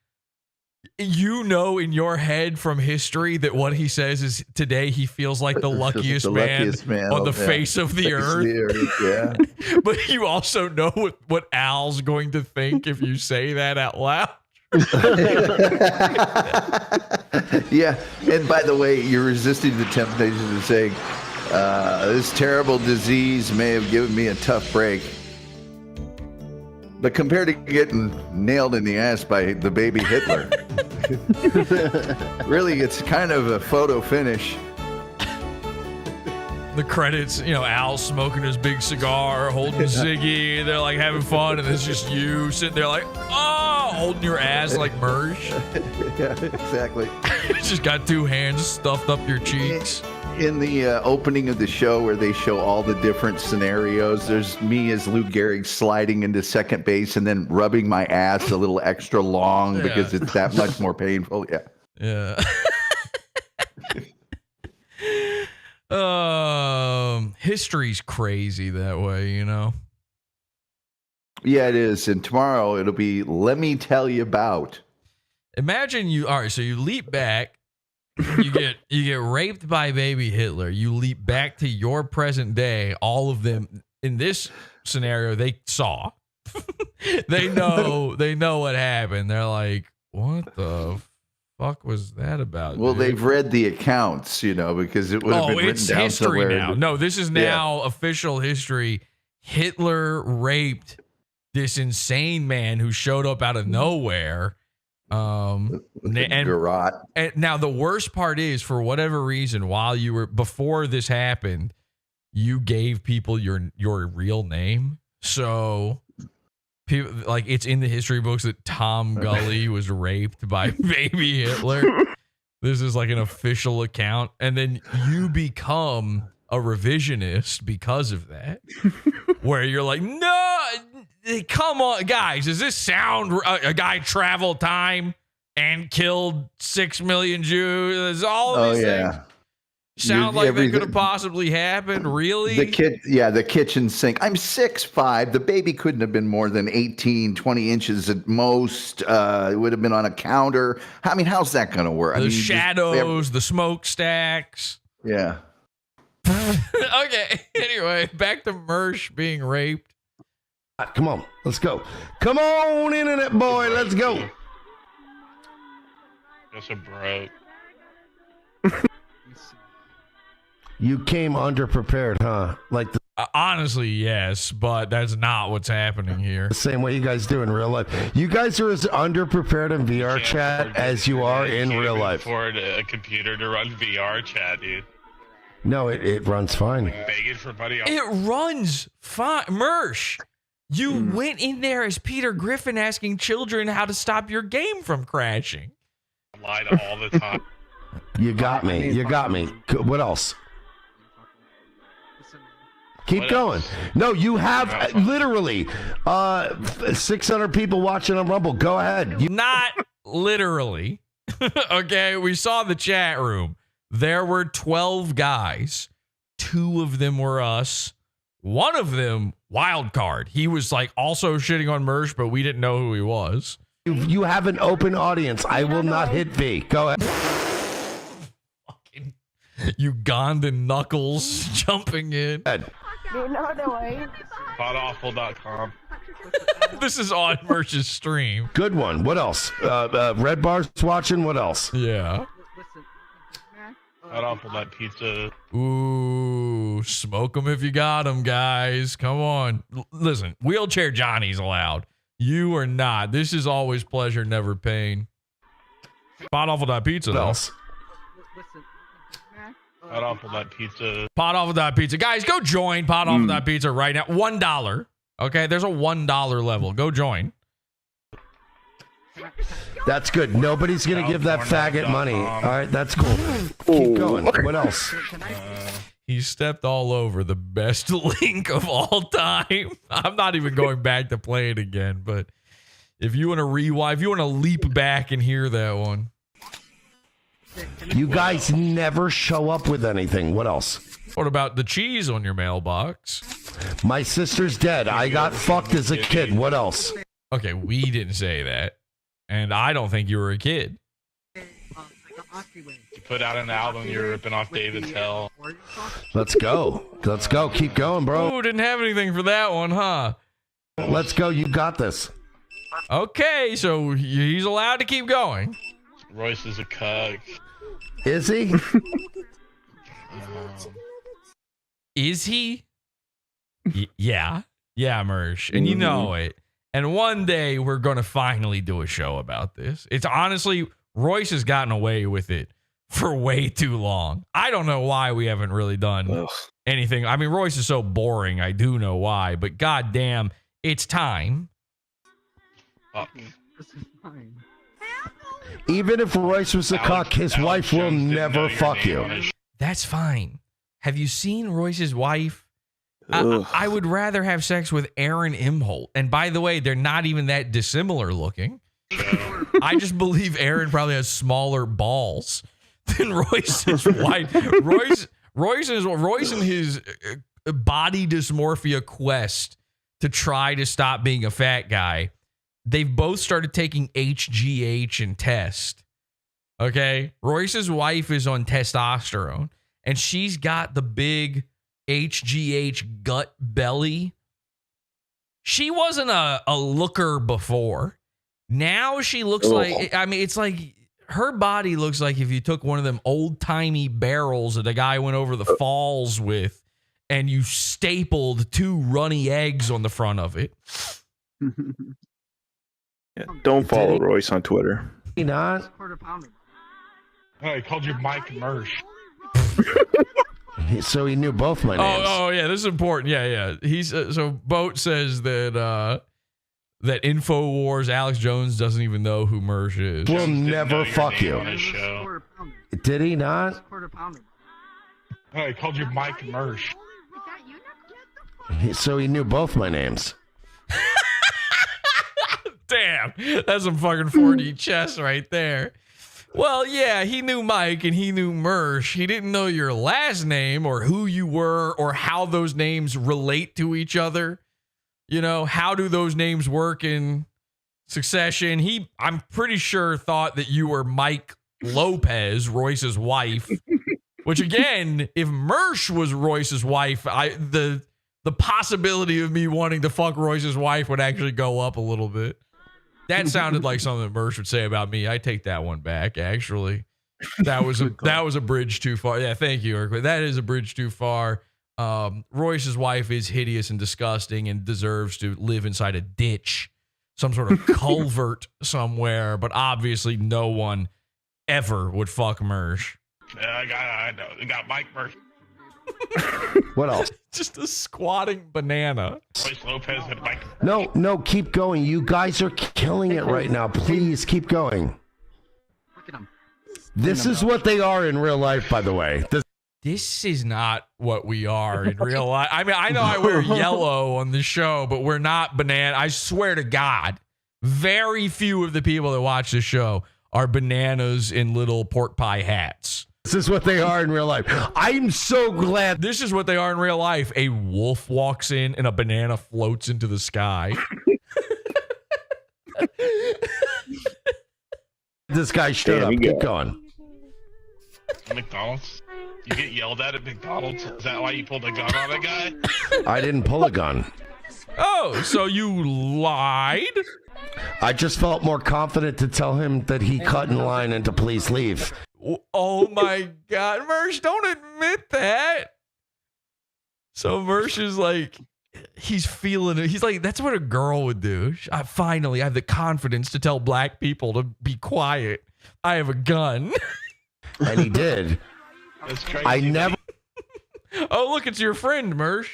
in your head from history that what he says is today he feels like the luckiest man on the face of the earth. But you also know what Al's going to think if you say that out loud. Yeah, and by the way, you're resisting the temptation of saying, this terrible disease may have given me a tough break. But compared to getting nailed in the ass by the baby Hitler, really, it's kind of a photo finish. The credits, Al smoking his big cigar, holding Ziggy. They're like having fun, and it's just you sitting there like, oh, holding your ass like Mersh. Yeah, exactly. Just got two hands stuffed up your cheeks. In the opening of the show where they show all the different scenarios, there's me as Lou Gehrig sliding into second base and then rubbing my ass a little extra long because it's that much more painful. Yeah. History's crazy that way, you know? Yeah, it is. And tomorrow it'll be Let Me Tell You About. Imagine all right, so you leap back, you get raped by baby Hitler, you leap back to your present day, all of them in this scenario they saw. they know what happened. They're like, what the fuck was that about? Well, dude? they've read the accounts, because it would have been written down history somewhere. now. No, this is now official history. Hitler raped this insane man who showed up out of nowhere. And now the worst part is, for whatever reason, before this happened, you gave people your real name. So people, like, it's in the history books that Tom Gully was raped by baby Hitler. This is like an official account. And then you become a revisionist because of that, where you're like, no, come on, guys, does this sound a guy traveled time and killed 6 million Jews? All of these things sound like they could have possibly happened. Really? The kitchen sink. I'm 6'5". The baby couldn't have been more than 18, 20 inches at most. It would have been on a counter. I mean, how's that going to work? The shadows, the smokestacks. Yeah. Okay. Anyway, back to Mersh being raped. Come on, let's go. Come on, internet boy, let's go. That's a broke. You came underprepared, huh? Like honestly, yes, but that's not what's happening here. The same way you guys do in real life. You guys are as underprepared in VR chat as you are in real life. Afford a computer to run VR chat, dude. No, it runs fine. Begging for money. It runs fine. Mersh, you went in there as Peter Griffin asking children how to stop your game from crashing. I lied all the time. You got me. You got me. What else? Keep going. No, you have literally 600 people watching on Rumble. Go ahead. Not literally. Okay, we saw the chat room. There were 12 guys. 2 of them were us. One of them, wild card. He was like also shitting on Mersh, but we didn't know who he was. You have an open audience. I will not hit V. Go ahead. Fucking Ugandan knuckles jumping in. You know the way. Potawful.com. This is on Mersh's stream. Good one. What else? Red Bar's watching. What else? Yeah. Potawful.pizza. Ooh, smoke them if you got them, guys. Come on. Listen, wheelchair Johnny's allowed. You are not. This is always pleasure, never pain. Potawful.pizza, though. Else? Potawful.pizza. Potawful.pizza. Guys, go join Potawful.pizza right now. $1. Okay, there's a $1 level. Go join. That's good. Nobody's going to give that faggot money. All right, that's cool. Keep going. What else? He stepped all over the best link of all time. I'm not even going back to play it again, but if you want to rewind, if you want to leap back and hear that one. You guys never show up with anything. What else? What about the cheese on your mailbox? My sister's dead. I got fucked as a kid. What else? Okay, we didn't say that. And I don't think you were a kid. You put out an album, you're ripping off David's Hell. Let's go. Let's go. Keep going, bro. Ooh, didn't have anything for that one, huh? Let's go. You got this. Okay, so he's allowed to keep going. Royce is a cuck. Is he? Is he? Yeah. Yeah, Mersh. And you know it. And one day we're going to finally do a show about this. It's honestly, Royce has gotten away with it for way too long. I don't know why we haven't really done anything. I mean, Royce is so boring. I do know why, but goddamn, it's time. Fuck. Even if Royce was a cuck, his wife will never fuck you. That's fine. Have you seen Royce's wife? I would rather have sex with Aaron Imholte. And by the way, they're not even that dissimilar looking. I just believe Aaron probably has smaller balls than Royce's wife. Royce in his body dysmorphia quest to try to stop being a fat guy. They've both started taking HGH and test. Okay? Royce's wife is on testosterone, and she's got the big HGH gut belly. She wasn't a looker before. Now she looks like, I mean, it's like her body looks like if you took one of them old-timey barrels that a guy went over the falls with and you stapled 2 runny eggs on the front of it. Yeah, don't follow Royce on Twitter. He not? I called you Mike Mersh. So he knew both my names. Oh yeah, this is important. Yeah. He's so Boat says that that InfoWars Alex Jones doesn't even know who Mersh is. We'll never fuck you. Did he not? I called you Mike Mersh. So he knew both my names. Damn, that's some fucking 4D chess right there. Well, yeah, he knew Mike and he knew Mersh. He didn't know your last name or who you were or how those names relate to each other. You know, how do those names work in succession? He, I'm pretty sure, thought that you were Mike Lopez, Royce's wife. Which again, if Mersh was Royce's wife, the possibility of me wanting to fuck Royce's wife would actually go up a little bit. That sounded like something that Mersh would say about me. I take that one back, actually. That was a bridge too far. Yeah, thank you, Eric. That is a bridge too far. Royce's wife is hideous and disgusting and deserves to live inside a ditch, some sort of culvert somewhere, but obviously no one ever would fuck Mersh. Yeah, I know. I got Mike Mersh. What else? Just a squatting banana. Royce Lopez and Mike. No, keep going. You guys are killing it right now. Please keep going. This is what they are in real life, by the way. This is not what we are in real life. I mean, I know I wear yellow on the show, but we're not banana. I swear to God, very few of the people that watch the show are bananas in little pork pie hats. This is what they are in real life. I'm so glad. This is what they are in real life. A wolf walks in and a banana floats into the sky. This guy shut up. Keep going. McDonald's? You get yelled at McDonald's? Is that why you pulled a gun on a guy? I didn't pull a gun. Oh, so you lied? I just felt more confident to tell him that he cut in line and to please leave. Oh my God, Mersh, don't admit that. So Mersh is like, he's feeling it. He's like, that's what a girl would do. Finally, I have the confidence to tell black people to be quiet. I have a gun. And he did. That's crazy. I never. Oh, look, it's your friend, Mersh.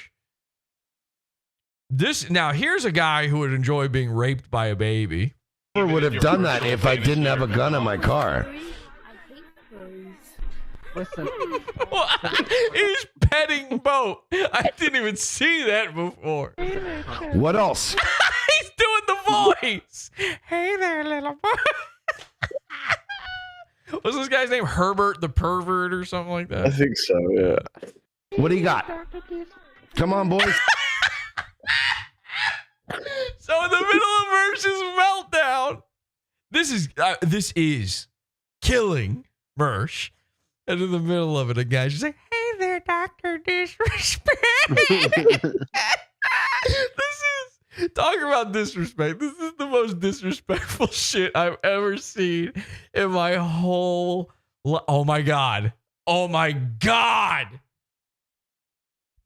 Now, here's a guy who would enjoy being raped by a baby. I never would have done that if I didn't have a gun in my car. Listen. He's petting Boat. I didn't even see that before. What else? He's doing the voice. Hey there, little boy. What's this guy's name? Herbert the Pervert or something like that? I think so, yeah. What do you got? Come on, boys. So in the middle of Mersh's meltdown, this is killing Mersh. And in the middle of it, a guy's just like, hey there, Dr. Disrespect. Talk about disrespect. This is the most disrespectful shit I've ever seen in my whole oh my God. Oh my God.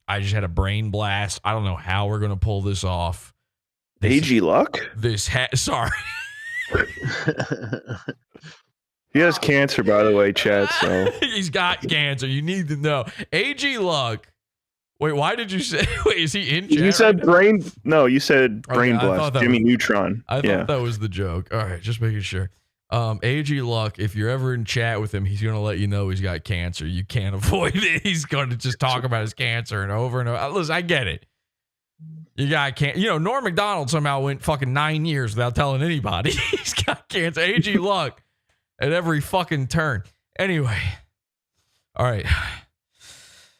I just had a brain blast. I don't know how we're going to pull this off. AG Luck? Sorry. He has cancer, by the way, Chad. So he's got cancer. You need to know. AG Luck. Wait, why did you say? Wait, is he in chat? You said brain. No, you said brain blast. Jimmy Neutron. I thought that was the joke. All right, just making sure. AG Luck, if you're ever in chat with him, he's going to let you know he's got cancer. You can't avoid it. He's going to just talk about his cancer and over. Listen, I get it. You got cancer. You know, Norm McDonald somehow went fucking 9 years without telling anybody he's got cancer. AG Luck at every fucking turn. Anyway. All right.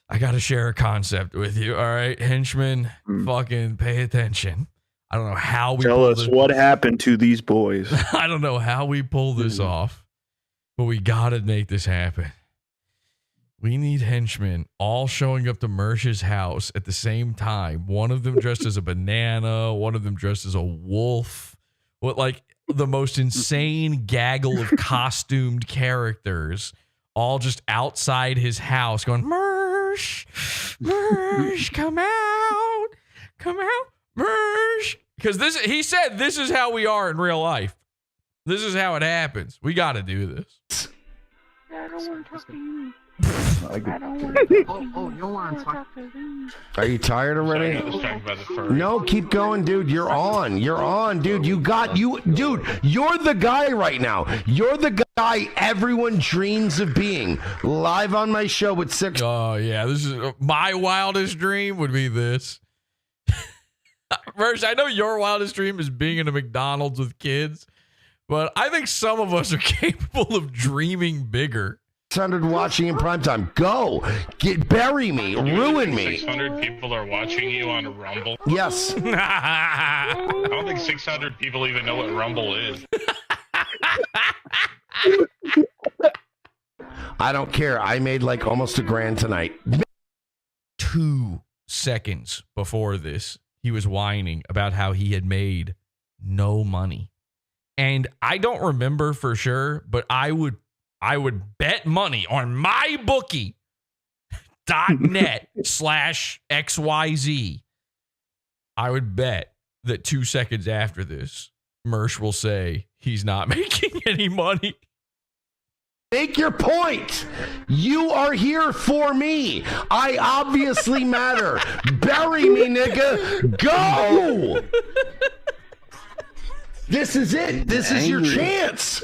I got to share a concept with you. All right. Henchmen, fucking pay attention. I don't know how we tell us what happened to these boys. I don't know how we pull this off, but we got to make this happen. We need henchmen all showing up to Mersh's house at the same time. One of them dressed as a banana, one of them dressed as a wolf. What, like the most insane gaggle of costumed characters, all just outside his house going, Mersh, Mersh, come out, Mersh. Because he said this is how we are in real life. This is how it happens. We got to do this. I don't want to talk to you. I don't want to talk to you. You want to talk to me. Are you tired already? No, keep going, dude. You're on, dude. You're the guy right now. You're the guy everyone dreams of being. Live on my show with 6. Oh, yeah. This is my wildest dream would be this. Mersh, I know your wildest dream is being in a McDonald's with kids, but I think some of us are capable of dreaming bigger. 600 watching in primetime. Go. Bury me. Ruin me. 600 people are watching you on Rumble? Yes. I don't think 600 people even know what Rumble is. I don't care. I made like almost $1,000 tonight. 2 seconds before this, he was whining about how he had made no money. And I don't remember for sure, but I would bet money on mybookie.net/XYZ. I would bet that 2 seconds after this, Mersh will say he's not making any money. Make your point. You are here for me. I obviously matter. Bury me, nigga. Go. This is it. This is your chance.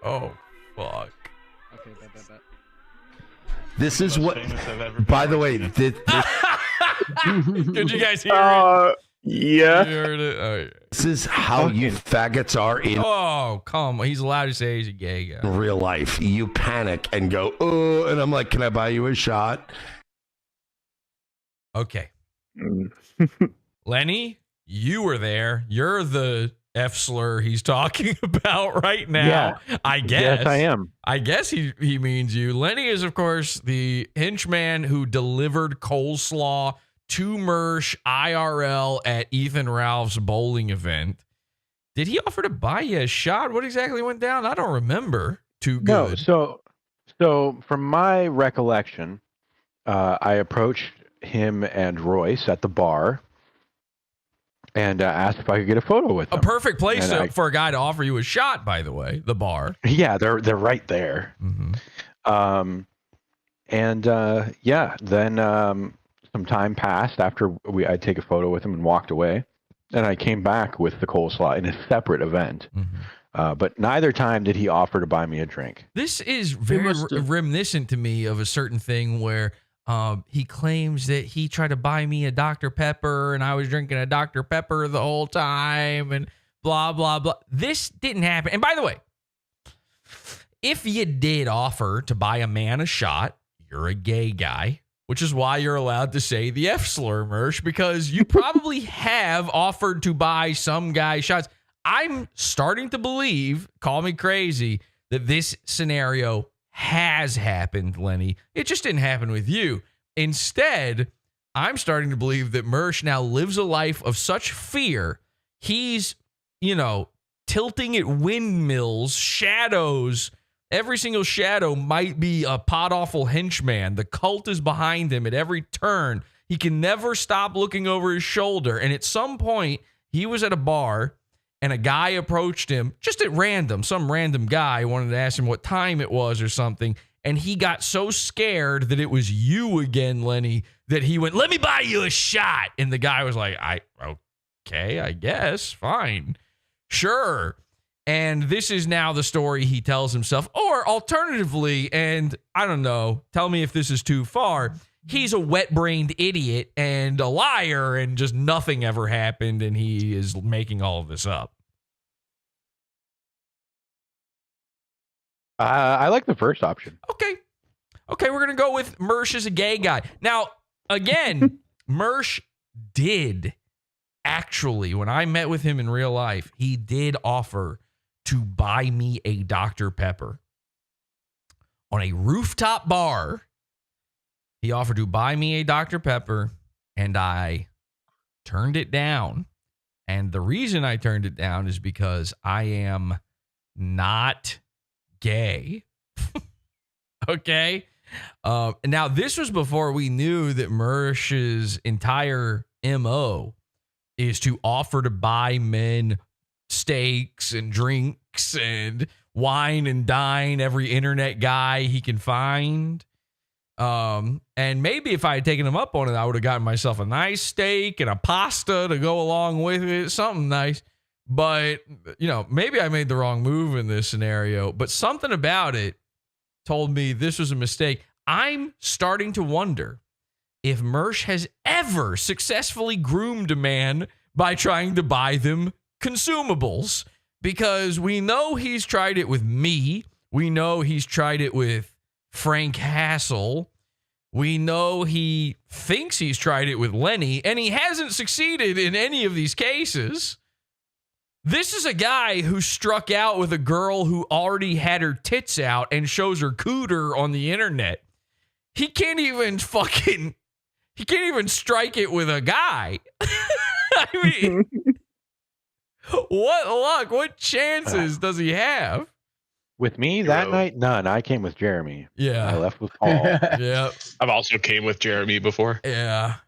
Oh, fuck. Okay, bet. This is what. By the way, did you guys hear it? Yeah. You heard it? Oh, yeah. This is how you faggots are in. Oh, come on. He's allowed to say he's a gay guy. Real life. You panic and go, oh, and I'm like, can I buy you a shot? Okay. Lenny, you were there. You're the F slur he's talking about right now. Yeah. I guess. Yes, I am. I guess he means you. Lenny is, of course, the henchman who delivered coleslaw to Mersh IRL at Ethan Ralph's bowling event. Did he offer to buy you a shot? What exactly went down? I don't remember too good. No, so from my recollection, I approached him and Royce at the bar and asked if I could get a photo with them. A perfect place for a guy to offer you a shot, by the way, the bar. Yeah, they're right there. Mm-hmm. Then some time passed after I'd take a photo with him and walked away. And I came back with the coleslaw in a separate event. Mm-hmm. But neither time did he offer to buy me a drink. This is very reminiscent to me of a certain thing where he claims that he tried to buy me a Dr. Pepper and I was drinking a Dr. Pepper the whole time and blah, blah, blah. This didn't happen. And by the way, if you did offer to buy a man a shot, you're a gay guy. Which is why you're allowed to say the F slur, Mersh, because you probably have offered to buy some guy shots. I'm starting to believe, call me crazy, that this scenario has happened, Lenny. It just didn't happen with you. Instead, I'm starting to believe that Mersh now lives a life of such fear. He's, tilting at windmills, shadows. Every single shadow might be a Potawful henchman. The cult is behind him at every turn. He can never stop looking over his shoulder. And at some point, he was at a bar and a guy approached him, just at random. Some random guy wanted to ask him what time it was or something. And he got so scared that it was you again, Lenny, that he went, "Let me buy you a shot." And the guy was like, okay, I guess. Fine. Sure. And this is now the story he tells himself. Or alternatively, and I don't know, tell me if this is too far, he's a wet-brained idiot and a liar and just nothing ever happened and he is making all of this up. I like the first option. Okay, we're going to go with Mersh is a gay guy. Now, again, Mersh did actually, when I met with him in real life, he did offer to buy me a Dr. Pepper on a rooftop bar. He offered to buy me a Dr. Pepper, and I turned it down. And the reason I turned it down is because I am not gay. Okay? Now, this was before we knew that Mersh's entire MO is to offer to buy men steaks and drinks and wine and dine every internet guy he can find. And maybe if I had taken him up on it, I would have gotten myself a nice steak and a pasta to go along with it, something nice. But, you know, maybe I made the wrong move in this scenario, but something about it told me this was a mistake. I'm starting to wonder if Mersh has ever successfully groomed a man by trying to buy them consumables, because we know he's tried it with me. We know he's tried it with Frank Hassel. We know he thinks he's tried it with Lenny, and he hasn't succeeded in any of these cases. This is a guy who struck out with a girl who already had her tits out and shows her cooter on the internet. He can't even strike it with a guy. I mean, what luck? What chances does he have? With me that night, none. I came with Jeremy. Yeah. I left with Paul. Yeah. I've also came with Jeremy before. Yeah.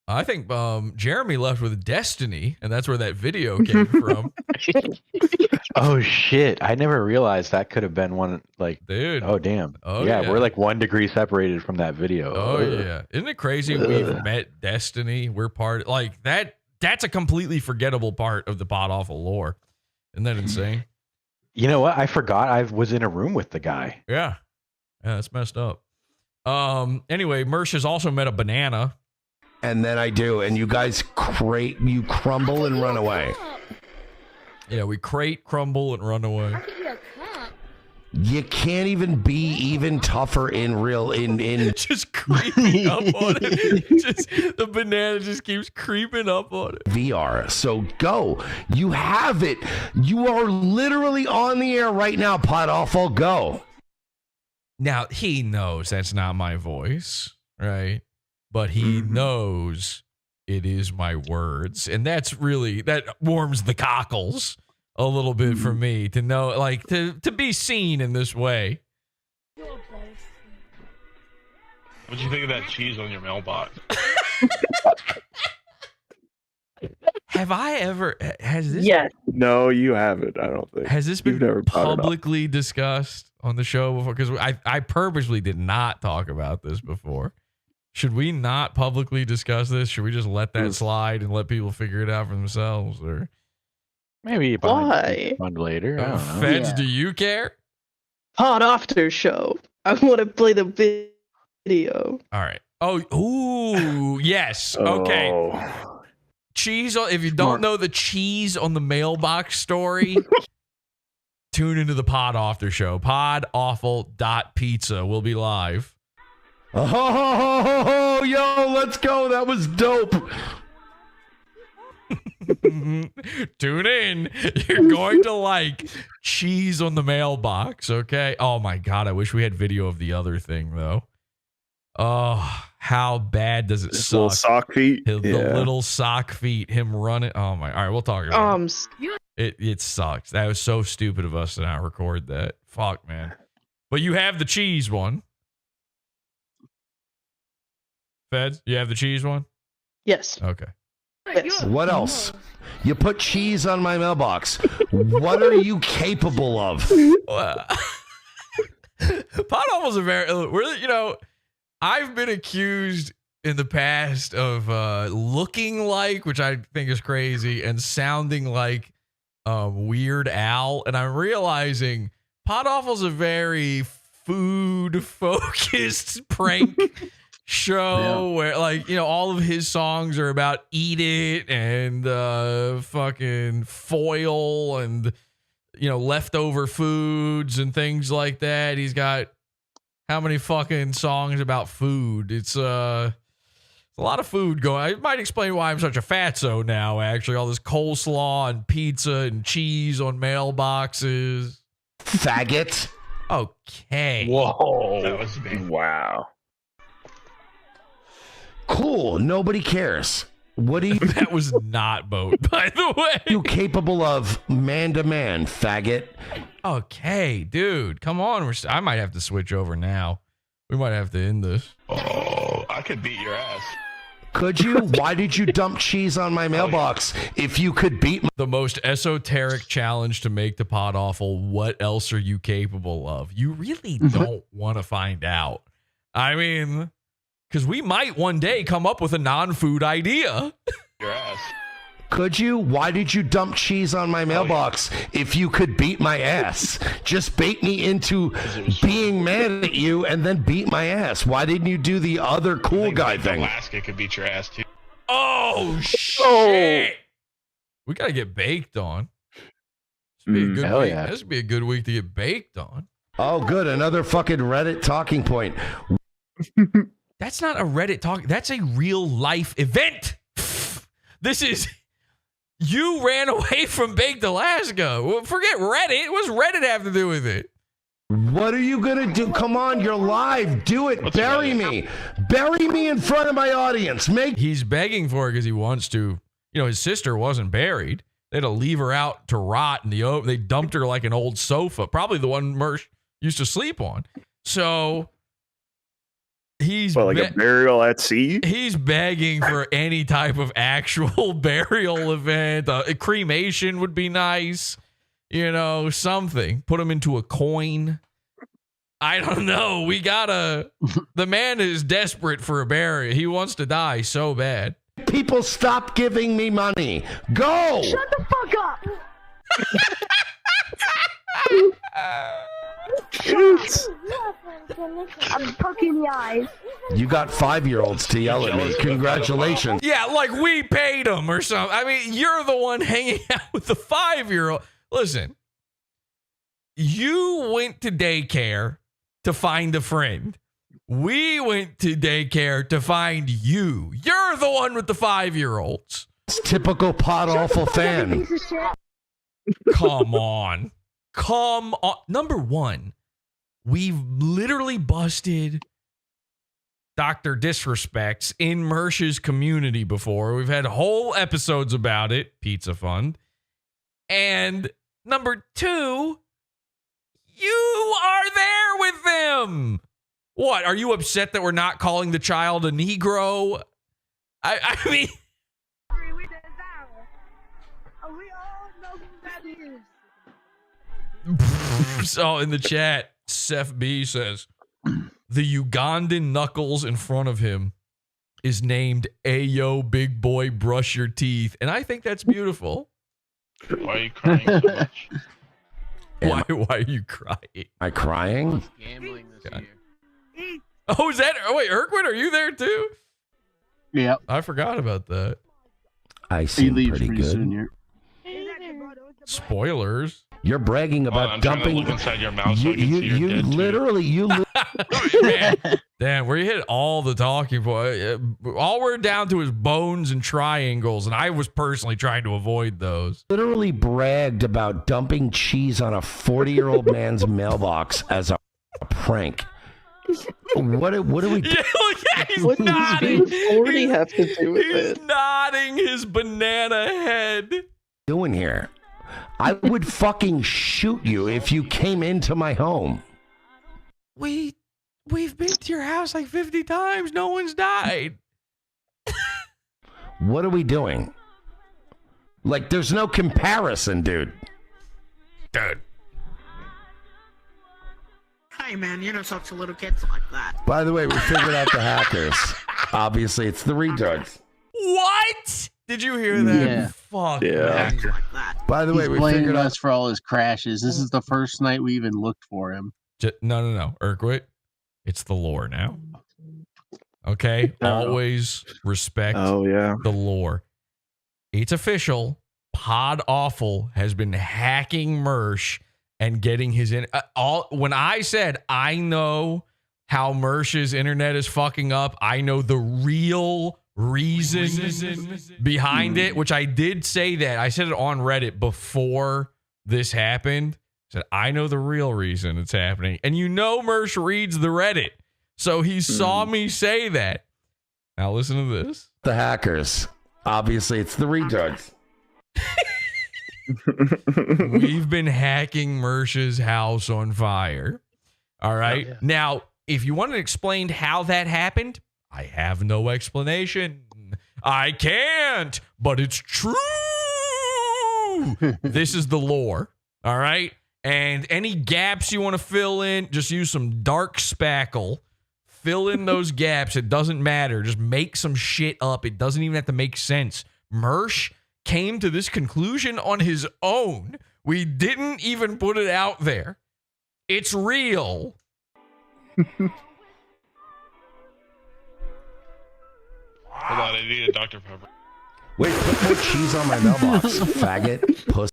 I think Jeremy left with Destiny, and that's where that video came from. Oh shit! I never realized that could have been one. Like, dude. Oh damn. Oh yeah, we're like 1 degree separated from that video. Oh yeah, isn't it crazy? We've met Destiny. We're part like that. That's a completely forgettable part of the Potawful lore. Isn't that insane? You know what? I forgot I was in a room with the guy. Yeah, that's messed up. Anyway, Mersh has also met a banana. And then I do, and you guys you crumble and run away. Yeah, we crumble, and run away. You can't even be even tougher in just creeping up on it. Just the banana just keeps creeping up on it. VR. So go. You have it. You are literally on the air right now, Potawful. Go. Now he knows that's not my voice, right? But he knows it is my words. And that warms the cockles a little bit for me to know, like, to be seen in this way. What'd you think of that cheese on your mailbox? Has this? Yes. No, you haven't. I don't think. Has this been publicly discussed on the show before? Because I purposely did not talk about this before. Should we not publicly discuss this? Should we just let that slide and let people figure it out for themselves? Or maybe why? Later. I don't know. Feds, do you care? Pod after show. I want to play the video. All right. Oh, ooh, yes. Okay. Oh. Cheese. If you don't know the cheese on the mailbox story, tune into the Pod After Show. Podawful.pizza will be live. Oh, yo, let's go. That was dope. Tune in. You're going to like cheese on the mailbox, okay? Oh, my God. I wish we had video of the other thing, though. Oh, how bad does it suck? Little sock feet. The little sock feet, him running. Oh, my. All right, we'll talk about it. It sucks. That was so stupid of us to not record that. Fuck, man. But you have the cheese one. Feds, you have the cheese one? Yes. Okay. Yes. What else? You put cheese on my mailbox. What are you capable of? Potawful's a very, I've been accused in the past of looking like, which I think is crazy, and sounding like Weird Al, and I'm realizing Potawful's a very food-focused prank show where, like, you know, all of his songs are about eat it and fucking foil and, you know, leftover foods and things like that. He's got how many fucking songs about food? It's a lot of food going. I might explain why I'm such a fatso now, actually. All this coleslaw and pizza and cheese on mailboxes. Faggot. Okay. Whoa. That was big. Wow. Cool. Nobody cares. What are you? That was not Boat, by the way. You capable of man to man, faggot? Okay, dude. Come on. I might have to switch over now. We might have to end this. Oh, I could beat your ass. Could you? Why did you dump cheese on my mailbox? If you could beat the most esoteric challenge to make the Potawful, what else are you capable of? You really don't want to find out. I mean, because we might one day come up with a non-food idea. Your ass. Could you? Why did you dump cheese on my mailbox? If you could beat my ass, just bait me into being mad at you and then beat my ass. Why didn't you do the other cool guy thing? Alaska could beat your ass too. Oh shit! We gotta get baked on. This would be a good week. Yeah. This would be a good week to get baked on. Oh, good. Another fucking Reddit talking point. That's not a Reddit talk. That's a real life event. This is. You ran away from Baked Alaska. Well, forget Reddit. What does Reddit have to do with it? What are you going to do? Come on, you're live. Do it. Bury me. Bury me in front of my audience. He's begging for it because he wants to. You know, his sister wasn't buried. They had to leave her out to rot in the open. They dumped her like an old sofa, probably the one Mersh used to sleep on. So he's like a burial at sea. He's begging for any type of actual burial event. A cremation would be nice, you know, something. Put him into a coin. I don't know. We gotta. The man is desperate for a burial. He wants to die so bad. People, stop giving me money. Go. Shut the fuck up. I'm poking the eyes. You got 5-year-olds to yell at me. Congratulations. Yeah, like we paid them or something. I mean, you're the one hanging out with the 5-year-old. Listen, you went to daycare to find a friend. We went to daycare to find you. You're the one with the 5-year-olds. It's typical Potawful fan. Come on. Come on. Number one, we've literally busted Dr. Disrespects in Mersh's community before. We've had whole episodes about it. Pizza Fund. And number two, you are there with them. What? Are you upset that we're not calling the child a Negro? I mean... So in the chat, Seth B says, the Ugandan knuckles in front of him is named Ayo Big Boy Brush Your Teeth. And I think that's beautiful. Why are you crying so much? Why are you crying? Am I crying? Gambling this year. Oh, is that... Oh, wait, Urquid, are you there too? Yeah. I forgot about that. I seem pretty good. Soon, Spoilers. You're bragging about dumping. Look inside your mouth so You literally. Damn, we hit all the talking points. All we're down to is bones and triangles, and I was personally trying to avoid those. Literally bragged about dumping cheese on a 40-year-old man's mailbox as a prank. What do we do? Yeah, he's What nodding. does being 40 have to do with He's it? nodding his banana head. Doing here? I would fucking shoot you if you came into my home. We've been to your house like 50 times. No one's died. What are we doing? Like, there's no comparison, dude. Dude. Hey man, you don't talk to little kids like that. By the way, we figured out the hackers. Obviously, it's the retards. What? Did you hear that? Yeah. Fuck. Yeah. Man. Like that. By the way, He's we blaming figured us for all his crashes. This is the first night we even looked for him. No. Urquit, it's the lore now. Okay? Always respect the lore. It's official. PODAWFUL has been hacking Mersh and getting his when I said I know how Mersh's internet is fucking up, I know the real reason behind it, which I did say that. I said it on Reddit before this happened. I said, I know the real reason it's happening. And Mersh reads the Reddit. So he saw me say that. Now listen to this. The hackers. Obviously, it's the retards. We've been hacking Mersh's house on fire. All right. Oh, yeah. Now, if you want to explain how that happened, I have no explanation. I can't, but it's true. This is the lore. All right. And any gaps you want to fill in, just use some dark spackle. Fill in those gaps. It doesn't matter. Just make some shit up. It doesn't even have to make sense. Mersh came to this conclusion on his own. We didn't even put it out there. It's real. Hold on, I need a Dr. Pepper. Wait, put more cheese on my mailbox, faggot, puss.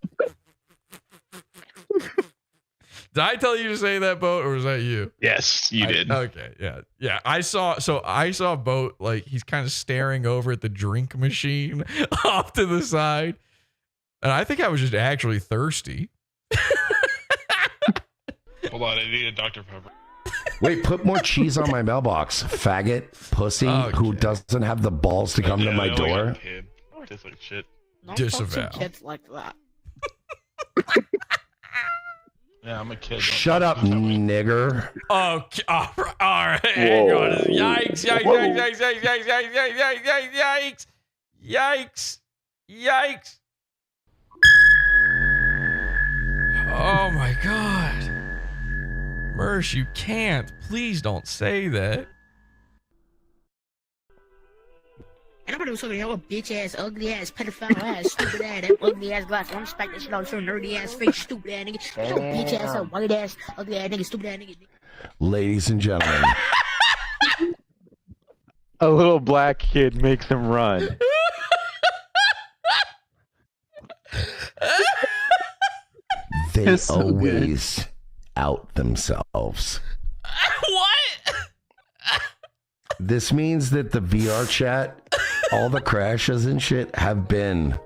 Did I tell you to say that, Boat, or was that you? Yes, you did. Okay, yeah. I saw Boat, like, he's kind of staring over at the drink machine off to the side. And I think I was just actually thirsty. Hold on, I need a Dr. Pepper. Wait, put more cheese on my mailbox, faggot, pussy, who doesn't have the balls to come to my door. Just like shit. Disavow. Kids like that. Yeah, I'm a kid. Shut up, nigger. Okay, all right. Hang on. Yikes, yikes. Oh my God. Mersh, you can't. Please don't say that. And I'm gonna do something, you know, bitch ass, ugly ass, pedophile ass, stupid ass, that ugly ass glass. Don't respect that shit on some nerdy ass, fake, stupid ass nigga. You know, bitch ass, white ass, ugly ass nigga, stupid ass nigga. Ladies and gentlemen. A little black kid makes him run. They always out themselves. What? This means that the VR chat, all the crashes and shit have been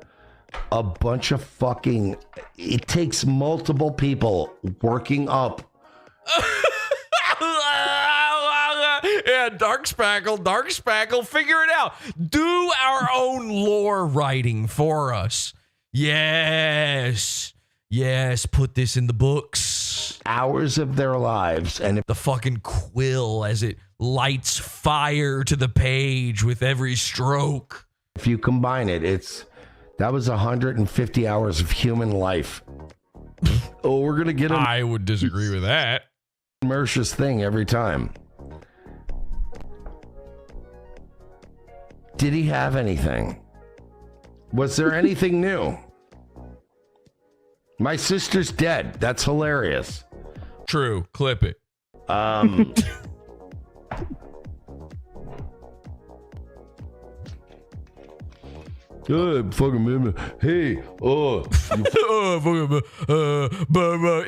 a bunch of fucking... It takes multiple people working up. Yeah, Dark Spackle, figure it out. Do our own lore writing for us. Yes, put this in the books. Hours of their lives, and the fucking quill as it lights fire to the page with every stroke. If you combine it, that was 150 hours of human life. Oh, we're gonna get him. I would disagree with that. Mersh's thing every time. Did he have anything? Was there anything new? My sister's dead. That's hilarious. True. Clip it. Good fucking hey, yeah,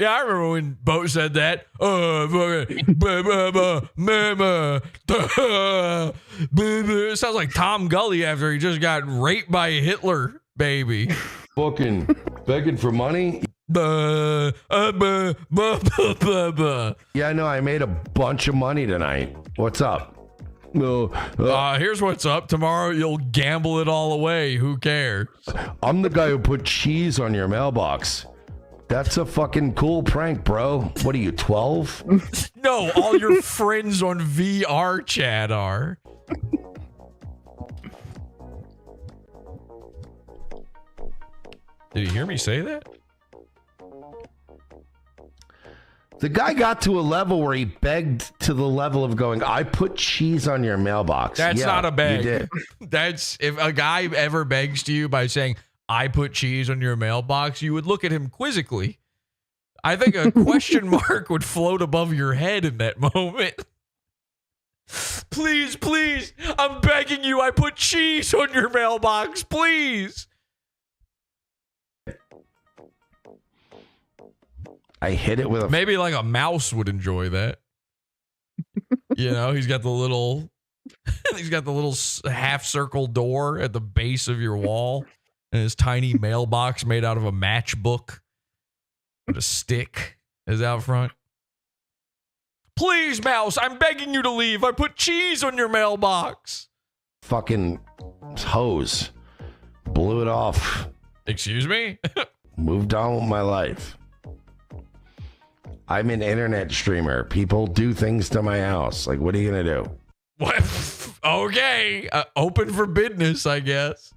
I remember when Bo said that. It sounds like Tom Gully after he just got raped by a Hitler baby. Fucking begging for money. Yeah, I know. I made a bunch of money tonight. What's up? No. Here's what's up. Tomorrow you'll gamble it all away. Who cares? I'm the guy who put cheese on your mailbox. That's a fucking cool prank, bro. What are you, 12? No, all your friends on VR chat are. Did you hear me say that? The guy got to a level where he begged to the level of going, I put cheese on your mailbox. That's not a beg. You did. That's if a guy ever begs to you by saying, I put cheese on your mailbox, you would look at him quizzically. I think a question mark would float above your head in that moment. Please, please, I'm begging you, I put cheese on your mailbox, please. I hit it with a... Maybe like a mouse would enjoy that. You know, he's got the little half circle door at the base of your wall and his tiny mailbox made out of a matchbook with a stick is out front. Please, mouse, I'm begging you to leave. I put cheese on your mailbox. Fucking hose. Blew it off. Excuse me? Moved on with my life. I'm an internet streamer. People do things to my house. Like, what are you going to do? What? Okay. Open for business, I guess.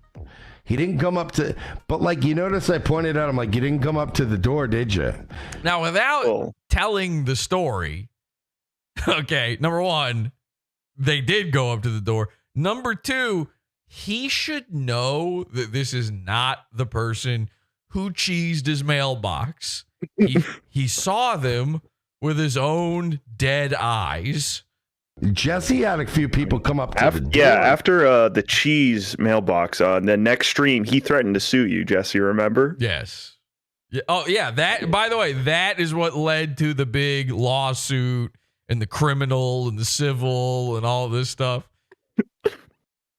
He didn't come up to... But, like, you notice I pointed out, I'm like, you didn't come up to the door, did you? Now, without telling the story... Okay, number one, they did go up to the door. Number two, he should know that this is not the person who cheesed his mailbox. He saw them with his own dead eyes. Jesse had a few people come up to the door. Yeah, after the cheese mailbox, the next stream, he threatened to sue you, Jesse, remember? Yes. Yeah. Oh, yeah. That, by the way, that is what led to the big lawsuit and the criminal and the civil and all this stuff.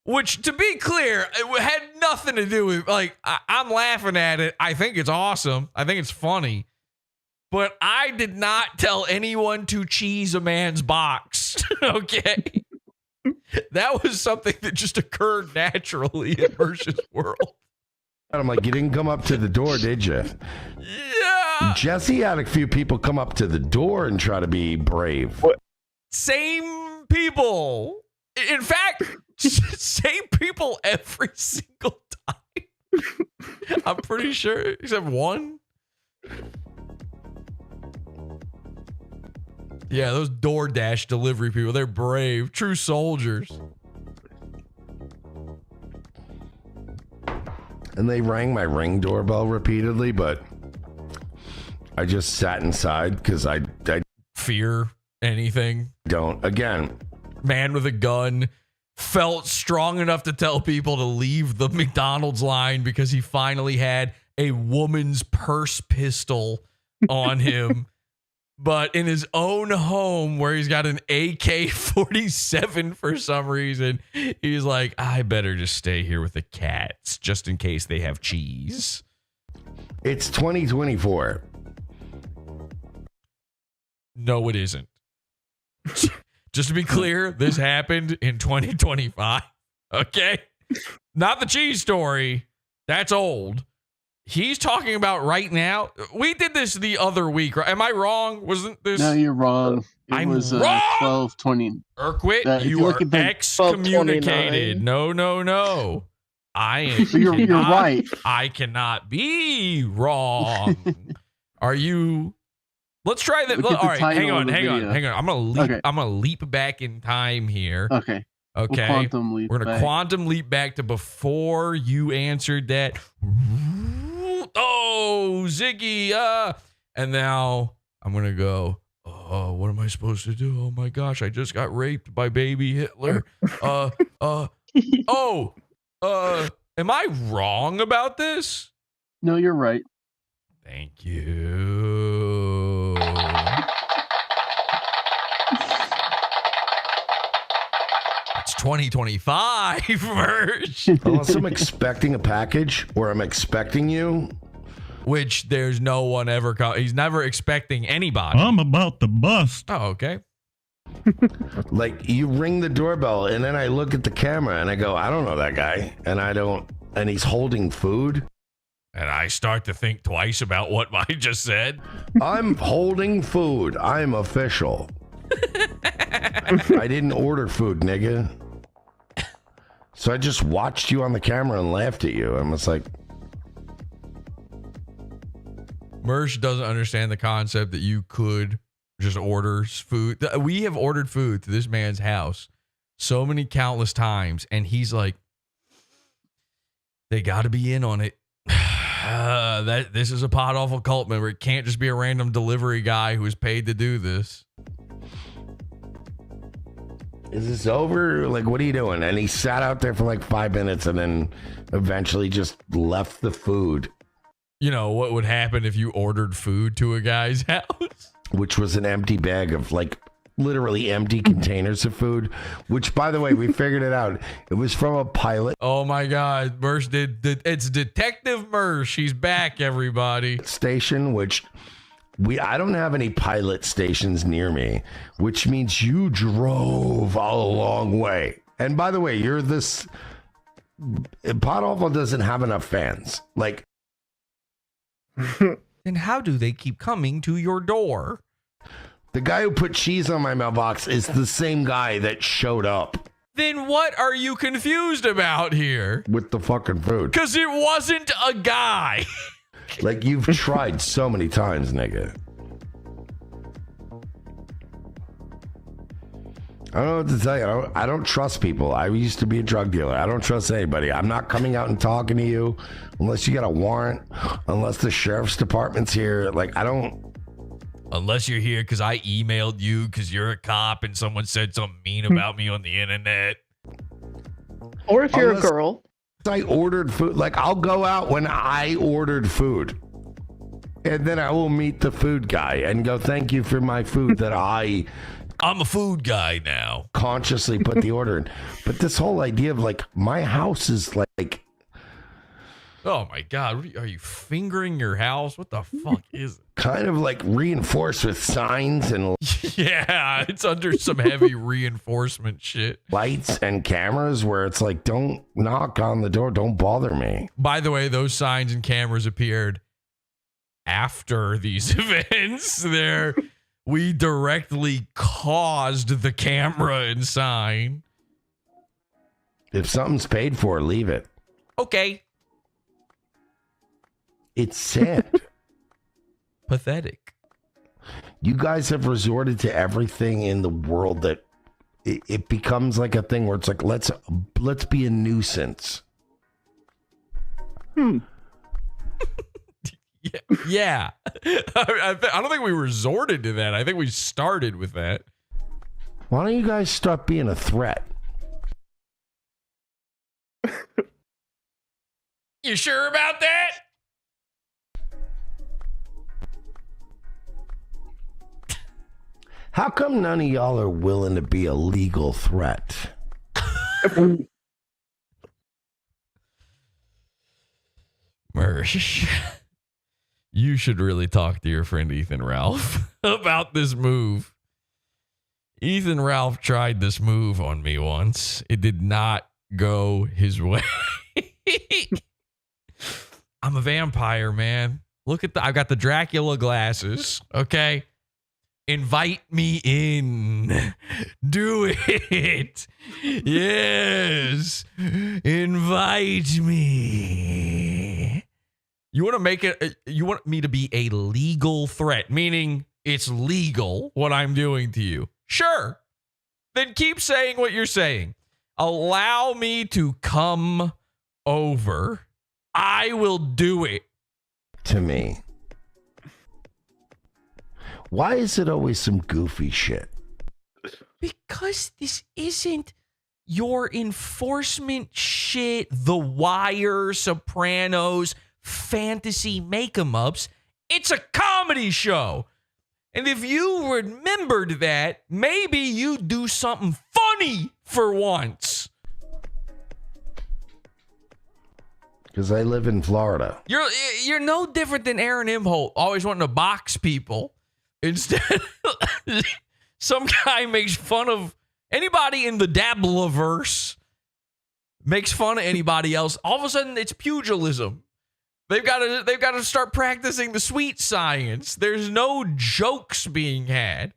Which, to be clear, it had nothing to do with, like, I'm laughing at it. I think it's awesome. I think it's funny. But I did not tell anyone to cheese a man's box. Okay? That was something that just occurred naturally in Mersh's world. I'm like, you didn't come up to the door, did you? Yeah. Jesse had a few people come up to the door and try to be brave. What? Same people. In fact, same people every single time. I'm pretty sure, except one. Yeah, those DoorDash delivery people, they're brave, true soldiers. And they rang my Ring doorbell repeatedly, but I just sat inside because I fear anything. Don't. Again. Man with a gun felt strong enough to tell people to leave the McDonald's line because he finally had a woman's purse pistol on him. But in his own home where he's got an AK-47 for some reason, he's like, I better just stay here with the cats just in case they have cheese. It's 2024. No, it isn't. Just to be clear, this happened in 2025. Okay? Not the cheese story. That's old. He's talking about right now. We did this the other week, right? Am I wrong? Wasn't this? No, you're wrong. It was wrong. 12:20. Urquit, you are excommunicated. No. I am. You're right. I cannot be wrong. Are you? Let's try that. All right, hang on. I'm gonna leap back in time here. Okay. We're gonna quantum leap back to before you answered that. Oh, Ziggy. And now I'm gonna go. Oh, what am I supposed to do? Oh my gosh, I just got raped by baby Hitler. Am I wrong about this? No, you're right. Thank you. It's 2025, Mersh. Unless I'm expecting a package or I'm expecting you. Which there's no one ever. He's never expecting anybody. I'm about to bust. Oh, okay. Like, you ring the doorbell and then I look at the camera and I go, I don't know that guy. And he's holding food. And I start to think twice about what I just said. I'm holding food. I'm official. I didn't order food, nigga. So I just watched you on the camera and laughed at you. I'm just like... Mersh doesn't understand the concept that you could just order food. We have ordered food to this man's house so many countless times. And he's like, they got to be in on it. This is a Potawful cult member. It can't just be a random delivery guy who is paid to do this. Is this over? Like, what are you doing? And he sat out there for like 5 minutes and then eventually just left the food. You know, what would happen if you ordered food to a guy's house? Which was an empty bag of like literally empty containers of food, which, by the way, we figured it out. It was from a pilot. Oh my God, Mersh it's Detective Mersh. He's back, everybody. Station, which I don't have any pilot stations near me, which means you drove a long way. And by the way, Potawful doesn't have enough fans. Like, then how do they keep coming to your door? The guy who put cheese on my mailbox is the same guy that showed up. Then what are you confused about here? With the fucking food. Because it wasn't a guy. Like, you've tried so many times, nigga. I don't know what to tell you. I don't trust people. I used to be a drug dealer. I don't trust anybody. I'm not coming out and talking to you unless you got a warrant, unless the sheriff's department's here. Like, I don't... Unless you're here because I emailed you because you're a cop and someone said something mean about me on the internet. Or if you're a girl. I ordered food. Like, I'll go out when I ordered food. And then I will meet the food guy and go, thank you for my food that I'm a food guy now. Consciously put the order in. But this whole idea of like, my house is like... Oh my God, are you fingering your house? What the fuck is it? Kind of like reinforced with signs and... Yeah, it's under some heavy reinforcement shit. Lights and cameras where it's like, don't knock on the door, don't bother me. By the way, those signs and cameras appeared after these events. We directly caused the camera and sign. If something's paid for, leave it. Okay. It's sad. Pathetic. You guys have resorted to everything in the world that it becomes like a thing where it's like, let's be a nuisance. Yeah. I don't think we resorted to that. I think we started with that. Why don't you guys stop being a threat? You sure about that? How come none of y'all are willing to be a legal threat? Mersh, you should really talk to your friend Ethan Ralph about this move. Ethan Ralph tried this move on me once. It did not go his way. I'm a vampire, man. Look at I've got the Dracula glasses, okay? Invite me in. Do it. Yes. Invite me. You want to make it, you want me to be a legal threat, meaning it's legal what I'm doing to you. Sure. Then keep saying what you're saying. Allow me to come over. I will do it. To me. Why is it always some goofy shit? Because this isn't your enforcement shit, The Wire, Sopranos, fantasy make-em-ups. It's a comedy show. And if you remembered that, maybe you'd do something funny for once. Because I live in Florida. You're no different than Aaron Imholte, always wanting to box people. Instead, some guy makes fun of anybody in the Dabbleverse, makes fun of anybody else. All of a sudden, it's pugilism. They've got to start practicing the sweet science. There's no jokes being had.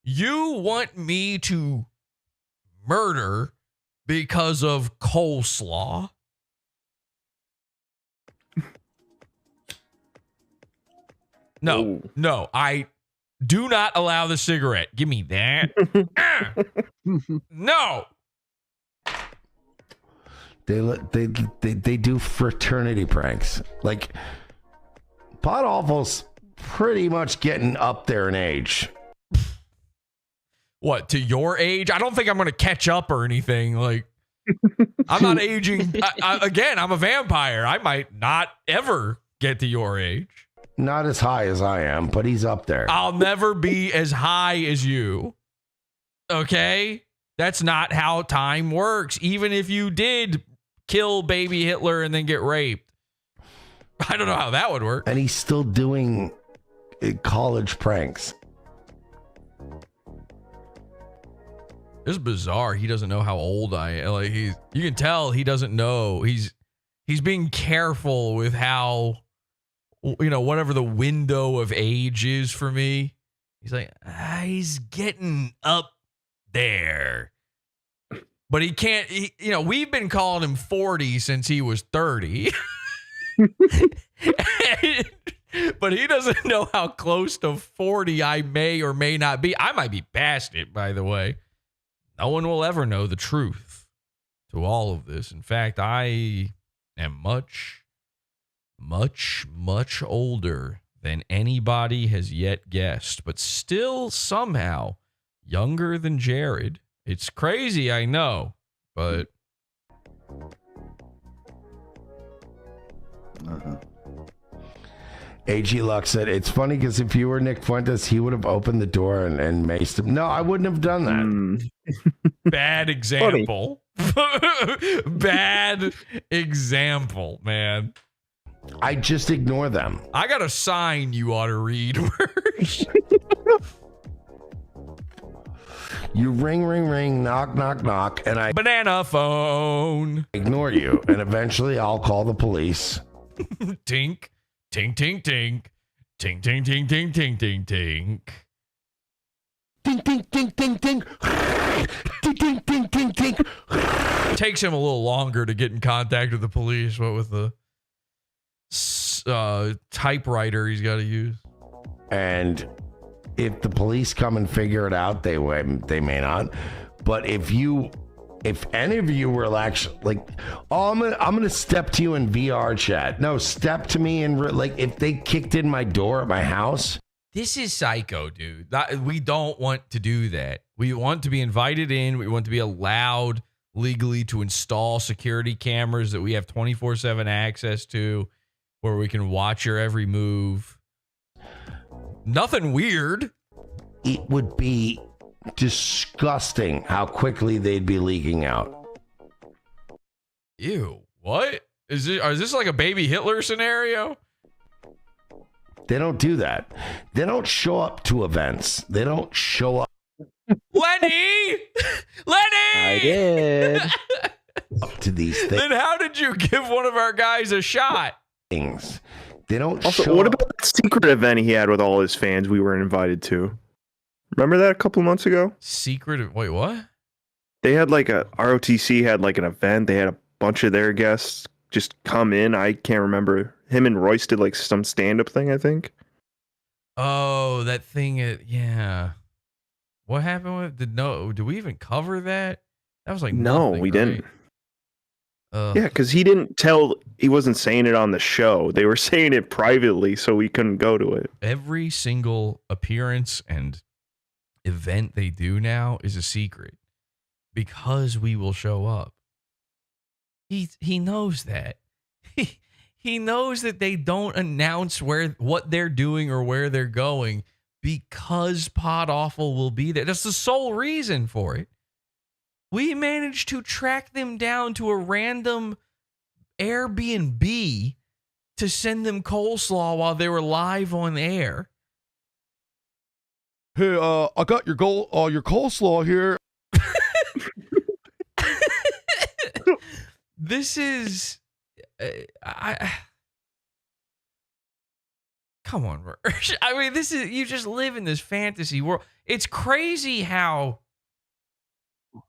You want me to murder because of coleslaw? No, I do not allow the cigarette. Give me that. No. They do fraternity pranks. Like Potawful's pretty much getting up there in age. What, to your age? I don't think I'm going to catch up or anything. Like, I'm not aging. Again, I'm a vampire. I might not ever get to your age. Not as high as I am, but he's up there. I'll never be as high as you. Okay? That's not how time works. Even if you did kill baby Hitler and then get raped. I don't know how that would work. And he's still doing college pranks. It's bizarre. He doesn't know how old I am. Like you can tell he doesn't know. He's being careful with how, whatever the window of age is for me. He's like, he's getting up there, but he can't. We've been calling him 40 since he was 30, but he doesn't know how close to 40 I may or may not be. I might be past it, by the way. No one will ever know the truth to all of this. In fact, I am much, much, much older than anybody has yet guessed, but still somehow younger than Jared. It's crazy, I know, but... AG Luck said, it's funny because if you were Nick Fuentes, he would have opened the door and maced him. No, I wouldn't have done that. Bad example. Bad example, man. I just ignore them. I got a sign you ought to read. You ring, ring, ring, knock, knock, knock, and I banana phone. Ignore you, and eventually I'll call the police. Tink. Tink, tink, tink. Tink, tink, tink, tink, tink, tink, tink. Tink, tink, tink, tink, tink. Tink, tink, tink, tink, tink. Takes him a little longer to get in contact with the police. What with the typewriter he's got to use. And if the police come and figure it out, they may not. But if any of you were actually like, oh, I'm gonna step to you in VR chat. No, step to me in like if they kicked in my door at my house. This is psycho, dude. We don't want to do that. We want to be invited in. We want to be allowed legally to install security cameras that we have 24/7 access to, where we can watch your every move. Nothing weird. It would be disgusting how quickly they'd be leaking out. Ew, what? Is this like a baby Hitler scenario? They don't do that. They don't show up to events. They don't show up. Lenny! Lenny! I did. Up to these things. Then how did you give one of our guys a shot? Things. They don't also, show what up. about that secret event he had with all his fans we were invited to? Remember that a couple months ago? Wait, what? They had like ROTC had like an event. They had a bunch of their guests just come in. I can't remember. Him and Royce did like some stand-up thing, I think. Oh, that thing. Yeah. What happened with did we even cover that? That was like no, nothing, we right? didn't. Yeah, because he wasn't saying it on the show. They were saying it privately, so we couldn't go to it. Every single appearance and event they do now is a secret because we will show up. He knows that. He knows that they don't announce what they're doing or where they're going because Potawful will be there. That's the sole reason for it. We managed to track them down to a random Airbnb to send them coleslaw while they were live on air. Hey, I got your coleslaw here. This is, come on, Mersh. I mean, you just live in this fantasy world. It's crazy how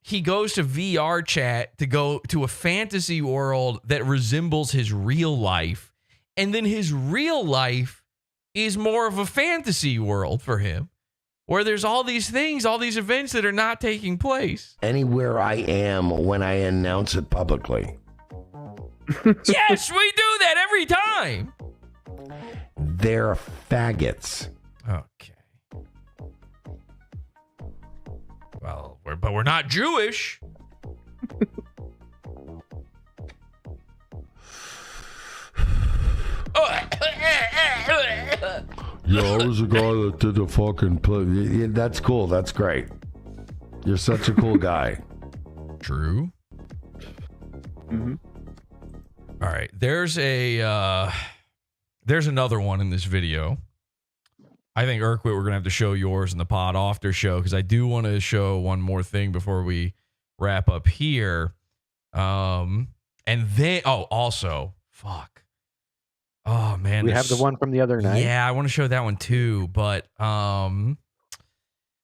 he goes to VR chat to go to a fantasy world that resembles his real life. And then his real life is more of a fantasy world for him, where there's all these things, all these events that are not taking place. Anywhere I am when I announce it publicly. Yes, we do that every time. They're faggots. Okay. Well, but we're not Jewish. Yeah, I was a guy that did the fucking play. Yeah, that's cool. That's great. You're such a cool guy. True. Mm-hmm. All right. There's another one in this video. I think, Urquit, we're going to have to show yours in the pod after show because I do want to show one more thing before we wrap up here. And then, also, fuck. Oh, man. We have the one from the other night. Yeah, I want to show that one too, but, oh,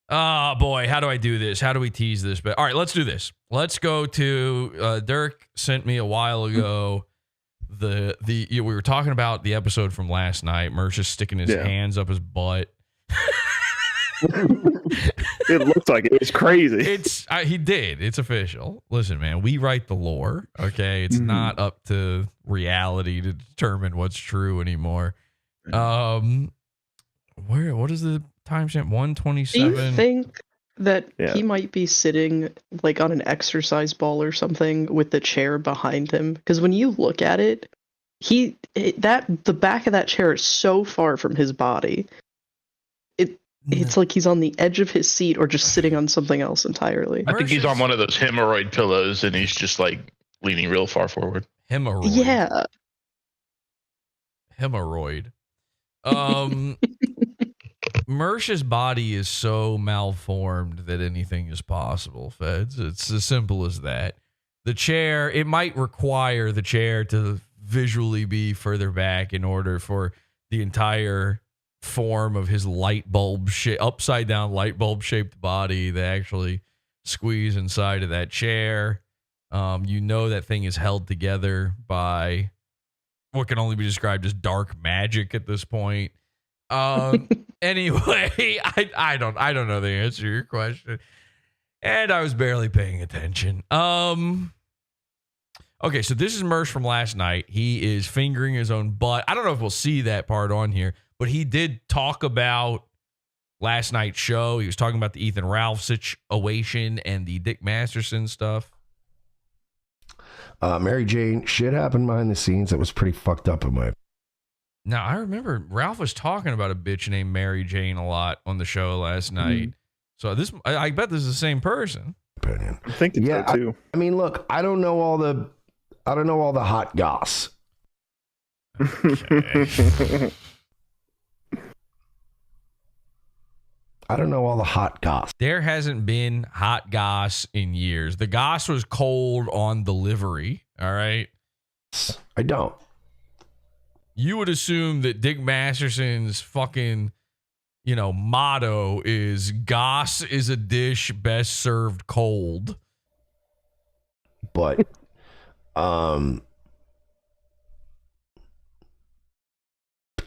boy, how do I do this? How do we tease this? But all right, let's do this. Let's go to, Dirk sent me a while ago we were talking about the episode from last night. Mersh is sticking his hands up his butt. It looks like it was crazy. He did. It's official. Listen, man, we write the lore. Okay, it's not up to reality to determine what's true anymore. What is the timestamp? 127. Do you think that he might be sitting like on an exercise ball or something with the chair behind him? Because when you look at it, the back of that chair is so far from his body. It's like he's on the edge of his seat or just sitting on something else entirely. I think he's on one of those hemorrhoid pillows and he's just like leaning real far forward. Hemorrhoid. Yeah. Hemorrhoid. Mersh's body is so malformed that anything is possible, Feds. It's as simple as that. The chair, it might require the chair to visually be further back in order for the entire form of his upside down light bulb shaped body to actually squeeze inside of that chair. That thing is held together by what can only be described as dark magic at this point. Anyway, I don't know the answer to your question, and I was barely paying attention. Okay, so this is Mersh from last night. He is fingering his own butt. I don't know if we'll see that part on here, but he did talk about last night's show. He was talking about the Ethan Ralph situation and the Dick Masterson stuff. Mary Jane, shit happened behind the scenes that was pretty fucked up in my. Now, I remember Ralph was talking about a bitch named Mary Jane a lot on the show last night. So I bet this is the same person. Opinion. I think so too. I mean, look, I don't know all the hot goss. Okay. I don't know all the hot goss. There hasn't been hot goss in years. The goss was cold on delivery. All right. I don't. You would assume that Dick Masterson's fucking, motto is goss is a dish best served cold. But, I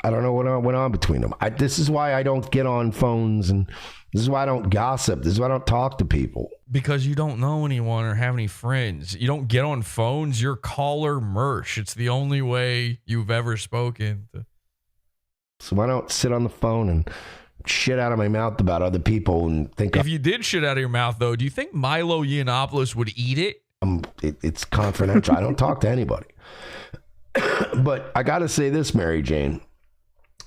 don't know what went on between them. This is why I don't get on phones, and this is why I don't gossip. This is why I don't talk to people. Because you don't know anyone or have any friends. You don't get on phones. You're caller Mersh. It's the only way you've ever spoken to. So I don't sit on the phone and shit out of my mouth about other people and think. If you did shit out of your mouth, though, do you think Milo Yiannopoulos would eat it? It's confidential. I don't talk to anybody. But I got to say this, Mary Jane.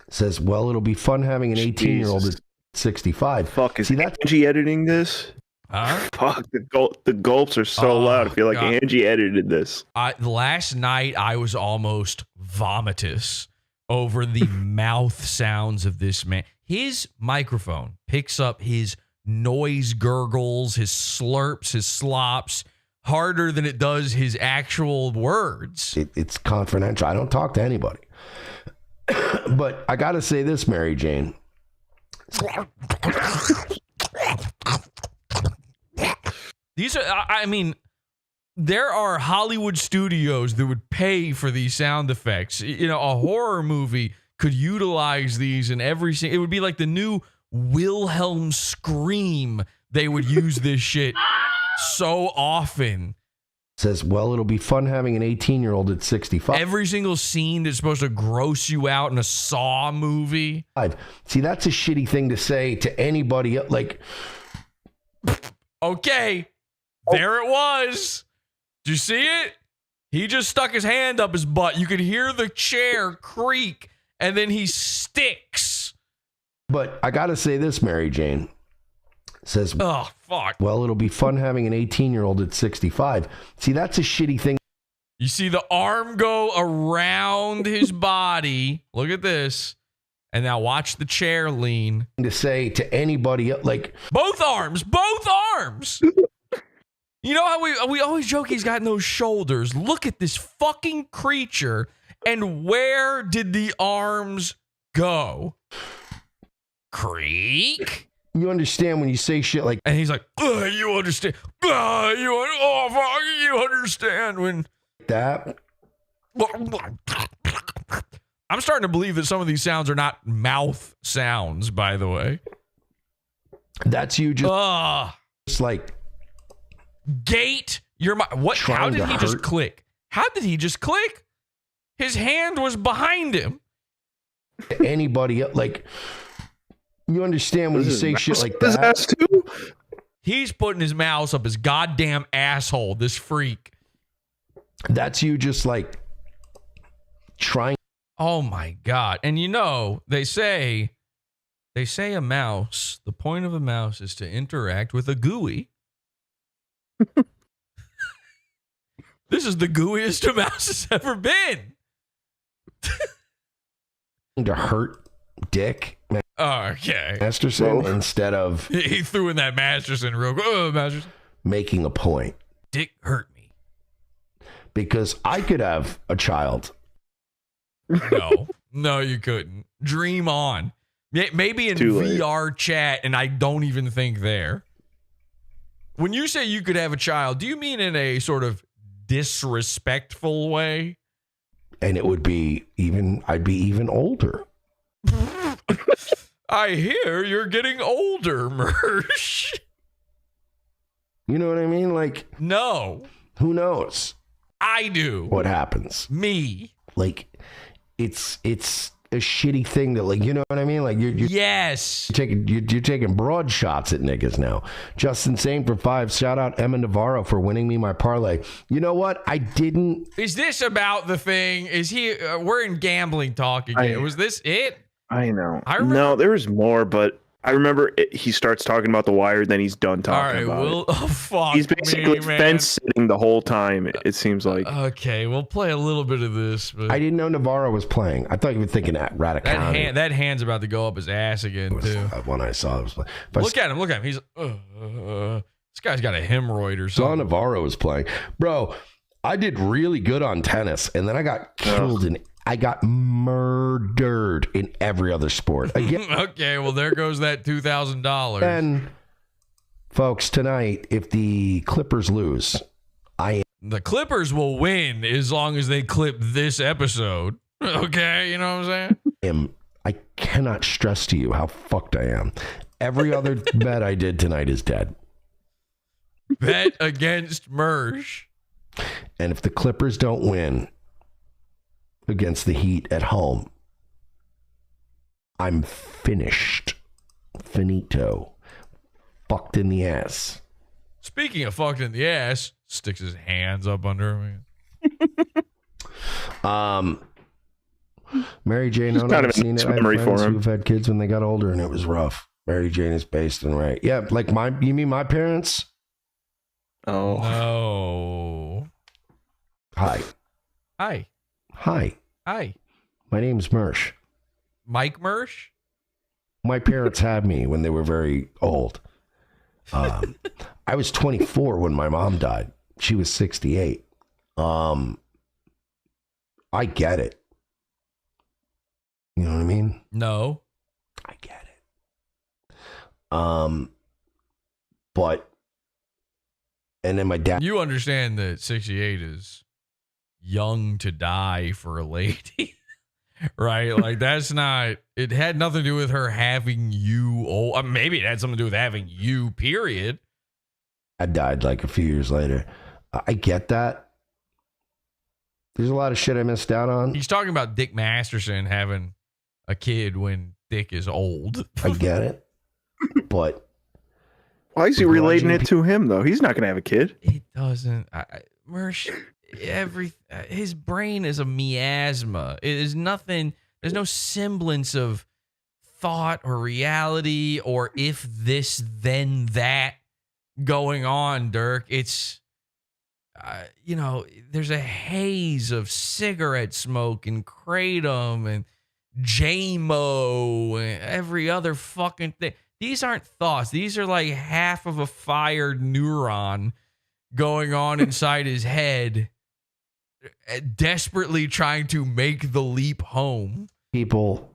Says, well, it'll be fun having an 18-year-old at 65. Fuck, is Angie editing this? Huh? Fuck, the gulps are so loud. I feel like Angie edited this. Last night, I was almost vomitous over the mouth sounds of this man. His microphone picks up his noise gurgles, his slurps, his slops harder than it does his actual words. It's confidential. I don't talk to anybody. But I got to say this, Mary Jane. These are, there are Hollywood studios that would pay for these sound effects. A horror movie could utilize these in every scene. It would be like the new Wilhelm scream. They would use this shit so often. Says, well, it'll be fun having an 18-year-old at 65. Every single scene that's supposed to gross you out in a Saw movie. See, that's a shitty thing to say to anybody. Like, okay, there it was. Did you see it? He just stuck his hand up his butt. You could hear the chair creak, and then he sticks. But I got to say this, Mary Jane. Says, oh, fuck. Well, it'll be fun having an 18-year-old at 65. See, that's a shitty thing. You see the arm go around his body. Look at this. And now watch the chair lean. To say to anybody, like... Both arms. You know how we always joke he's got no shoulders. Look at this fucking creature. And where did the arms go? Creak. You understand when you say shit like... And he's like, you understand. You understand when... That... I'm starting to believe that some of these sounds are not mouth sounds, by the way. That's you just... It's like... Gate your... What? How did he just click? How did he just click? His hand was behind him. Anybody, like... You understand when you say shit like that? He's putting his mouse up his goddamn asshole, this freak. That's you just like trying. Oh my God. And you know, they say a mouse, the point of a mouse is to interact with a GUI. This is the gooeyest a mouse has ever been. To hurt Dick Okay. Masterson instead of... He threw in that Masterson real quick. Oh, Masterson. Making a point. Dick hurt me. Because I could have a child. No, you couldn't. Dream on. Maybe in VR chat, and I don't even think there. When you say you could have a child, do you mean in a sort of disrespectful way? And it would be I'd be even older. I hear you're getting older, Mersh. You know what I mean? Like, no. Who knows? I do. What happens? Me. Like, it's a shitty thing that, like, you know what I mean? Like, you're yes. You're taking broad shots at niggas now. Justin Sane for 5. Shout out Emma Navarro for winning me my parlay. You know what? I didn't. Is this about the thing? Is he? We're in gambling talk again. Was this it? I know. No, there was more, but I remember he starts talking about the wire, then he's done talking about it. Oh, fuck. He's basically fence sitting the whole time, it seems like. Okay, we'll play a little bit of this. But I didn't know Navarro was playing. I thought you were thinking at Radicale. That hand's about to go up his ass again, too. When I saw it was playing. Look at him. He's this guy's got a hemorrhoid or something. Saw Navarro was playing. Bro, I did really good on tennis, and then I got killed I got murdered in every other sport. Again, okay, well, there goes that $2,000. And, folks, tonight, if the Clippers lose, the Clippers will win as long as they clip this episode. Okay, you know what I'm saying? I cannot stress to you how fucked I am. Every other bet I did tonight is dead. Bet against Mersh. And if the Clippers don't win against the Heat at home, I'm finished. Finito. Fucked in the ass. Speaking of fucked in the ass, sticks his hands up under him. Mary Jane, I've seen it. I have friends who've had kids when they got older, and it was rough. Mary Jane is based in right. Yeah, like you mean my parents? Oh. No. Hi. Hi. Hi. Hi. My name's Mersh. Mike Mersh? My parents had me when they were very old. I was 24 when my mom died. She was 68. I get it. You know what I mean? No. I get it. But, and then my dad. You understand that 68 is young to die for a lady, right? Like, that's not, it had nothing to do with her having you old. Maybe it had something to do with having you, period. I died like a few years later. I get that. There's a lot of shit I missed out on. He's talking about Dick Masterson having a kid when Dick is old. I get it. But why is he relating it to him, though? He's not going to have a kid. He doesn't. Mersh, his brain is a miasma. It is nothing. There's no semblance of thought or reality or if this, then that going on, Dirk. It's, there's a haze of cigarette smoke and kratom and JMO and every other fucking thing. These aren't thoughts. These are like half of a fired neuron going on inside his head, desperately trying to make the leap home. People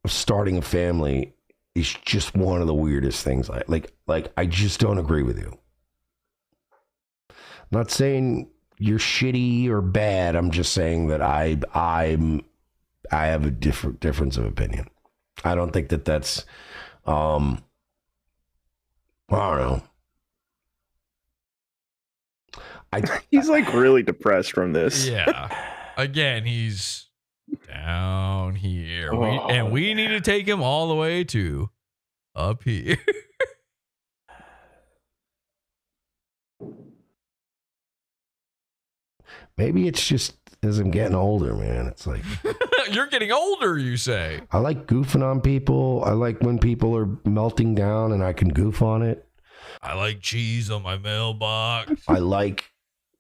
starting a family is just one of the weirdest things. I just don't agree with you. I'm not saying you're shitty or bad. I'm just saying that I have a difference of opinion. I don't think that that's I don't know. He's like really depressed from this. Yeah. Again, he's down here. We need to take him all the way to up here. Maybe it's just as I'm getting older, man. It's like you're getting older, you say. I like goofing on people. I like when people are melting down and I can goof on it. I like cheese on my mailbox.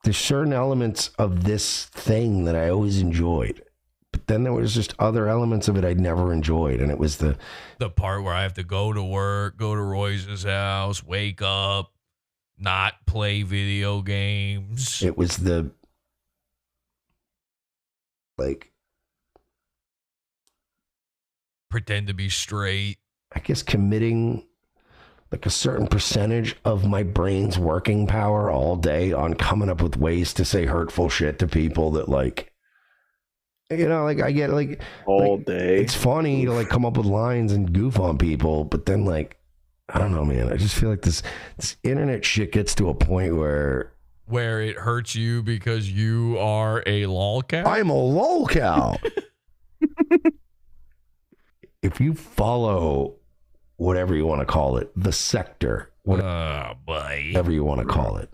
There's certain elements of this thing that I always enjoyed. But then there was just other elements of it I'd never enjoyed. And it was the part where I have to go to work, go to Royce's house, wake up, not play video games. It was the pretend to be straight. I guess committing like a certain percentage of my brain's working power all day on coming up with ways to say hurtful shit to people that I get all day. It's funny to come up with lines and goof on people, but then I don't know, man. I just feel like this internet shit gets to a point where it hurts you because you are a lolcow? I'm a lolcow. If you follow whatever you want to call it, the sector, whatever you want to call it.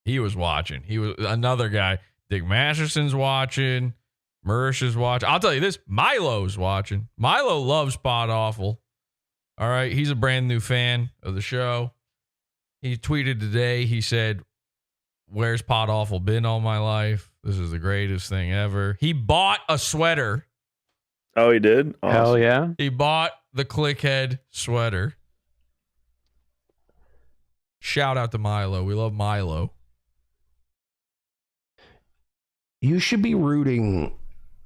He was watching. He was another guy. Dick Masterson's watching. Mersh is watching. I'll tell you this, Milo's watching. Milo loves Potawful. All right, he's a brand new fan of the show. He tweeted today, he said, "Where's Potawful been all my life? This is the greatest thing ever." He bought a sweater. Oh, he did? Awesome. Hell yeah. He bought the Clickhead sweater. Shout out to Milo. We love Milo. You should be rooting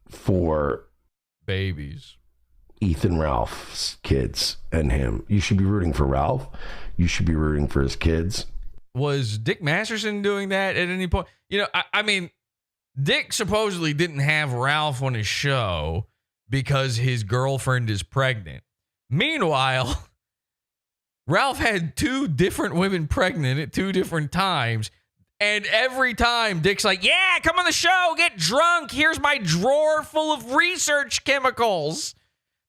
for babies. Ethan Ralph's kids and him. You should be rooting for Ralph. You should be rooting for his kids. Was Dick Masterson doing that at any point? I mean, Dick supposedly didn't have Ralph on his show because his girlfriend is pregnant. Meanwhile, Ralph had 2 different women pregnant at 2 different times. And every time Dick's like, "Yeah, come on the show, get drunk. Here's my drawer full of research chemicals.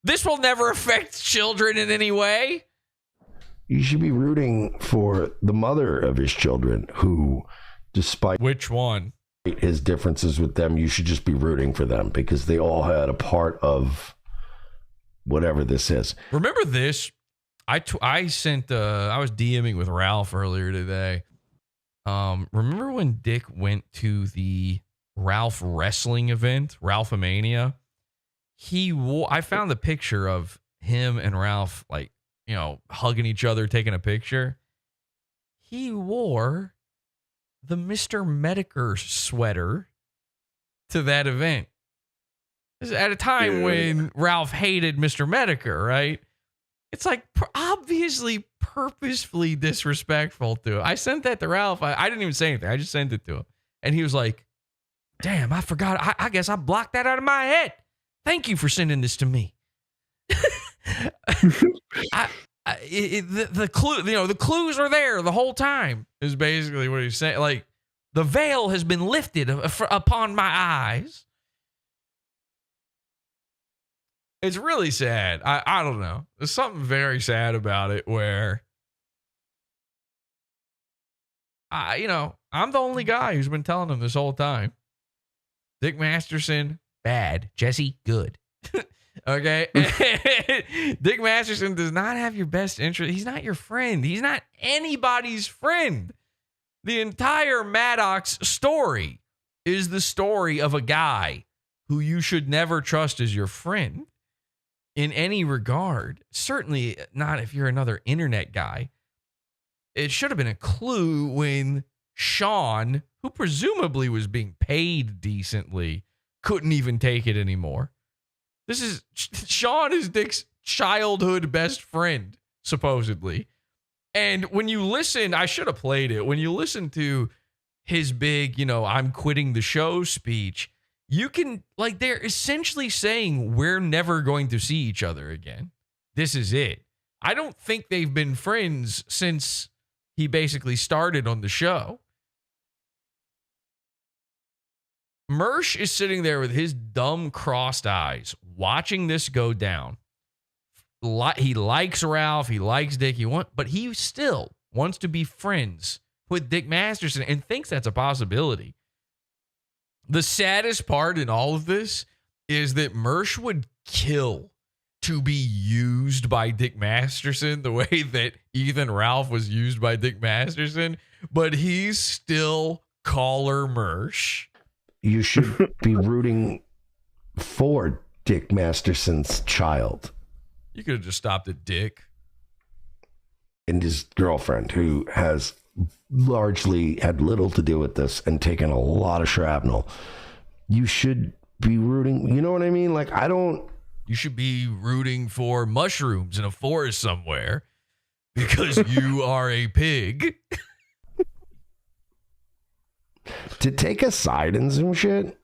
This will never affect children in any way." You should be rooting for the mother of his children who, despite which one? His differences with them, you should just be rooting for them because they all had a part of whatever this is. Remember this? I was DMing with Ralph earlier today. Remember when Dick went to the Ralph wrestling event, Ralphomania? I found the picture of him and Ralph hugging each other, taking a picture. He wore the Mr. Medicare sweater to that event. This is at a time when Ralph hated Mr. Medicare, right? It's obviously purposefully disrespectful to him. I sent that to Ralph. I didn't even say anything. I just sent it to him. And he was like, "Damn, I forgot. I guess I blocked that out of my head. Thank you for sending this to me." the clue, the clues are there the whole time is basically what he's saying. Like, the veil has been lifted upon my eyes. It's really sad. I don't know. There's something very sad about it where I'm the only guy who's been telling him this whole time. Dick Masterson, bad. Jesse, good. Okay? Dick Masterson does not have your best interest. He's not your friend. He's not anybody's friend. The entire Maddox story is the story of a guy who you should never trust as your friend in any regard. Certainly not if you're another internet guy. It should have been a clue when Sean, who presumably was being paid decently, couldn't even take it anymore. Sean is Dick's childhood best friend, supposedly. And when you listen, I should have played it. When you listen to his big, I'm quitting the show speech, you can, they're essentially saying we're never going to see each other again. This is it. I don't think they've been friends since he basically started on the show. Mersh is sitting there with his dumb crossed eyes, watching this go down. He likes Ralph, he likes Dick, but he still wants to be friends with Dick Masterson and thinks that's a possibility. The saddest part in all of this is that Mersh would kill to be used by Dick Masterson the way that Ethan Ralph was used by Dick Masterson, but he's still caller Mersh. You should be rooting for Dick Masterson's child. You could have just stopped at Dick. And his girlfriend, who has largely had little to do with this and taken a lot of shrapnel. You should be rooting, you know what I mean? You should be rooting for mushrooms in a forest somewhere because you are a pig. To take a side in some shit.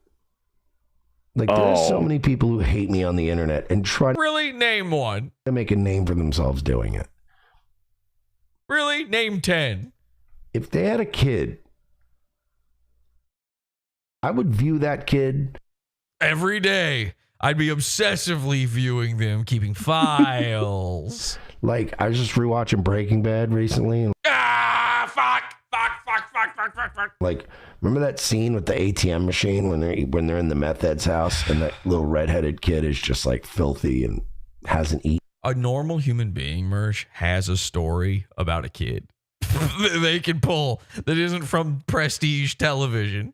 There's so many people who hate me on the internet and try really name one to make a name for themselves doing it. Really? Name 10. If they had a kid, I would view that kid every day. I'd be obsessively viewing them, keeping files. I was just rewatching Breaking Bad recently. And fuck. Remember that scene with the ATM machine when they're in the meth head's house and that little redheaded kid is just filthy and hasn't eaten? A normal human being, Mersh, has a story about a kid they can pull that isn't from prestige television.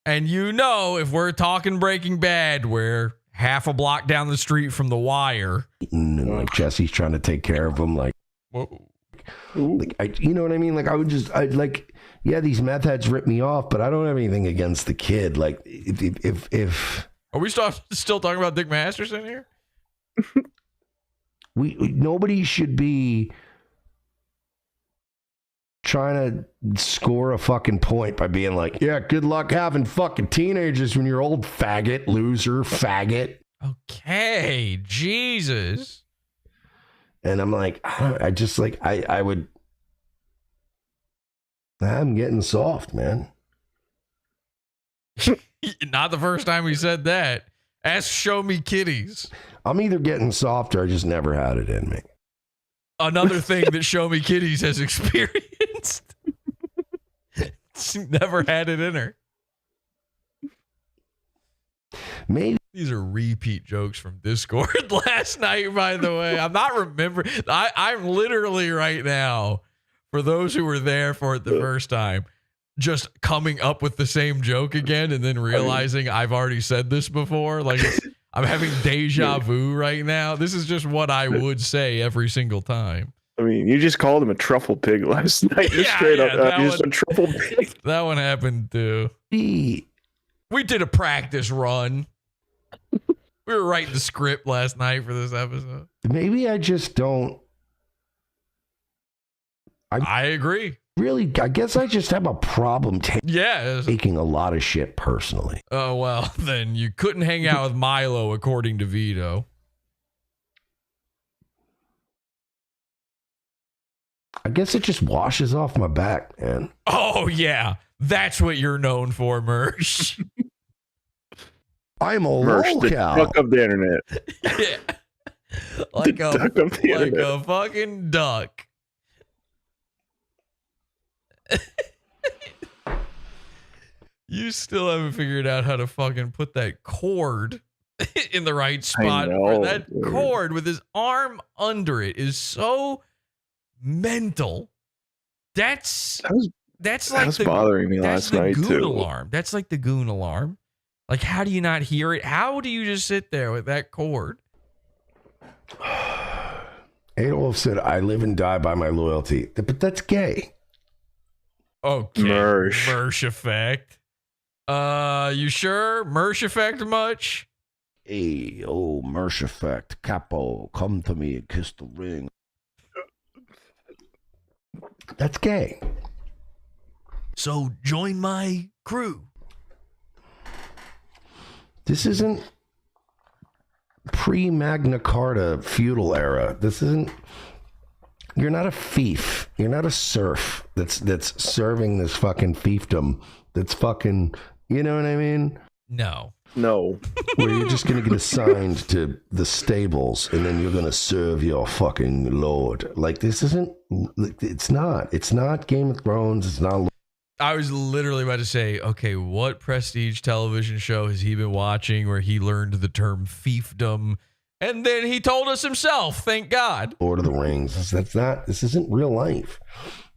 And if we're talking Breaking Bad, where half a block down the street from The Wire, and Jesse's trying to take care of him, whoa. You know what I mean? Yeah, these meth heads rip me off, but I don't have anything against the kid. If are we still talking about Dick Masterson here? Nobody should be trying to score a fucking point by being yeah, good luck having fucking teenagers when you're old, faggot, loser, faggot. Okay, Jesus. And I'm I'm getting soft, man. Not the first time he said that. Ask Show Me Kitties. I'm either getting soft or I just never had it in me. Another thing that Show Me Kitties has experienced. She never had it in her. Maybe. These are repeat jokes from Discord last night, by the way. I'm not remembering. I'm literally right now, for those who were there for it the first time, just coming up with the same joke again and then realizing I've already said this before. I'm having deja vu right now. This is just what I would say every single time. I mean, you just called him a truffle pig last night. Just straight up. Just a truffle pig. That one happened too. We did a practice run. We were writing the script last night for this episode. Maybe I just don't. I agree. Really, I guess I just have a problem taking a lot of shit personally. Oh, well, then you couldn't hang out with Milo, according to Vito. I guess it just washes off my back, man. Oh, yeah. That's what you're known for, Mersh. I'm a Mersh, the lolcow. duck of the internet. Yeah. Like a fucking duck. You still haven't figured out how to fucking put that cord in the right spot. know, That dude. cord with his arm under it is so mental. That's like bothering me that's last the night, goon too. alarm. That's like the goon alarm. Like, how do you not hear it? How do you just sit there with that cord? Adolf said, I live and die by my loyalty. But that's gay. Okay. Mersh effect. You sure? Mersh effect much? Hey, oh, Mersh effect. Capo, come to me and kiss the ring. That's gay. So join my crew. This isn't pre-Magna Carta feudal era. This isn't. You're not a fief. You're not a serf that's serving this fucking fiefdom. That's fucking. You know what I mean? No. Where you're just gonna get assigned to the stables and then you're gonna serve your fucking lord. Like, this isn't. It's not. It's not Game of Thrones. It's not. I was literally about to say, okay, what prestige television show has he been watching where he learned the term fiefdom? And then he told us himself, thank God. Lord of the Rings. This isn't real life.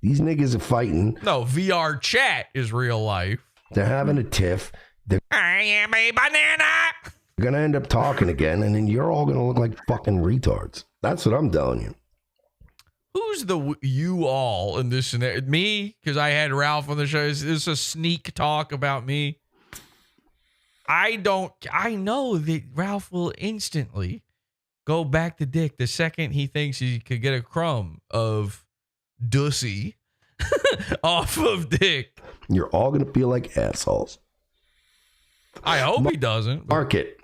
These niggas are fighting. No, VR chat is real life. They're having a tiff. I am a banana. They're gonna end up talking again, and then you're all gonna look like fucking retards. That's what I'm telling you. Who's the you all in this scenario? Me? Because I had Ralph on the show. Is this a sneak talk about me? I know that Ralph will instantly go back to Dick the second he thinks he could get a crumb of Dussy off of Dick. You're all gonna feel like assholes. I hope he doesn't. Mark it.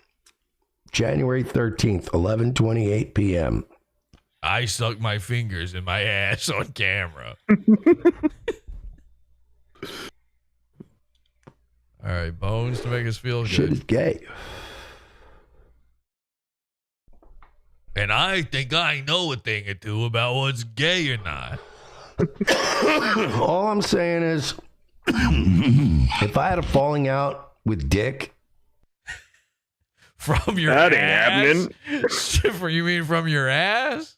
January 13th, 11:28 p.m. I stuck my fingers in my ass on camera. All right, bones to make us feel good. Shit is gay. And I think I know a thing or two about what's gay or not. All I'm saying is, if I had a falling out with Dick, from your that ass? ain't happening. You mean from your ass?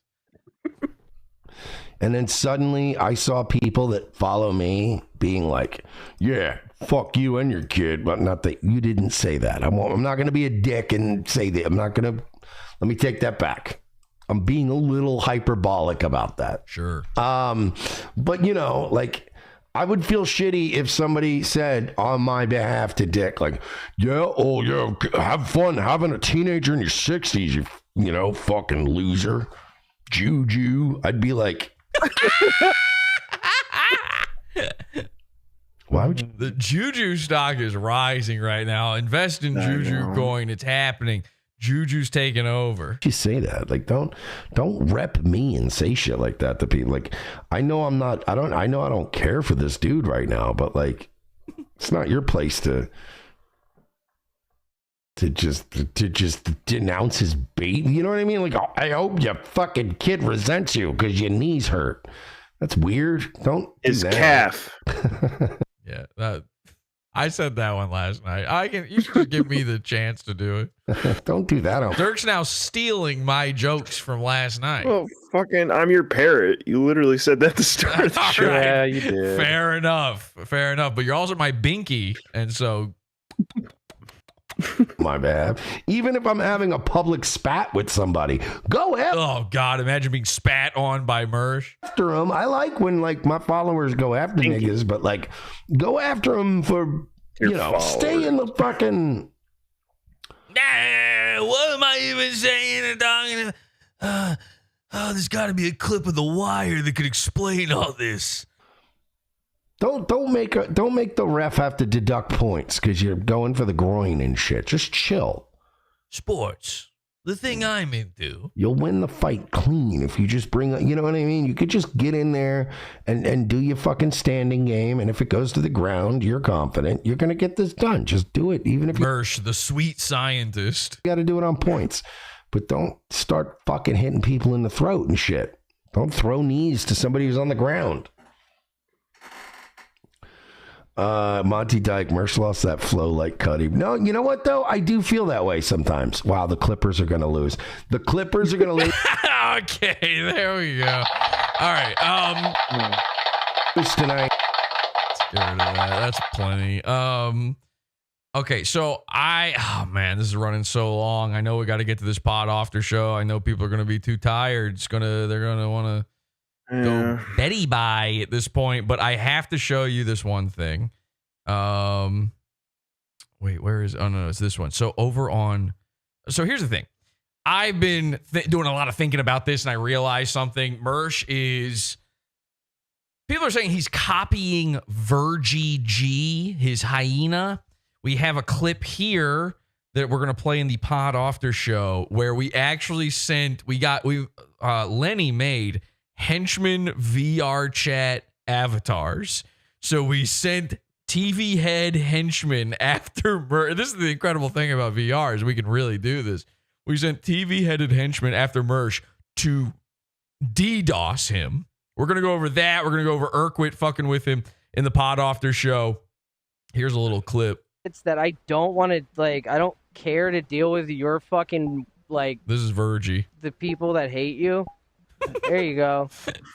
and then suddenly I saw people that follow me being like, yeah, fuck you and your kid, but not that you didn't say that. I'm not going to be a dick and say that. I'm not going to. Let me take that back. I'm being a little hyperbolic about that. Sure. But you know, like, I would feel shitty if somebody said on my behalf to Dick, like, yeah, oh yeah, have fun having a teenager in your 60s, you know, fucking loser. Juju. I'd be like, why would you? The Juju stock is rising right now. Invest in Juju coin. It's happening. Juju's taking over. You say that, like, don't rep me and say shit like that to people. Like, I know I don't care for this dude right now, but like, it's not your place to just denounce his baby. You know what I mean? Like, I hope your fucking kid resents you because your knees hurt. That's weird. Don't his do that. calf. Yeah, I said that one last night. You should just give me the chance to do it. Don't do that. Dirk's now stealing my jokes from last night. Well, fucking, I'm your parrot. You literally said that at the start of the show. Right. Yeah, you did. Fair enough. But you're also my binky, and so. My bad. Even if I'm having a public spat with somebody, go after. Oh God! Imagine being spat on by Mersh. After them. I like when like my followers go after niggas, but like go after them for stay in the fucking. Nah, what am I even saying? There's got to be a clip of The Wire that could explain all this. Don't make the ref have to deduct points because you're going for the groin and shit. Just chill. Sports, the thing I'm into. You'll win the fight clean if you just bring, you know what I mean? You could just get in there and do your fucking standing game. And if it goes to the ground, you're confident you're going to get this done. Just do it. Even if Mersh, the sweet scientist. You got to do it on points, but don't start fucking hitting people in the throat and shit. Don't throw knees to somebody who's on the ground. Monty Dyke, Mersh lost that flow like Cuddy. No, you know what though? I do feel that way sometimes. Wow, the Clippers are going to lose. The Clippers are going to lose. Okay, there we go. All right. Tonight. Let's get rid of that. That's plenty. Okay, so oh man, this is running so long. I know we got to get to this pod after show. I know people are going to be too tired. They're going to want to go Betty by at this point, but I have to show you this one thing. Wait, where is? Oh no, it's this one. So here's the thing. I've been doing a lot of thinking about this, and I realized something. Mersh people are saying he's copying Virgie G, his hyena. We have a clip here that we're gonna play in the pod after show where we actually Lenny made Henchman VR chat avatars. So we sent TV head Henchmen after Mersh. This is the incredible thing about VR is we can really do this. We sent TV headed Henchmen after Mersh to DDoS him. We're going to go over that. We're going to go over Urquit fucking with him in the pod after show. Here's a little clip. It's that I don't want to, I don't care to deal with your fucking, This is Virgie. the people that hate you. There you go.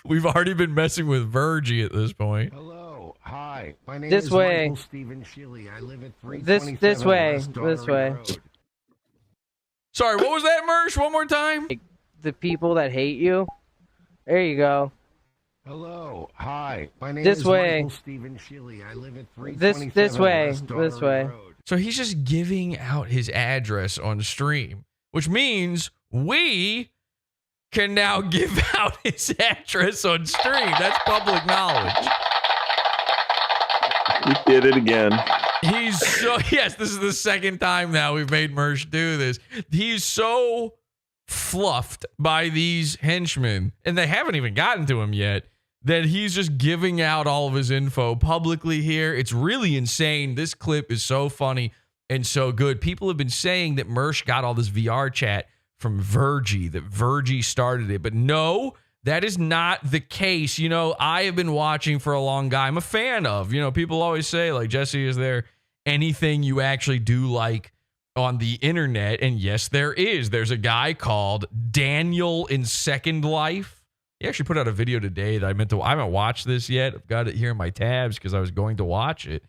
We've already been messing with Virgie at this point. Hello. Hi. My name This is way. Michael Stephen Shilley. I live at 327 This way. West This way. Road. Sorry, what was that, Mersh? One more time? The people that hate you. There you go. Hello. Hi. My name This is way. Michael Stephen Shilley. I live at 327 This way. West This way. Road. So he's just giving out his address on stream, which means we can now give out his address on stream. That's public knowledge. He did it again. Yes, this is the second time now we've made Mersh do this. He's so fluffed by these henchmen, and they haven't even gotten to him yet, that he's just giving out all of his info publicly here. It's really insane. This clip is so funny and so good. People have been saying that Mersh got all this VR chat from Virgie, that Virgie started it. But no, that is not the case. You know, I have been watching for a long time. I'm a fan of, people always say, Jesse, is there anything you actually do like on the internet? And yes, there is. There's a guy called Daniel in Second Life. He actually put out a video today that I haven't watched this yet. I've got it here in my tabs because I was going to watch it.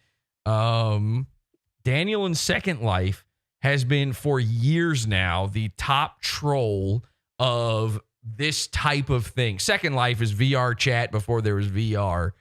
Daniel in Second Life has been for years now the top troll of this type of thing. Second Life is VR chat before there was VR.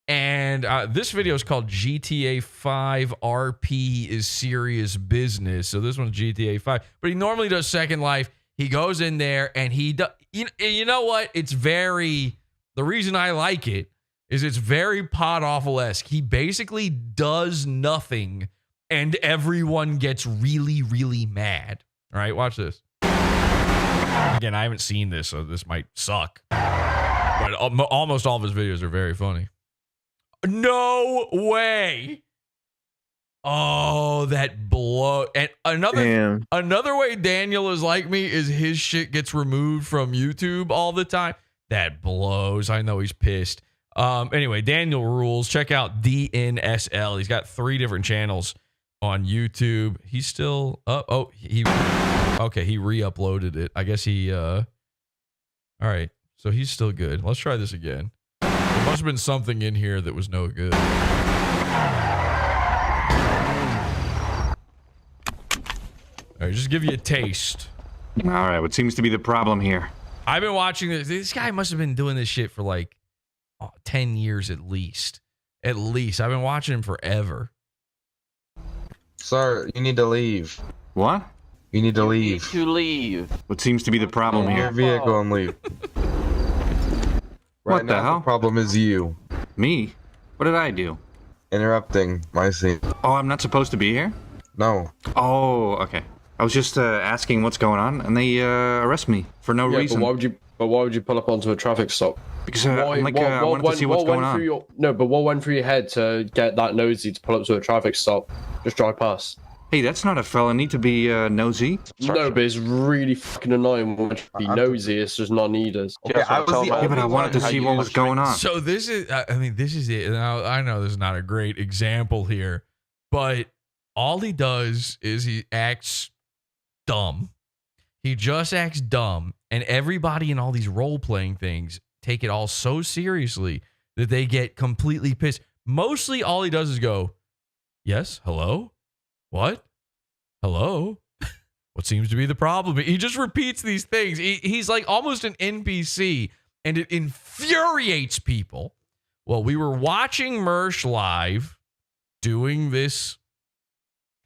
And this video is called GTA 5 RP is serious business. So this one's GTA 5. But he normally does Second Life. He goes in there and he does. You know what? The reason I like it is it's very Potawful-esque. He basically does nothing and everyone gets really, really mad. All right, watch this. Again, I haven't seen this, so this might suck. But almost all of his videos are very funny. No way. Oh, that blow. And another way Daniel is like me is his shit gets removed from YouTube all the time. That blows. I know he's pissed. Anyway, Daniel rules. Check out DNSL. He's got 3 different channels on YouTube. He's still up. Oh, he re-uploaded it. I guess he all right. So he's still good. Let's try this again. There must have been something in here that was no good. All right, just give you a taste. All right, what seems to be the problem here? I've been watching this. This guy must have been doing this shit for 10 years at least. At least. I've been watching him forever. Sir, you need to leave. What? You need to leave. To leave. What seems to be the problem Get here? your vehicle and leave. What the hell? The problem is you. Me? What did I do? Interrupting my scene. Oh, I'm not supposed to be here? No. Oh, okay. I was just asking what's going on, and they arrest me for no reason. But why would you pull up onto a traffic stop? Because I wanted to see what's going on. What went through your head to get that nosy to pull up to a traffic stop? Just drive past. Hey, that's not a felony to be nosy. No, but it's really fucking annoying when you be nosy. It's just not needed. But I wanted to see what was going on. So this is, this is it. Now, I know this is not a great example here, but all he does is he acts dumb. He just acts dumb, and everybody in all these role-playing things take it all so seriously that they get completely pissed. Mostly all he does is go, yes, hello? What? Hello? What seems to be the problem? He just repeats these things. He's like almost an NPC, and it infuriates people. Well, we were watching Mersh live doing this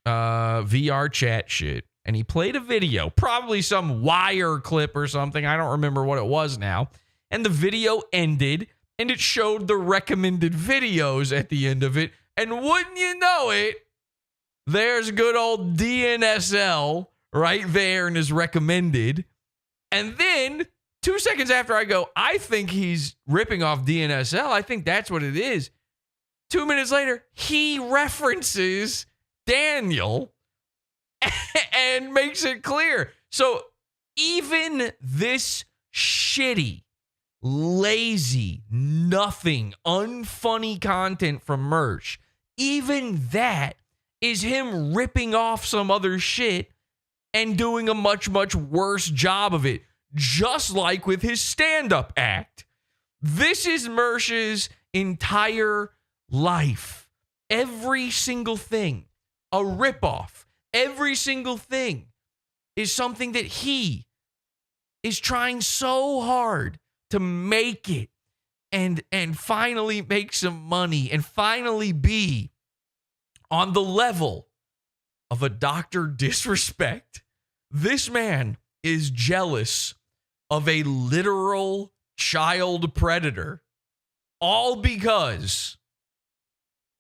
VR chat shit, and he played a video, probably some wire clip or something. I don't remember what it was now. And the video ended, and it showed the recommended videos at the end of it. And wouldn't you know it, there's good old DNSL right there in his recommended. And then 2 seconds after I go, I think he's ripping off DNSL. I think that's what it is. 2 minutes later, he references Daniel and makes it clear. So even this shitty, lazy, nothing, unfunny content from Mersh, even that is him ripping off some other shit and doing a much, much worse job of it, just like with his stand-up act. This is Mersh's entire life. Every single thing, a ripoff. Every single thing is something that he is trying so hard to make it and finally make some money and finally be on the level of a Dr. Disrespect. This man is jealous of a literal child predator, all because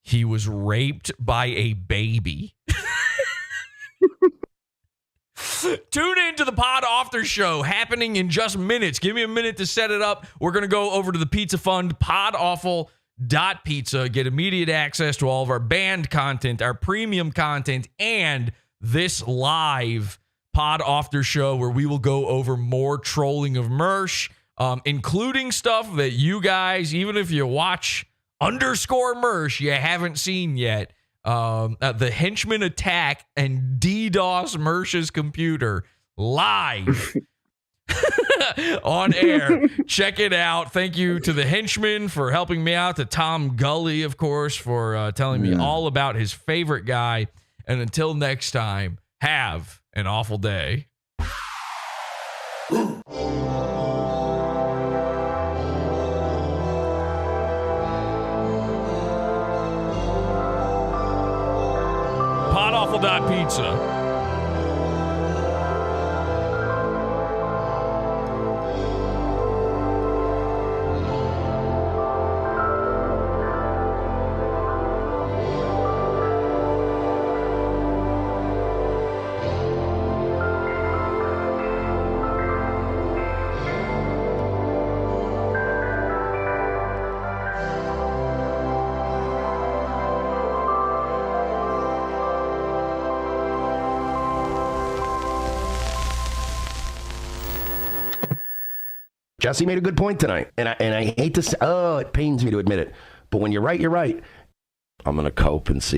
he was raped by a baby. Tune in to the Pod After Show happening in just minutes. Give me a minute to set it up. We're going to go over to the Pizza Fund, podawful.pizza, get immediate access to all of our banned content, our premium content, and this live Pod After Show where we will go over more trolling of Mersh, including stuff that you guys, even if you watch _Mersh, you haven't seen yet. The henchman attack and DDoS Mersh's computer live on air. Check it out. Thank you to the henchman for helping me out, to Tom Gully, of course, for telling me all about his favorite guy. And until next time, have an awful day. Podawful.pizza. Jesse made a good point tonight, and I hate to say, it pains me to admit it, but when you're right, you're right. I'm going to cope and see.